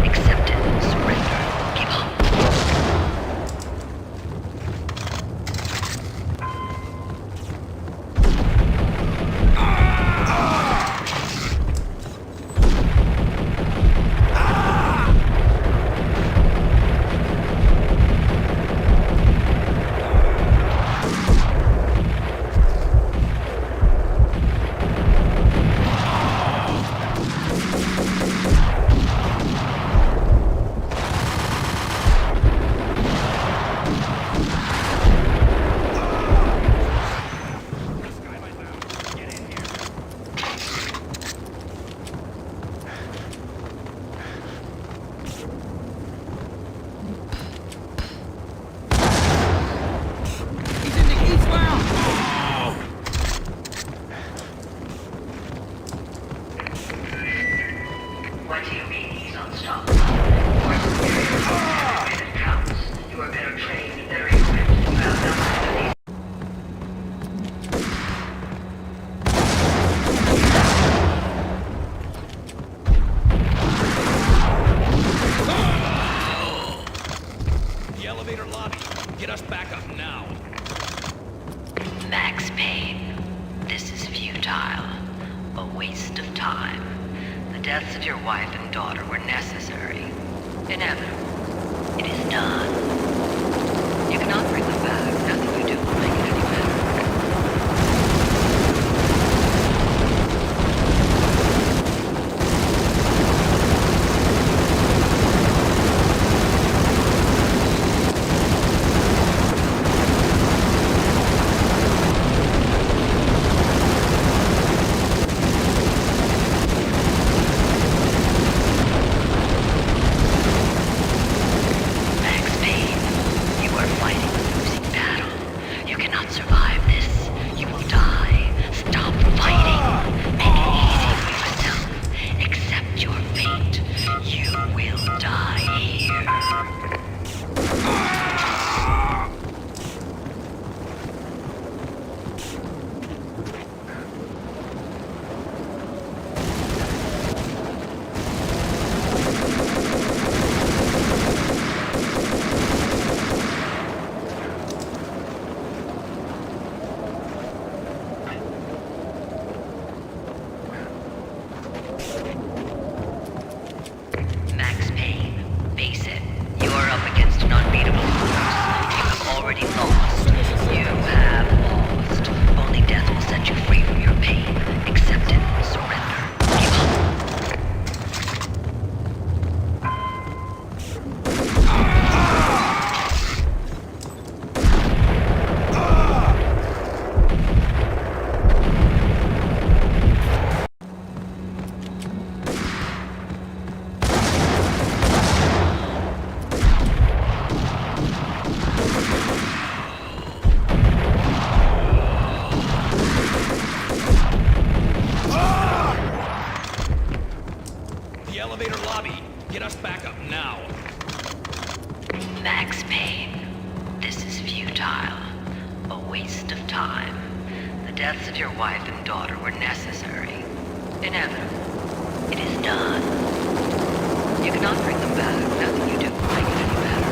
Accept it. Surrender. Give up. What do you mean he's unstoppable? Force superior. It counts. You are better trained, better equipped. You have nothing to The elevator lobby. Get us back up now. Max Payne, this is futile. A waste of time. The deaths of your wife and daughter were necessary. Inevitable. It is done. You cannot bring them back. Nothing you do will make it any better. Max Payne, you are fighting a losing battle. elevator lobby. Get us back up now. Max Payne, this is futile. A waste of time. The deaths of your wife and daughter were necessary. Inevitable. It is done. You cannot bring them back. Nothing you do will make it any better.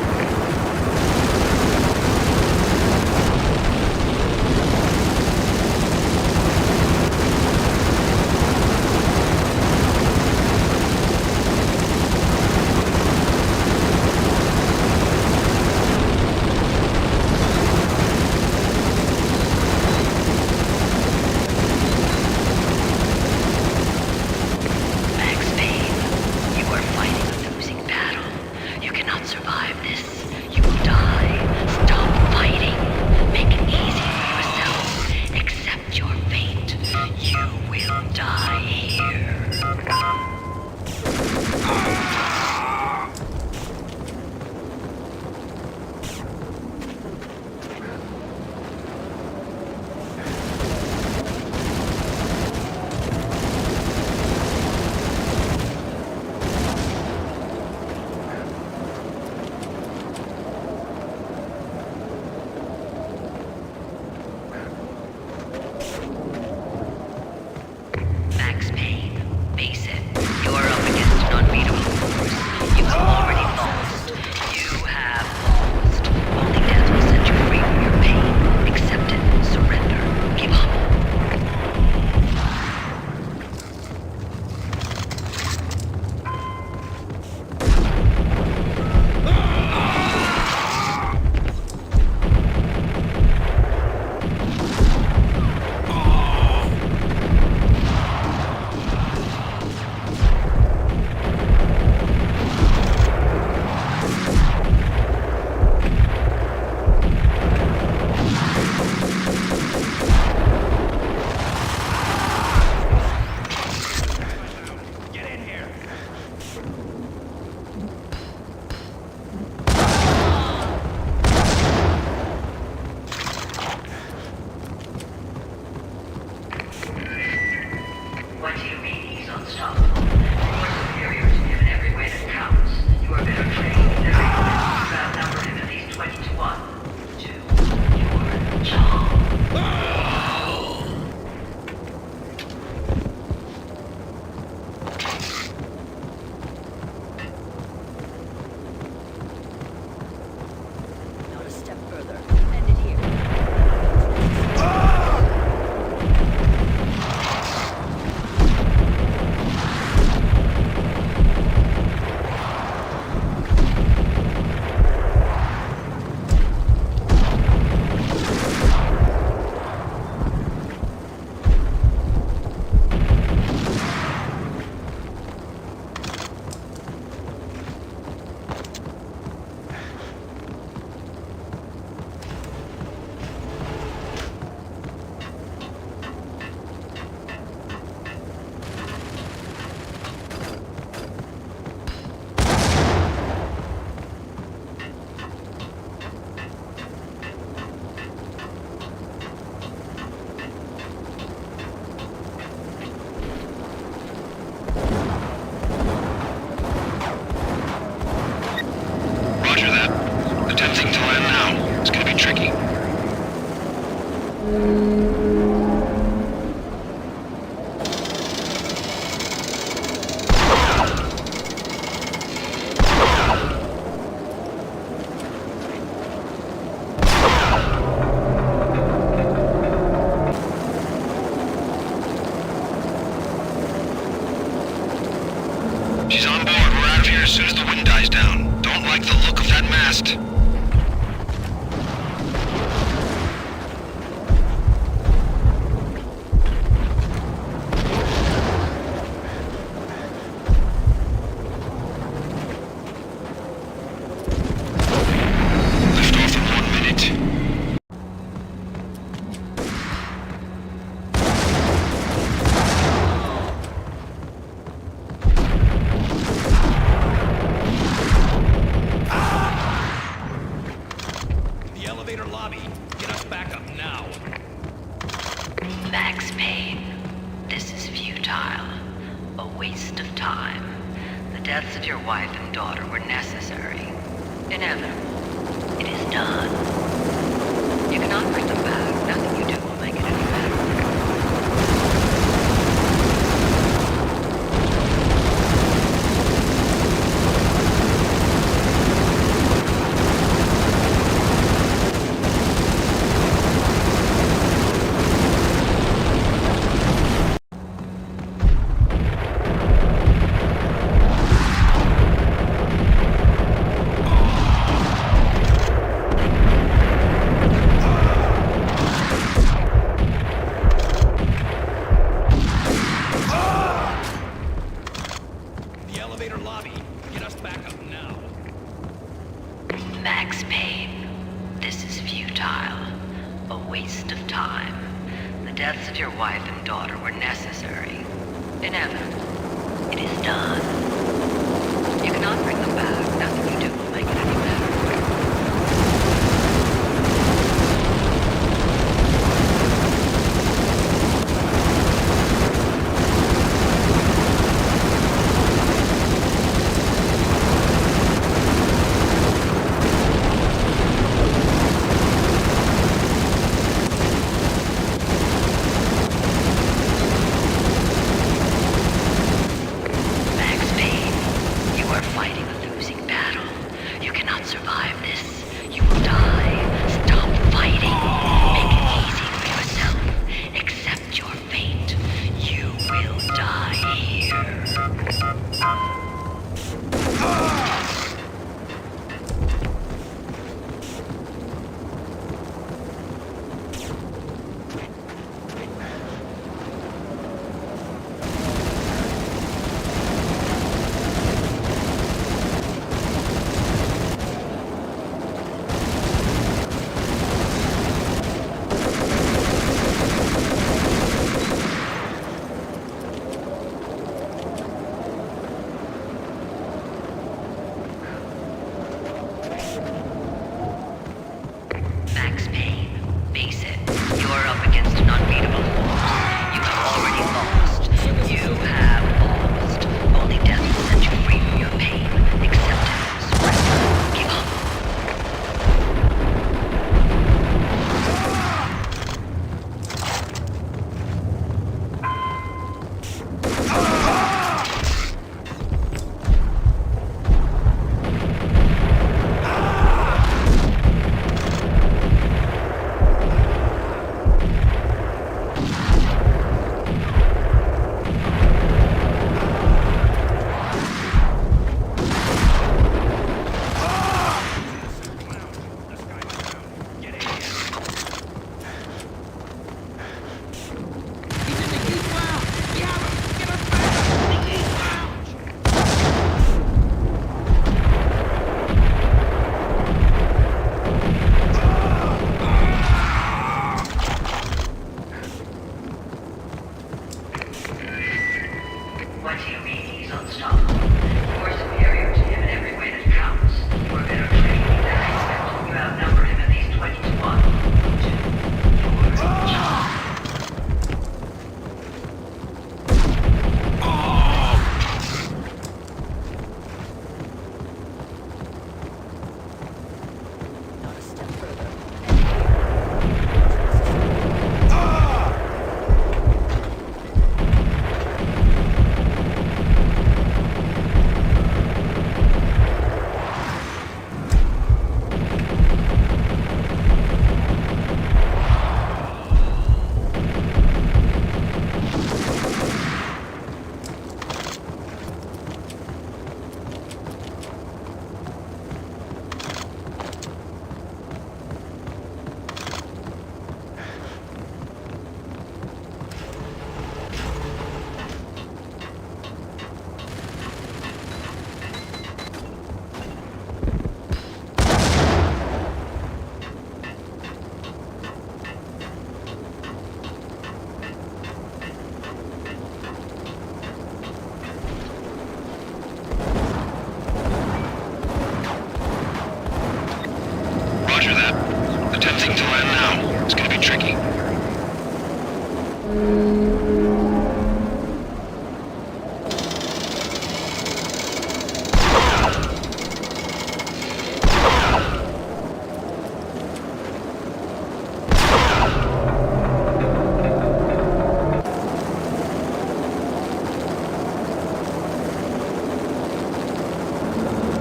as soon as the wind dies down. Don't like the look of that mast. Max Payne, this is futile. A waste of time. The deaths of your wife and daughter were necessary. Inevitable. It is done. You cannot bring them back. Nothing you do will make it any better. The elevator lobby. Get us back up now. Max Payne, this is futile. A waste of time. The deaths of your wife and daughter were necessary. Inevitable. It is done. You cannot bring them back. Nothing you do will make it any better. Max Payne, you are fighting a losing battle. You cannot survive this. You will die. Stop fighting. Make it easy for yourself. Accept your fate. You will die here.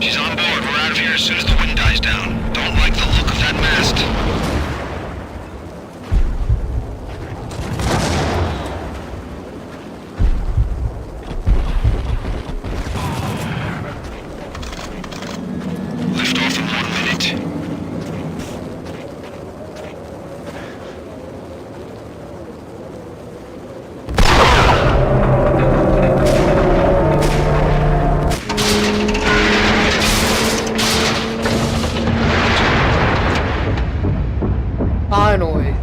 She's on board. We're out of here as soon as the wind dies down. Don't like the look of that mast. Lift off in 1 minute. Finally.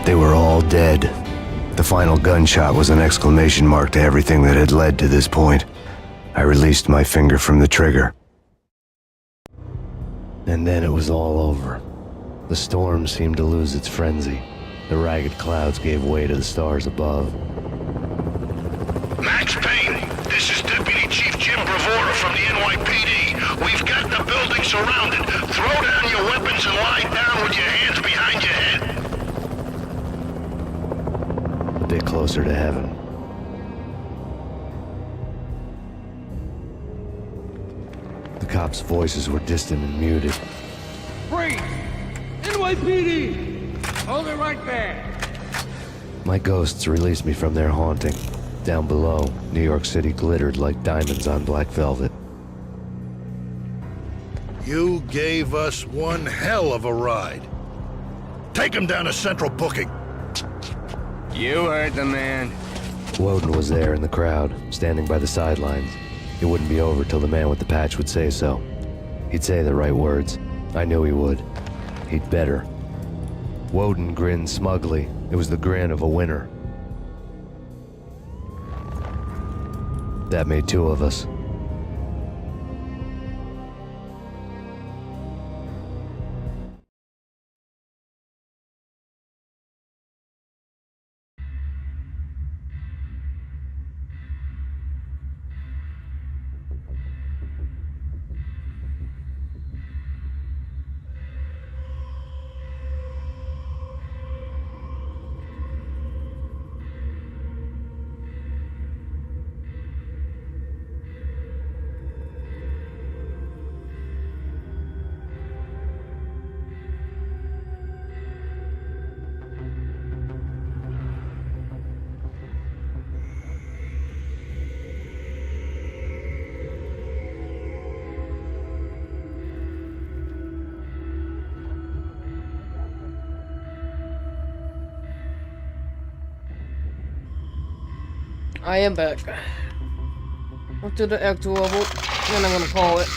They were all dead. The final gunshot was an exclamation mark to everything that had led to this point. I released my finger from the trigger. And then it was all over. The storm seemed to lose its frenzy. The ragged clouds gave way to the stars above. Max Payne, this is Deputy Chief Jim Bravura from the NYPD. We've got the building surrounded. Throw down your weapons and lie down with your hands behind your head. A bit closer to heaven. The cops' voices were distant and muted. Freeze! NYPD! Hold it right there! My ghosts released me from their haunting. Down below, New York City glittered like diamonds on black velvet. You gave us one hell of a ride. Take him down to Central Booking. You heard the man. Woden was there in the crowd, standing by the sidelines. It wouldn't be over till the man with the patch would say so. He'd say the right words. I knew he would. He'd better. Woden grinned smugly. It was the grin of a winner. That made two of us. I am back. Up to the actual level, then I'm gonna call it.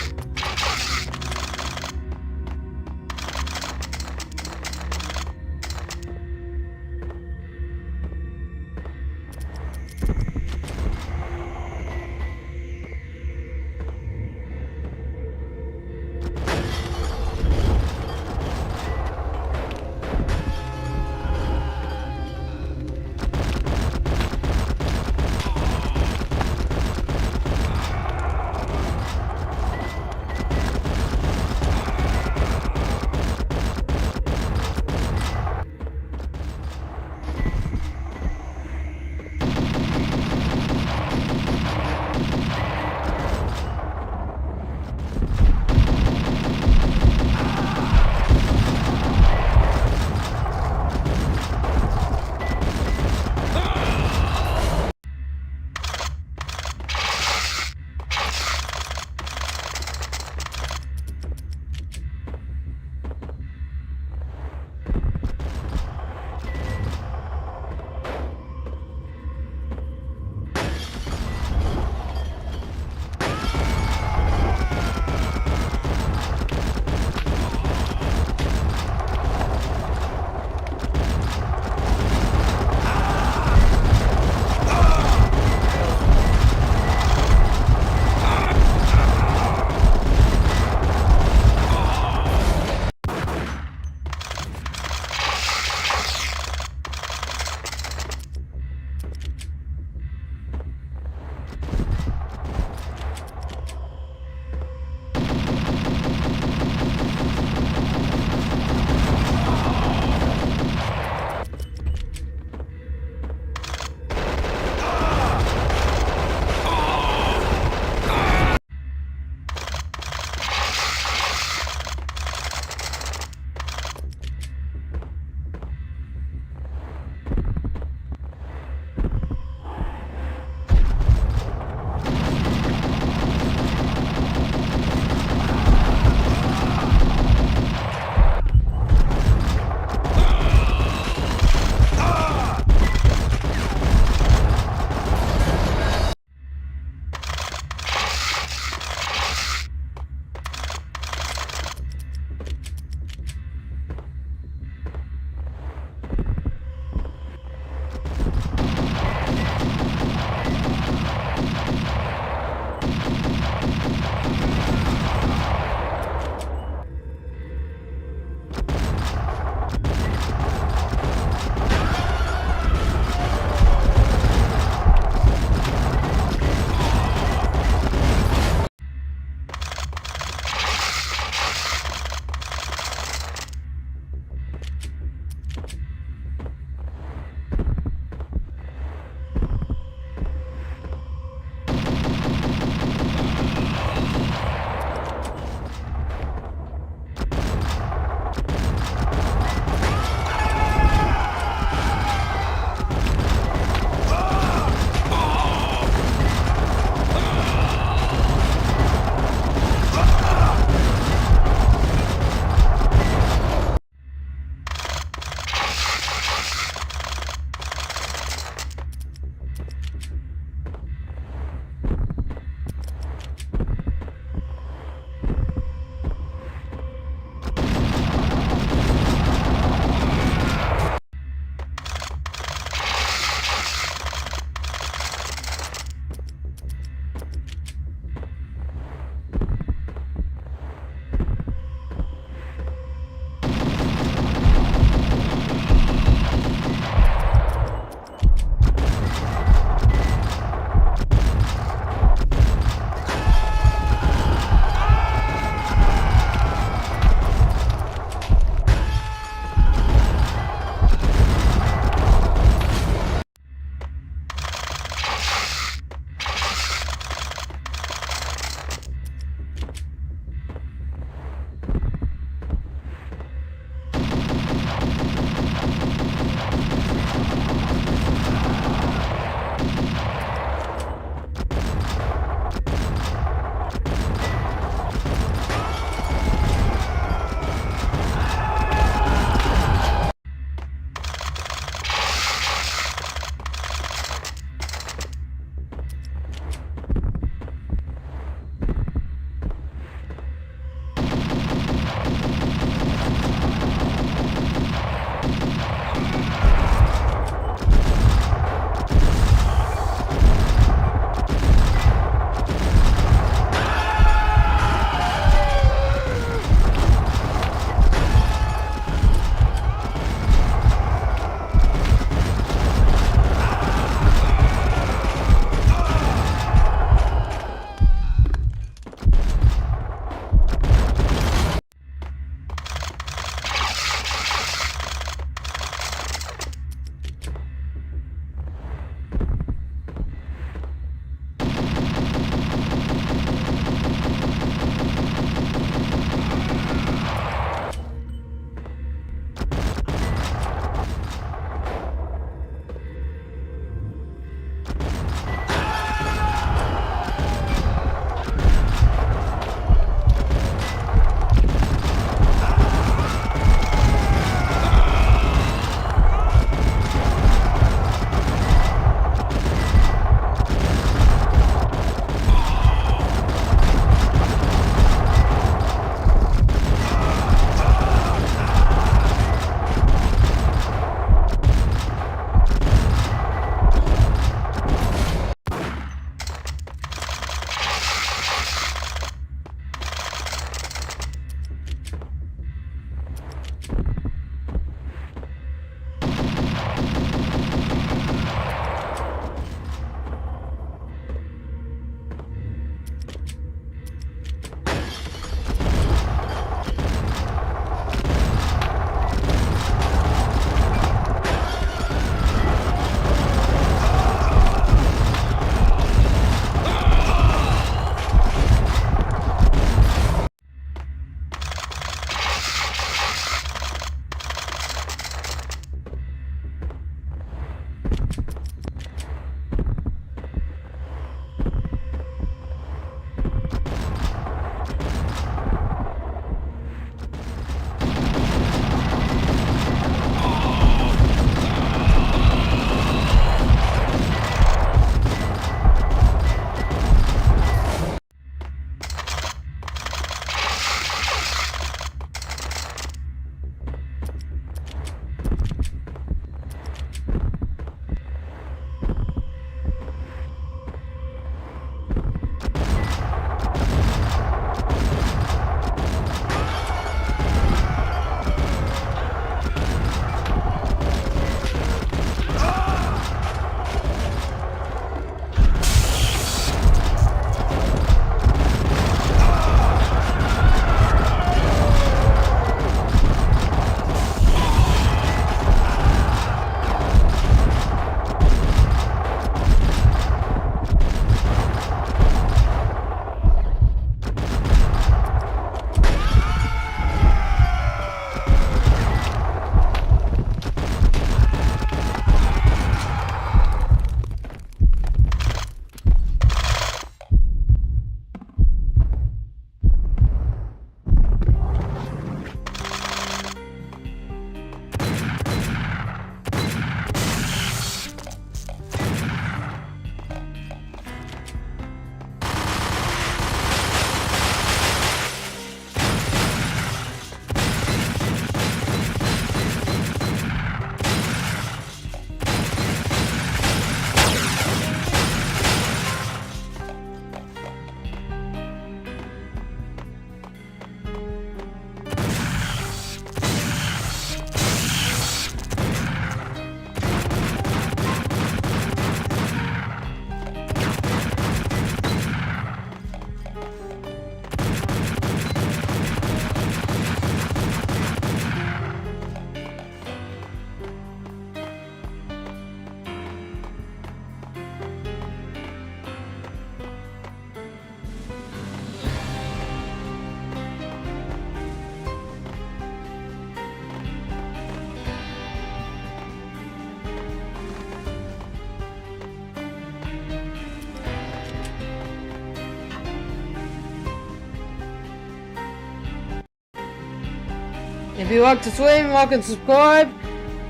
If you like to swim, like and subscribe.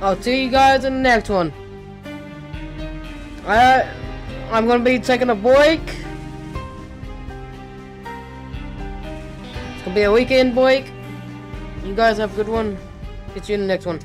I'll see you guys in the next one. I'm gonna be taking a break. It's gonna be a weekend break. You guys have a good one. See you in the next one.